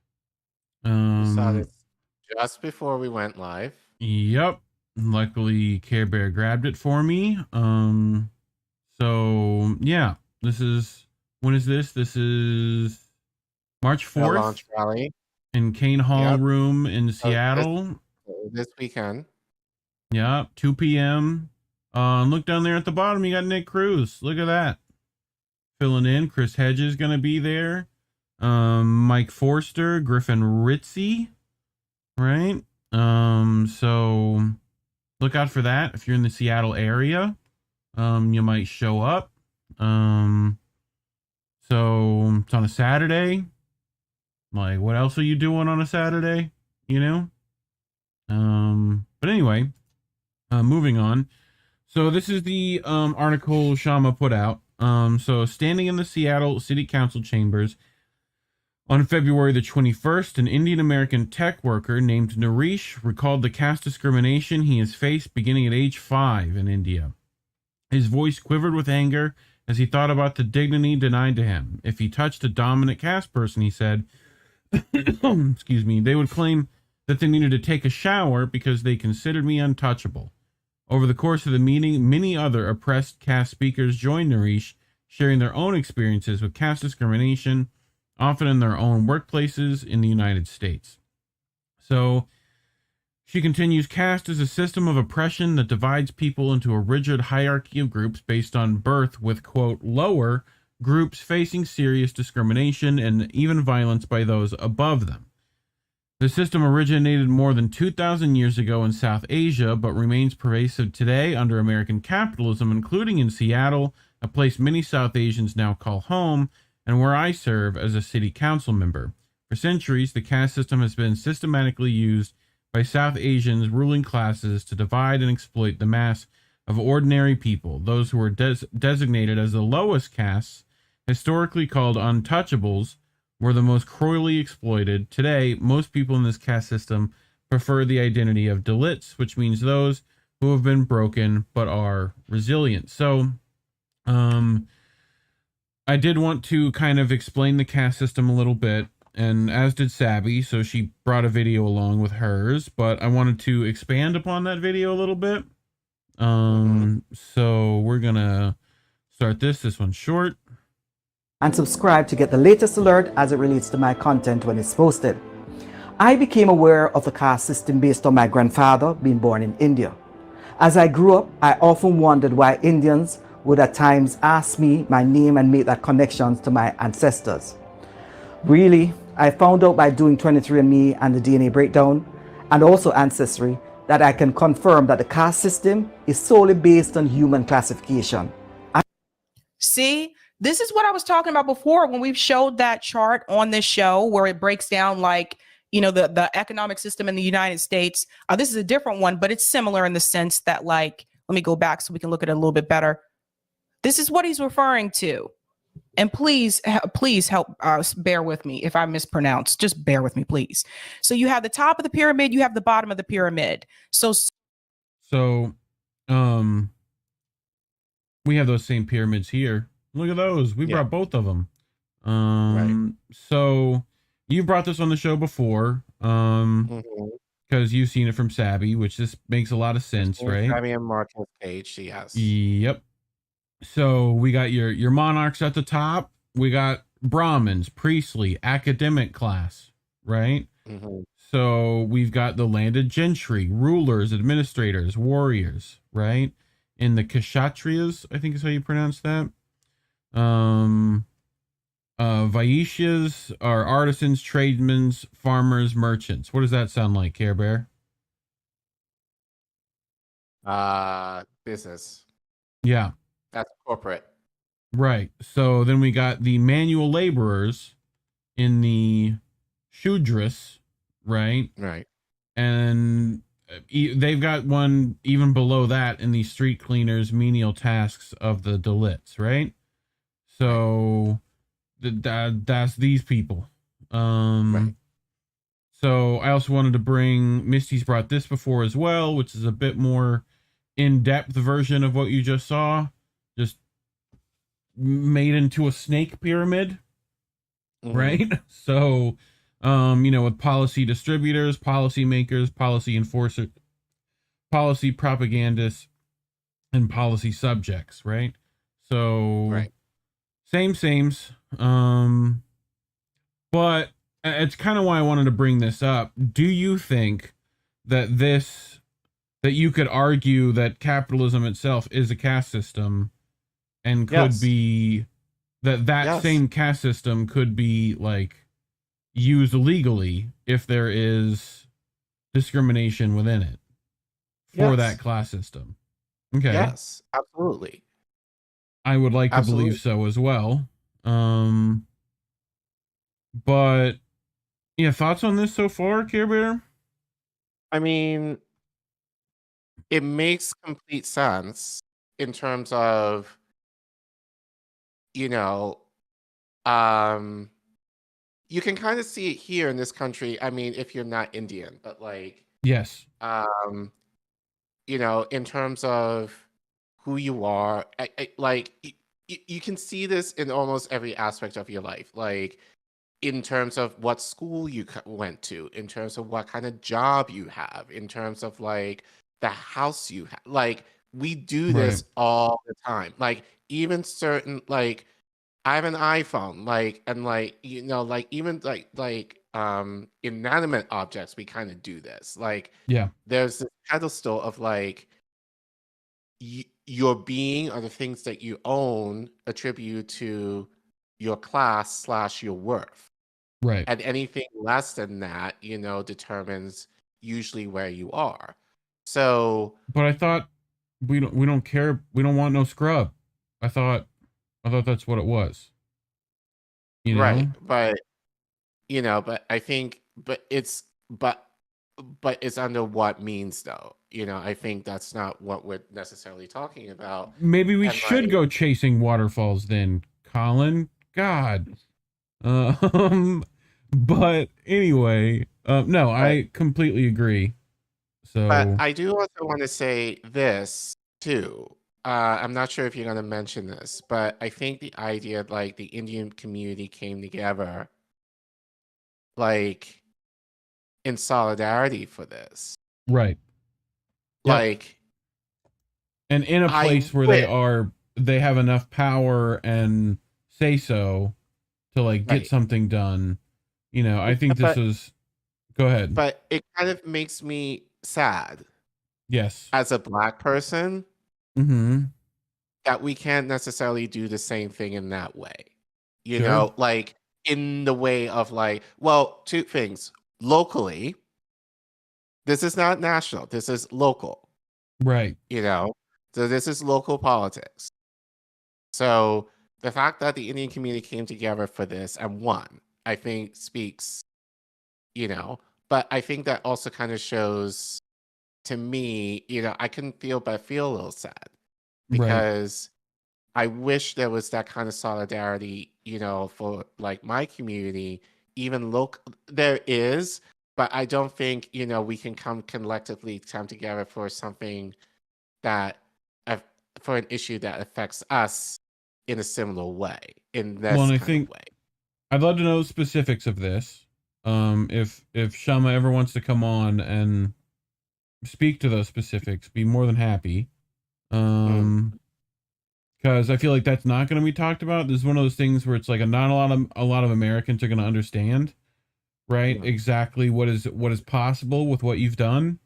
saw this just before we went live. Yep. Luckily, Care Bear grabbed it for me. So yeah, this is, when is this? This is March 4th. Launch rally in Kane Hall Room in Seattle. This weekend. Yeah, 2 p.m. Look down there at the bottom. You got Nick Cruz. Look at that. Filling in. Chris Hedges going to be there. Mike Forster, Griffin Ritzy. Right? So look out for that. If you're in the Seattle area, you might show up. So it's on a Saturday. Like, what else are you doing on a Saturday? You know? But anyway, moving on. So this is the article Kshama put out. So standing in the Seattle City Council chambers on February the 21st, an Indian American tech worker named Naresh recalled the caste discrimination he has faced beginning at age 5 in India. His voice quivered with anger as he thought about the dignity denied to him. If he touched a dominant caste person, he said, excuse me, they would claim that they needed to take a shower because they considered me untouchable. Over the course of the meeting, many other oppressed caste speakers joined Naresh, sharing their own experiences with caste discrimination, often in their own workplaces in the United States. So she continues, caste is a system of oppression that divides people into a rigid hierarchy of groups based on birth, with, quote, lower groups facing serious discrimination and even violence by those above them. The system originated more than 2,000 years ago in South Asia, but remains pervasive today under American capitalism, including in Seattle, a place many South Asians now call home, and where I serve as a city council member. For centuries, the caste system has been systematically used by South Asians' ruling classes to divide and exploit the mass of ordinary people. Those who were designated as the lowest castes, historically called untouchables, were the most cruelly exploited. Today, most people in this caste system prefer the identity of Dalits, which means those who have been broken but are resilient. So, I did want to kind of explain the caste system a little bit, and as did Sabby, so she brought a video along with hers, but I wanted to expand upon that video a little bit. So we're gonna start this one's short. And subscribe to get the latest alert as it relates to my content when it's posted. I became aware of the caste system based on my grandfather being born in India. As I grew up, I often wondered why Indians would at times ask me my name and make that connection to my ancestors. Really, I found out by doing 23andMe and the DNA breakdown, and also Ancestry, that I can confirm that the caste system is solely based on human classification. See, this is what I was talking about before when we showed that chart on this show where it breaks down, like, you know, the economic system in the United States. This is a different one, but it's similar in the sense that, like, let me go back so we can look at it a little bit better. This is what he's referring to. And please help bear with me if I mispronounce. Just bear with me, please. So you have the top of the pyramid, you have the bottom of the pyramid. So we have those same pyramids here. Look at those. We brought both of them. Right. So you brought this on the show before, because you've seen it from Sabby, which this makes a lot of sense, right? Sabby and Marcus Page, yes. Yep. So we got your monarchs at the top. We got Brahmins, priestly, academic class, right? So we've got the landed gentry, rulers, administrators, warriors, right? In the Kshatriyas, I think is how you pronounce that. Vaishyas are artisans, tradesmen, farmers, merchants. What does that sound like, Care Bear? Business. Yeah. That's corporate. Right. So then we got the manual laborers in the Shudras, right? Right. And they've got one even below that in the street cleaners, menial tasks of the Dalits, right? So that's these people. Right. So I also wanted to bring, Misty's brought this before as well, which is a bit more in-depth version of what you just saw, just made into a snake pyramid, right? So, with policy distributors, policy makers, policy enforcers, policy propagandists, and policy subjects, right? So, sames. But it's kind of why I wanted to bring this up. Do you think that you could argue that capitalism itself is a caste system and could be that same caste system could be like used illegally if there is discrimination within it for that class system? Okay. Yes, absolutely. I would like to believe so as well. But yeah, thoughts on this so far, Care Bear? I mean, it makes complete sense in terms of, you can kind of see it here in this country. I mean, if you're not Indian, but like, yes, in terms of who you are, you can see this in almost every aspect of your life. Like, in terms of what school you went to, in terms of what kind of job you have, in terms of like the house you have. Like, we do this all the time. Like, even certain, like, I have an iPhone, like, and like, even like inanimate objects, we kind of do this. Like, there's this pedestal of like your being or the things that you own attribute to your class / your worth. Right. And anything less than that, determines usually where you are. So, but I thought we don't care. We don't want no scrub. I thought that's what it was. Right. But I think, but it's under what means though? I think that's not what we're necessarily talking about. Maybe we should go chasing waterfalls then, Collin. God. But anyway, no, I completely agree. So, but I do also want to say this too. I'm not sure if you're going to mention this, but I think the idea of like the Indian community came together, like in solidarity for this, right? Like, and in a place where they have enough power and say so to like get something done. I think this is. Go ahead. But it kind of makes me sad. Yes. As a Black person, that we can't necessarily do the same thing in that way. Like in the way of like, well, two things. Locally, this is not national. This is local. Right. So this is local politics. So the fact that the Indian community came together for this and won, I think speaks, but I think that also kind of shows to me, I couldn't feel but feel a little sad because I wish there was that kind of solidarity, for like my community, even local. There is, but I don't think, we can come collectively come together for something that, for an issue that affects us in a similar way, in this kind of way. I'd love to know specifics of this. If Kshama ever wants to come on and speak to those specifics, be more than happy. Because I feel like that's not going to be talked about. This is one of those things where it's like not a lot of Americans are going to understand, right? Exactly what is possible with what you've done,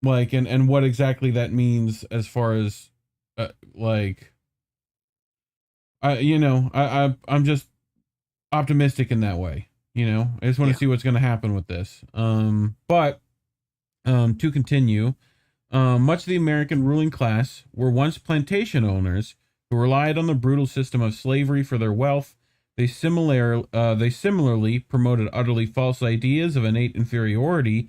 like and what exactly that means as far as like I'm just optimistic in that way. I just want to see what's going to happen with this. But to continue, much of the American ruling class were once plantation owners who relied on the brutal system of slavery for their wealth. They similarly promoted utterly false ideas of innate inferiority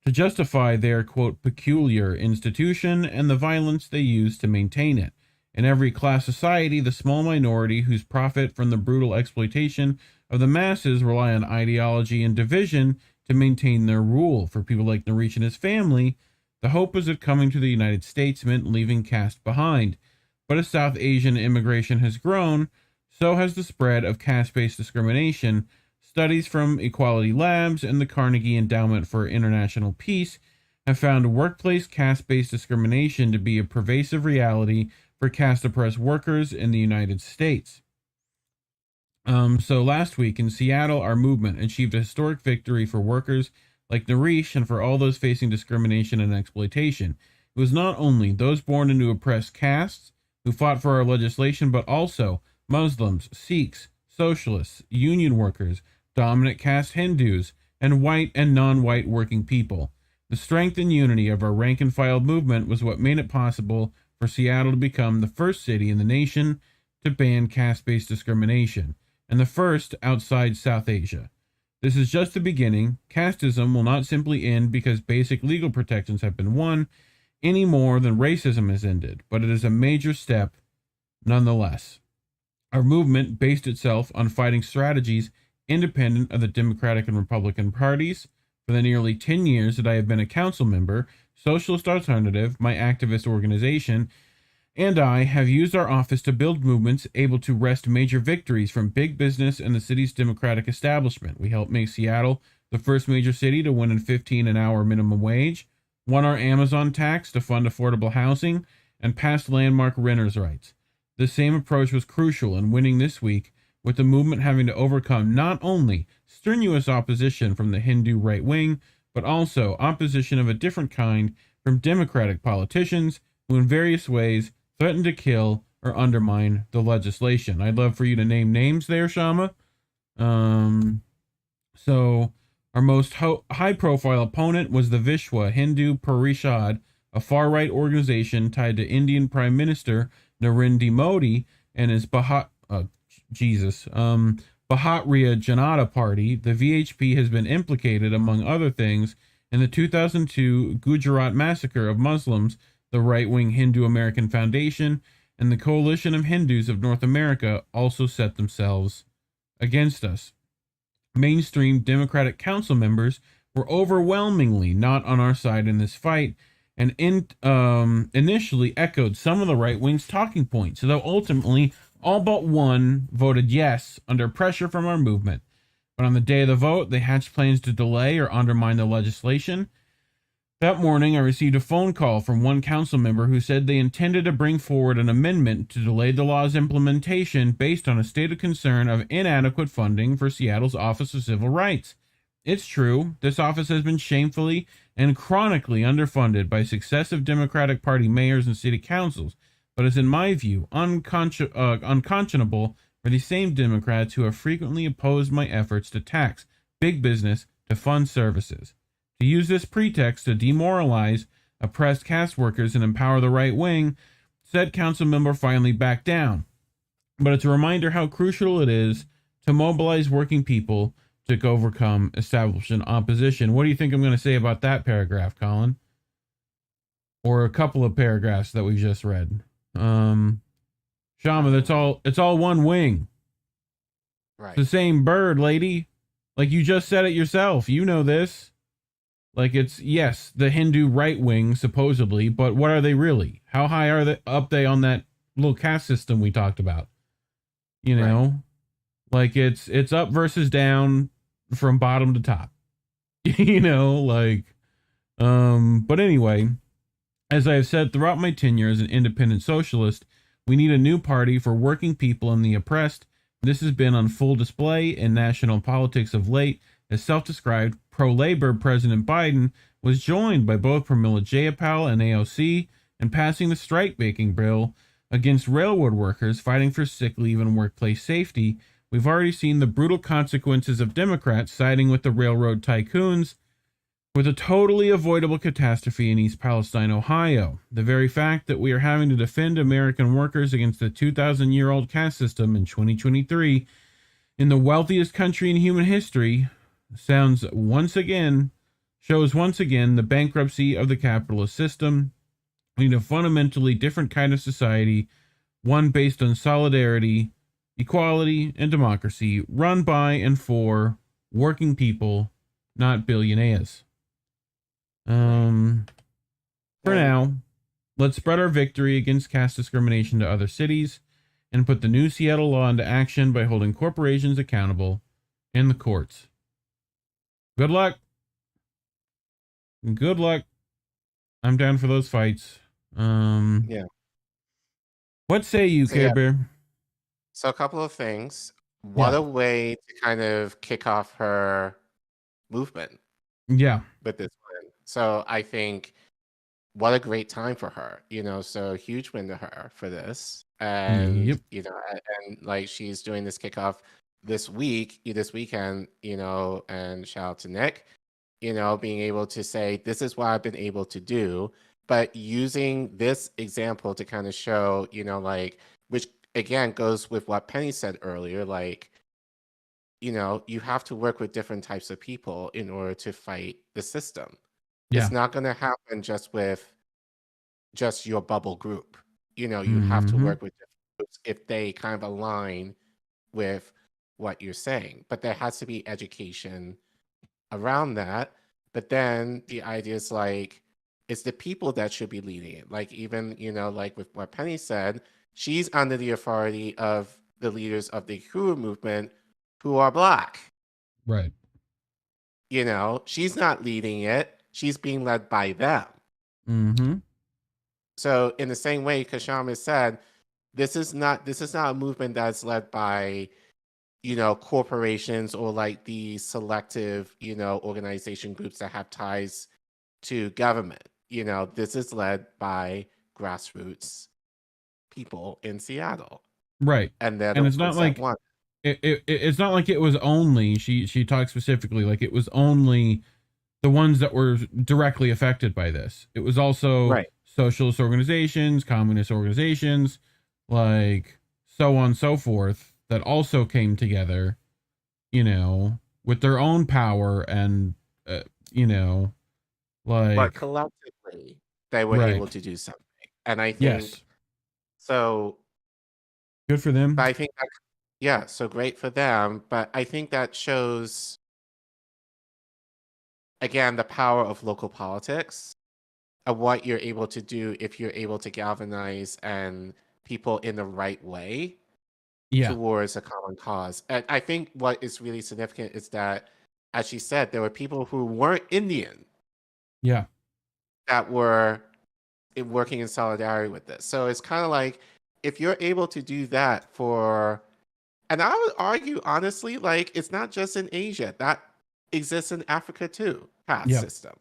to justify their, quote, peculiar institution and the violence they used to maintain it. In every class society, the small minority whose profit from the brutal exploitation of the masses rely on ideology and division to maintain their rule. For people like Narish and his family, the hope was that coming to the United States meant leaving caste behind. But as South Asian immigration has grown, so has the spread of caste-based discrimination. Studies from Equality Labs and the Carnegie Endowment for International Peace have found workplace caste-based discrimination to be a pervasive reality for caste-oppressed workers in the United States. So last week in Seattle, our movement achieved a historic victory for workers like Narish and for all those facing discrimination and exploitation. It was not only those born into oppressed castes who fought for our legislation, but also Muslims, Sikhs, socialists, union workers, dominant caste Hindus, and white and non-white working people. The strength and unity of our rank-and-file movement was what made it possible for Seattle to become the first city in the nation to ban caste-based discrimination, and the first outside South Asia. This is just the beginning. Casteism will not simply end because basic legal protections have been won, any more than racism has ended, but it is a major step nonetheless. Our movement based itself on fighting strategies independent of the Democratic and Republican parties. For the nearly 10 years that I have been a council member, Socialist Alternative, my activist organization, and I have used our office to build movements able to wrest major victories from big business and the city's Democratic establishment. We helped make Seattle the first major city to win in 15 an hour minimum wage, won our Amazon tax to fund affordable housing, and passed landmark renters' rights. The same approach was crucial in winning this week, with the movement having to overcome not only strenuous opposition from the Hindu right wing, but also opposition of a different kind from Democratic politicians who in various ways threaten to kill or undermine the legislation. I'd love for you to name names there, Kshama. So our most high-profile opponent was the Vishwa Hindu Parishad, a far-right organization tied to Indian Prime Minister Narendra Modi and his Bharatiya Janata Party. The VHP has been implicated, among other things, in the 2002 Gujarat massacre of Muslims, the right-wing Hindu American Foundation, and the Coalition of Hindus of North America also set themselves against us. Mainstream Democratic council members were overwhelmingly not on our side in this fight, and initially echoed some of the right wing's talking points, though ultimately all but one voted yes under pressure from our movement. But on the day of the vote, they hatched plans to delay or undermine the legislation. That morning, I received a phone call from one council member who said they intended to bring forward an amendment to delay the law's implementation based on a state of concern of inadequate funding for Seattle's Office of Civil Rights. It's true, this office has been shamefully and chronically underfunded by successive Democratic Party mayors and city councils, but is in my view unconscionable for the same Democrats who have frequently opposed my efforts to tax big business to fund services. To use this pretext to demoralize oppressed caste workers and empower the right wing, said council member finally backed down. But it's a reminder how crucial it is to mobilize working people to overcome establishment opposition. What do you think I'm going to say about that paragraph, Collin? Or a couple of paragraphs that we just read? Kshama, it's all one wing. Right. It's the same bird, lady. Like you just said it yourself. You know this. Like it's, yes, the Hindu right wing, supposedly, but what are they really? How high are they up on that little caste system we talked about? You know? Right. Like it's up versus down from bottom to top. You know, like but anyway, as I have said throughout my tenure as an independent socialist, we need a new party for working people and the oppressed. This has been on full display in national politics of late, as self-described pro-labor President Biden was joined by both Pramila Jayapal and AOC in passing the strike-breaking bill against railroad workers fighting for sick leave and workplace safety, we've already seen the brutal consequences of Democrats siding with the railroad tycoons with a totally avoidable catastrophe in East Palestine, Ohio. The very fact that we are having to defend American workers against the 2,000-year-old caste system in 2023 in the wealthiest country in human history shows once again the bankruptcy of the capitalist system. We need a fundamentally different kind of society, one based on solidarity, equality, and democracy, run by and for working people, not billionaires. For now, let's spread our victory against caste discrimination to other cities and put the new Seattle law into action by holding corporations accountable in the courts. Good luck. Good luck. I'm down for those fights. Yeah. What say you, Care Bear? So a couple of things. What a way to kind of kick off her movement. Yeah. With this win. So I think what a great time for her, so huge win to her for this. And, and like she's doing this kickoff this weekend, and shout out to Nick, being able to say, this is what I've been able to do, but using this example to kind of show, which again goes with what Penny said earlier, you have to work with different types of people in order to fight the system. Yeah. It's not going to happen just with just your bubble group. You have to work with different groups if they kind of align with what you're saying. But there has to be education around that. But then the idea is it's the people that should be leading it. Even, with what Penny said, she's under the authority of the leaders of the Kuru movement who are Black. Right. She's not leading it. She's being led by them. Mm-hmm. So in the same way, Kshama said, this is not a movement that's led by, corporations or the selective, organization groups that have ties to government. This is led by grassroots people in Seattle. Right. And it's not like it's not like it was only she talked specifically it was only the ones that were directly affected by this. It was also socialist organizations, communist organizations, so on and so forth, that also came together, with their own power and, but collectively they were able to do something. And I think, so good for them. But I think so great for them. But I think that shows, again, the power of local politics, of what you're able to do if you're able to galvanize and people in the right way towards a common cause. And I think what is really significant is that, as she said, there were people who weren't Indian that were working in solidarity with this. So it's kind of if you're able to do that and I would argue, honestly, it's not just in Asia. That exists in Africa too, caste system.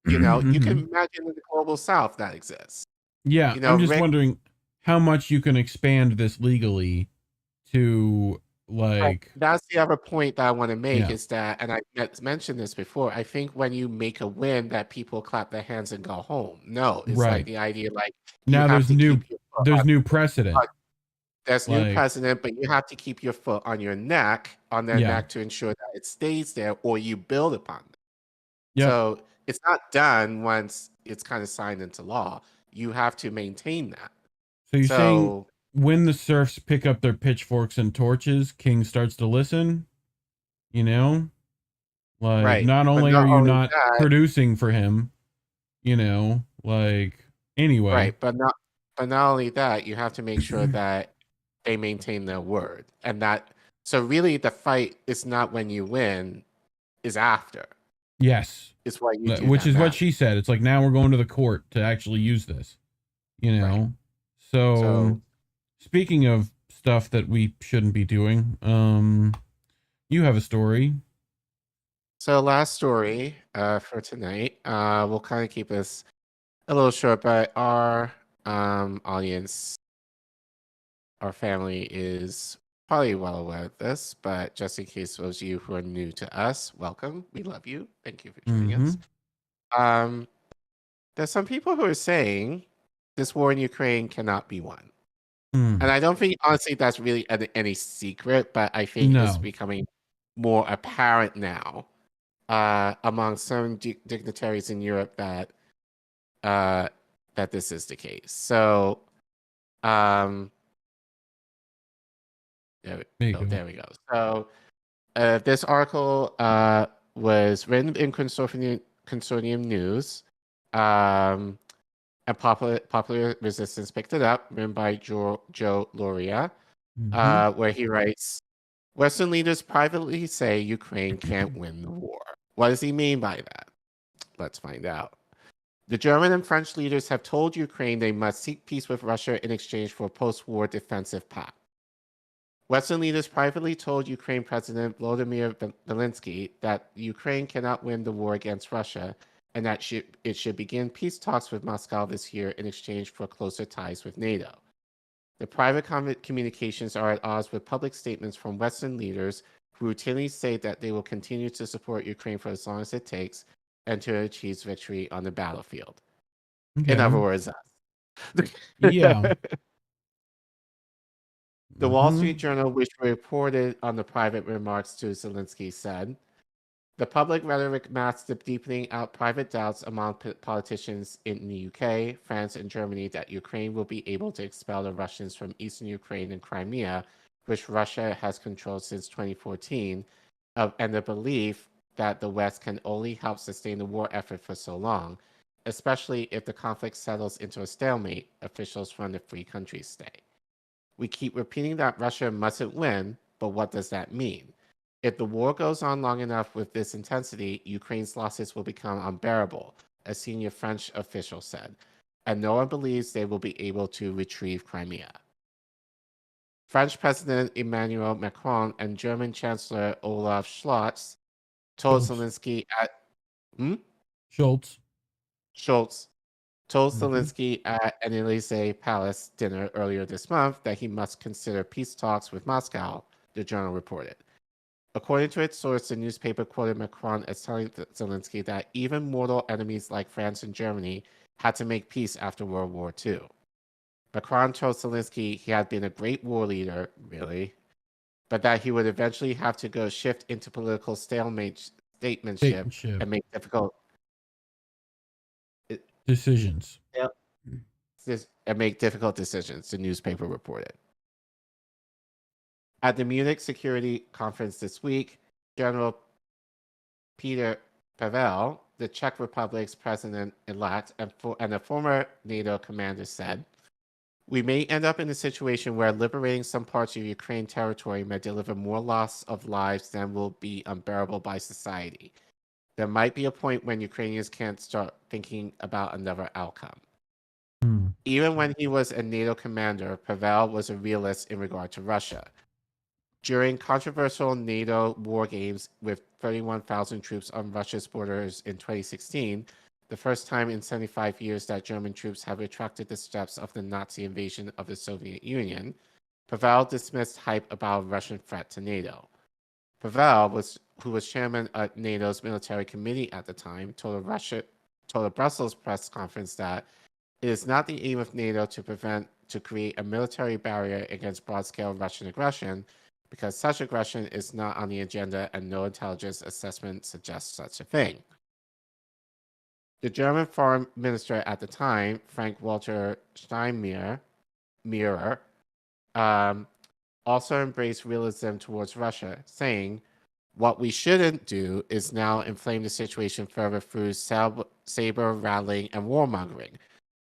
You can imagine in the global South that exists. Yeah, I'm just wondering how much you can expand this legally to That's the other point that I want to make is that, and I mentioned this before, I think when you make a win that people clap their hands and go home. No, it's the idea now there's new precedent. There's new precedent, but you have to keep your foot on their neck to ensure that it stays there, or you build upon it. So it's not done once it's kind of signed into law. You have to maintain that. So you're saying when the serfs pick up their pitchforks and torches, King starts to listen? Not only are you not producing for him, anyway. Right, but not only that, you have to make sure that they maintain their word. And so really the fight is not when you win, is after. Yes. It's why you do which is now. what she said. It's now we're going to the court to actually use this. So speaking of stuff that we shouldn't be doing, you have a story. So last story for tonight. We'll kind of keep this a little short, but our audience our family is probably well aware of this, but just in case those of you who are new to us, welcome. We love you. Thank you for joining us. There's some people who are saying this war in Ukraine cannot be won. And I don't think, honestly, that's really any secret, but I think it's becoming more apparent now among some dignitaries in Europe that this is the case. So, there we go. So, this article was written in Consortium News, and Popular Resistance picked it up, written by Joe Loria, where he writes, Western leaders privately say Ukraine can't win the war. What does he mean by that? Let's find out. The German and French leaders have told Ukraine they must seek peace with Russia in exchange for a post-war defensive pact. Western leaders privately told Ukraine President Volodymyr Zelensky that Ukraine cannot win the war against Russia and that it should begin peace talks with Moscow this year in exchange for closer ties with NATO. The private communications are at odds with public statements from Western leaders who routinely say that they will continue to support Ukraine for as long as it takes and to achieve victory on the battlefield. In other words, us. Yeah. The Wall Street Journal, which reported on the private remarks to Zelensky, said, the public rhetoric masks the deepening out private doubts among politicians in the UK, France, and Germany that Ukraine will be able to expel the Russians from eastern Ukraine and Crimea, which Russia has controlled since 2014, and the belief that the West can only help sustain the war effort for so long, especially if the conflict settles into a stalemate, officials from the free countries say. We keep repeating that Russia mustn't win, but what does that mean? If the war goes on long enough with this intensity, Ukraine's losses will become unbearable, a senior French official said, and no one believes they will be able to retrieve Crimea. French President Emmanuel Macron and German Chancellor Olaf Scholz told Zelensky at Schultz told Zelensky at an Elysee Palace dinner earlier this month that he must consider peace talks with Moscow, the journal reported. According to its source, the newspaper quoted Macron as telling Zelensky that even mortal enemies like France and Germany had to make peace after World War II. Macron told Zelensky he had been a great war leader, really, but that he would eventually have to go shift into political statesmanship and make difficult decisions. And make difficult decisions, the newspaper reported. At the Munich Security Conference this week, General Peter Pavel, the Czech Republic's president-elect and a former NATO commander, said, we may end up in a situation where liberating some parts of Ukraine territory may deliver more loss of lives than will be unbearable by society. There might be a point when Ukrainians can't start thinking about another outcome. Even when he was a NATO commander, Pavel was a realist in regard to Russia. During controversial NATO war games with 31,000 troops on Russia's borders in 2016, the first time in 75 years that German troops have retracted the steps of the Nazi invasion of the Soviet Union, Pavel dismissed hype about a Russian threat to NATO. Pavel, who was chairman of NATO's military committee at the time, told a Brussels press conference that it is not the aim of NATO to create a military barrier against broad-scale Russian aggression, because such aggression is not on the agenda and no intelligence assessment suggests such a thing. The German foreign minister at the time, Frank-Walter Steinmeier, also embraced realism towards Russia, saying, what we shouldn't do is now inflame the situation further through saber-rattling and warmongering.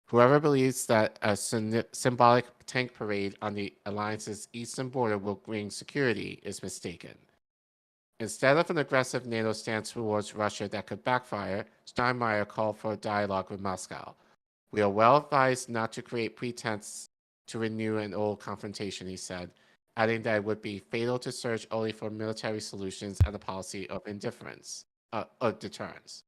Whoever believes that a symbolic tank parade on the alliance's eastern border will bring security is mistaken. Instead of an aggressive NATO stance towards Russia that could backfire, Steinmeier called for a dialogue with Moscow. We are well advised not to create pretense to renew an old confrontation, he said, adding that it would be fatal to search only for military solutions and a policy of deterrence.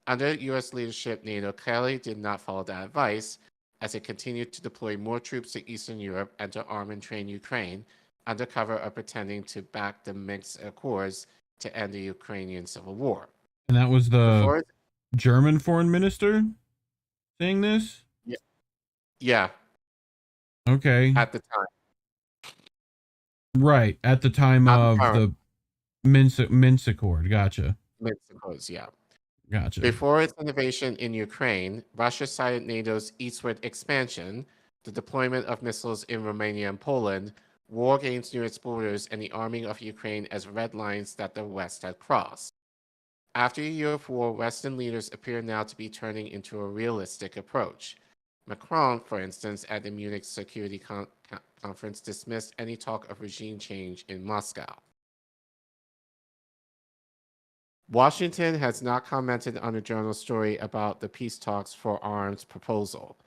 Under U.S. leadership, NATO clearly did not follow that advice, as it continued to deploy more troops to Eastern Europe and to arm and train Ukraine under cover of pretending to back the Minsk Accords to end the Ukrainian civil war. And that was the Before, German foreign minister saying this? yeah, Okay. at the time. Right. At the time of the Minsk Accord. Gotcha. Minsk Accords, yeah. Gotcha. Before its invasion in Ukraine, Russia cited NATO's eastward expansion, the deployment of missiles in Romania and Poland, war against new exporters, and the arming of Ukraine as red lines that the West had crossed. After a year of war, Western leaders appear now to be turning into a realistic approach. Macron, for instance, at the Munich Security Conference, dismissed any talk of regime change in Moscow. Washington has not commented on the journal story about the peace talks for arms proposal.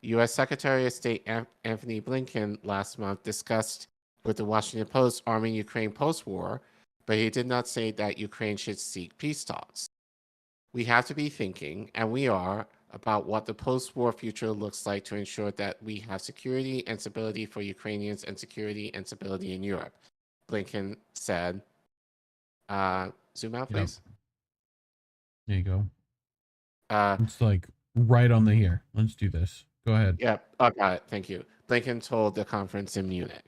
U.S. Secretary of State Anthony Blinken last month discussed with the Washington Post arming Ukraine post-war, but he did not say that Ukraine should seek peace talks. We have to be thinking, and we are, about what the post-war future looks like to ensure that we have security and stability for Ukrainians and security and stability in Europe, Blinken said. Zoom out, please. There you go. It's like right on the here. Let's do this. Go ahead. Yep. Oh, got it. Thank you. Blinken told the conference in Munich.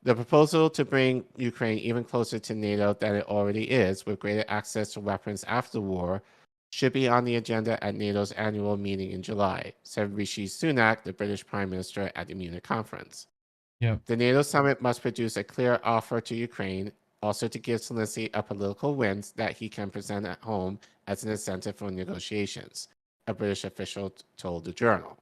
The proposal to bring Ukraine even closer to NATO than it already is, with greater access to weapons after the war, should be on the agenda at NATO's annual meeting in July, said Rishi Sunak, the British Prime Minister, at the Munich conference. Yep. The NATO summit must produce a clear offer to Ukraine, also to give Zelensky a political win that he can present at home as an incentive for negotiations, a British official told the journal.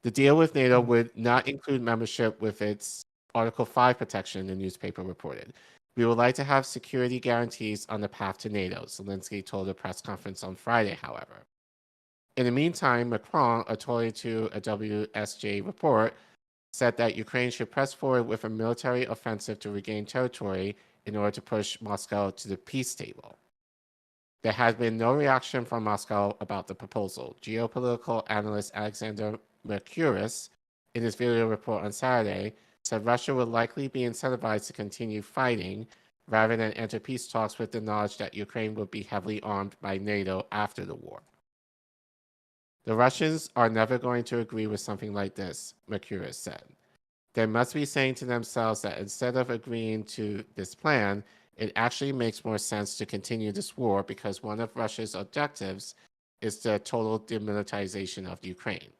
The deal with NATO would not include membership with its Article 5 protection, the newspaper reported. We would like to have security guarantees on the path to NATO, Zelensky told a press conference on Friday, however. In the meantime, Macron, according to a WSJ report, said that Ukraine should press forward with a military offensive to regain territory in order to push Moscow to the peace table. There has been no reaction from Moscow about the proposal. Geopolitical analyst Alexander Mercouris, in his video report on Saturday, said Russia would likely be incentivized to continue fighting rather than enter peace talks with the knowledge that Ukraine would be heavily armed by NATO after the war. The Russians are never going to agree with something like this, Mercouris said. They must be saying to themselves that instead of agreeing to this plan, it actually makes more sense to continue this war because one of Russia's objectives is the total demilitarization of Ukraine.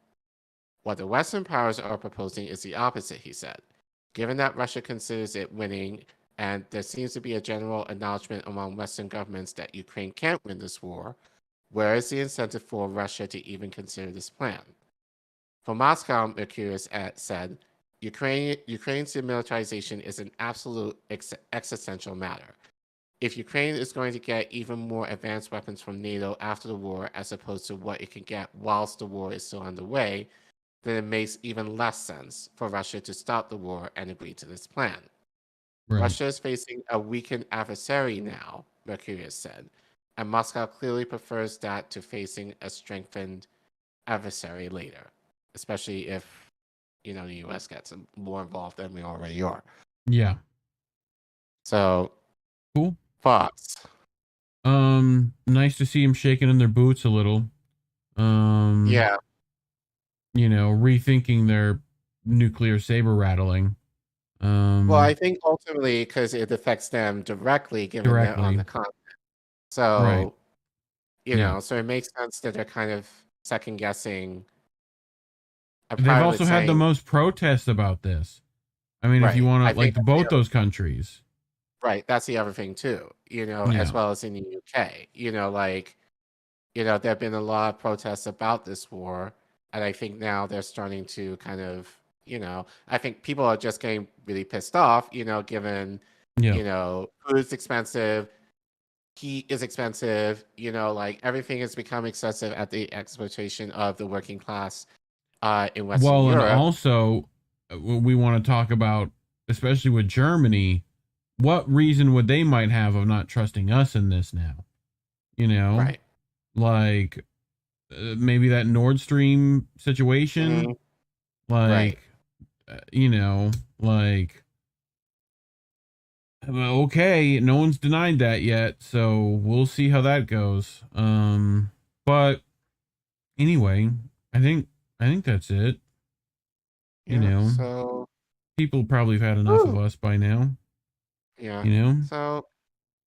What the Western powers are proposing is the opposite, he said. Given that Russia considers it winning, and there seems to be a general acknowledgement among Western governments that Ukraine can't win this war, where is the incentive for Russia to even consider this plan? For Moscow, Mercouris said, Ukraine's demilitarization is an absolute existential matter. If Ukraine is going to get even more advanced weapons from NATO after the war, as opposed to what it can get whilst the war is still underway, then it makes even less sense for Russia to stop the war and agree to this plan. Right. Russia is facing a weakened adversary now, Mercouris said, and Moscow clearly prefers that to facing a strengthened adversary later, especially if, the U.S. gets more involved than we already are. Yeah. So, cool. Thoughts? Nice to see them shaking in their boots a little. Yeah. Rethinking their nuclear saber rattling. Well, I think ultimately because it affects them directly, given they're on the continent. So, right. So it makes sense that they're kind of second guessing. They've also had the most protests about this. I mean, if you want to, like, both those countries. Right. That's the other thing, too, as well as in the UK. There have been a lot of protests about this war. And I think now they're starting to kind of, I think people are just getting really pissed off, given, food's expensive, heat is expensive, everything has become excessive at the exploitation of the working class in Western Europe. And also we want to talk about, especially with Germany, what reason would they might have of not trusting us in this now? Right. Like, maybe that Nord Stream situation. Like, you know, like, okay, no one's denied that yet, so we'll see how that goes. But anyway, I think that's it. You know, so people probably have had enough of us by now. yeah. You know, So,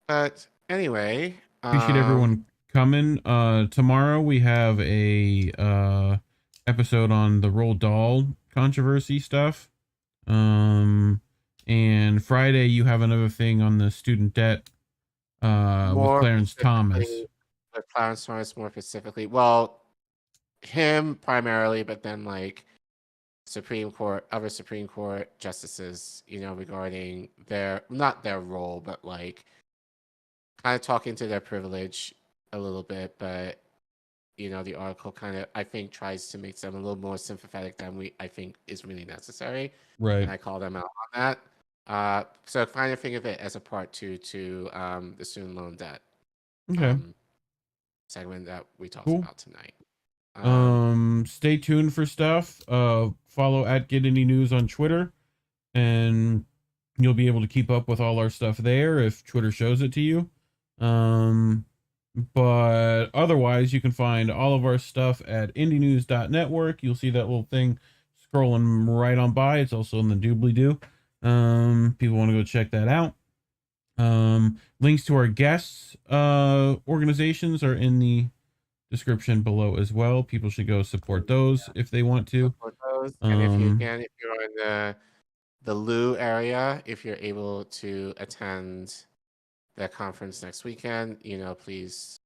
but anyway, appreciate everyone coming. Tomorrow we have a episode on the Roald Dahl controversy stuff. And Friday you have another thing on the student debt with Clarence Thomas. With Clarence Thomas more specifically. Well, him primarily, but then like other Supreme Court justices, you know, regarding not their role, but like kind of talking to their privilege a little bit, but you know, the article kind of, I think, tries to make them a little more sympathetic than I think is really necessary. Right. And I call them out on that. So kind of think of it as a part 2 to the student loan debt segment that we talked about tonight. Stay tuned for stuff. Follow at Get Any News on Twitter, and you'll be able to keep up with all our stuff there if Twitter shows it to you. But otherwise, you can find all of our stuff at indienews.network. You'll see that little thing scrolling right on by. It's also in the doobly-doo. People want to go check that out. Links to our guests organizations are in the description below as well. People should go support those if they want to. Support those. And if you're in the Lou area, if you're able to attend that conference next weekend, you know, please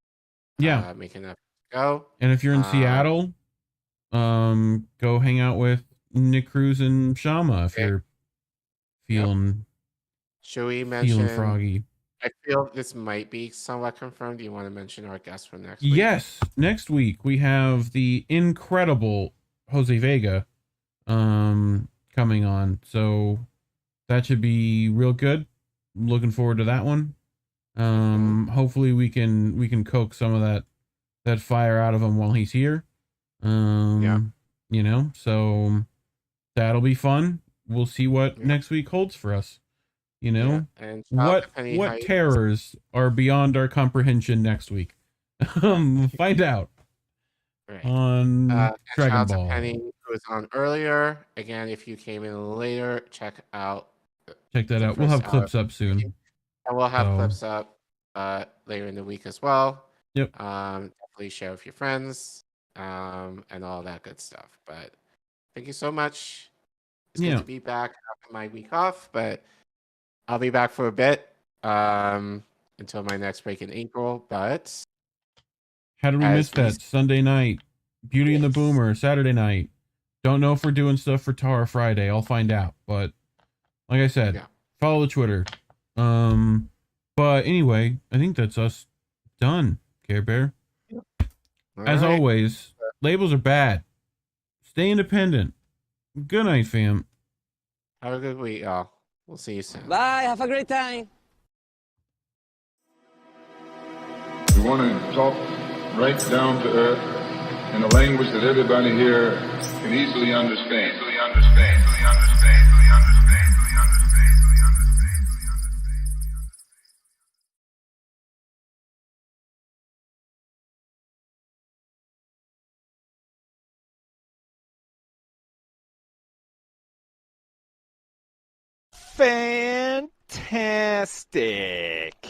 make an effort to go. And if you're in Seattle, go hang out with Nick Cruz and Kshama if you're feeling Should we mention froggy. I feel this might be somewhat confirmed. Do you want to mention our guest for next week? Yes, next week we have the incredible Jose Vega coming on, so that should be real good. Looking forward to that one. Hopefully we can coax some of that fire out of him while he's here. You know, so that'll be fun. We'll see what next week holds for us. You know, and what terrors are beyond our comprehension next week. Find out on Dragon Ball. Penny, who was on earlier. Again, if you came in later, check that out. We'll have clips up soon. And we'll have clips up later in the week as well. Yep. Definitely share with your friends and all that good stuff. But thank you so much. It's good to be back after my week off, but I'll be back for a bit until my next break in April. But how did we miss that? Sunday night, Beauty and the Boomer, Saturday night. Don't know if we're doing stuff for Tara Friday. I'll find out. But like I said, follow the Twitter. But anyway, I think that's us done, Care Bear. As always, labels are bad. Stay independent. Good night, fam. Have a good week, y'all. We'll see you soon. Bye. Have a great time. We want to talk right down to earth in a language that everybody here can easily understand. Fantastic.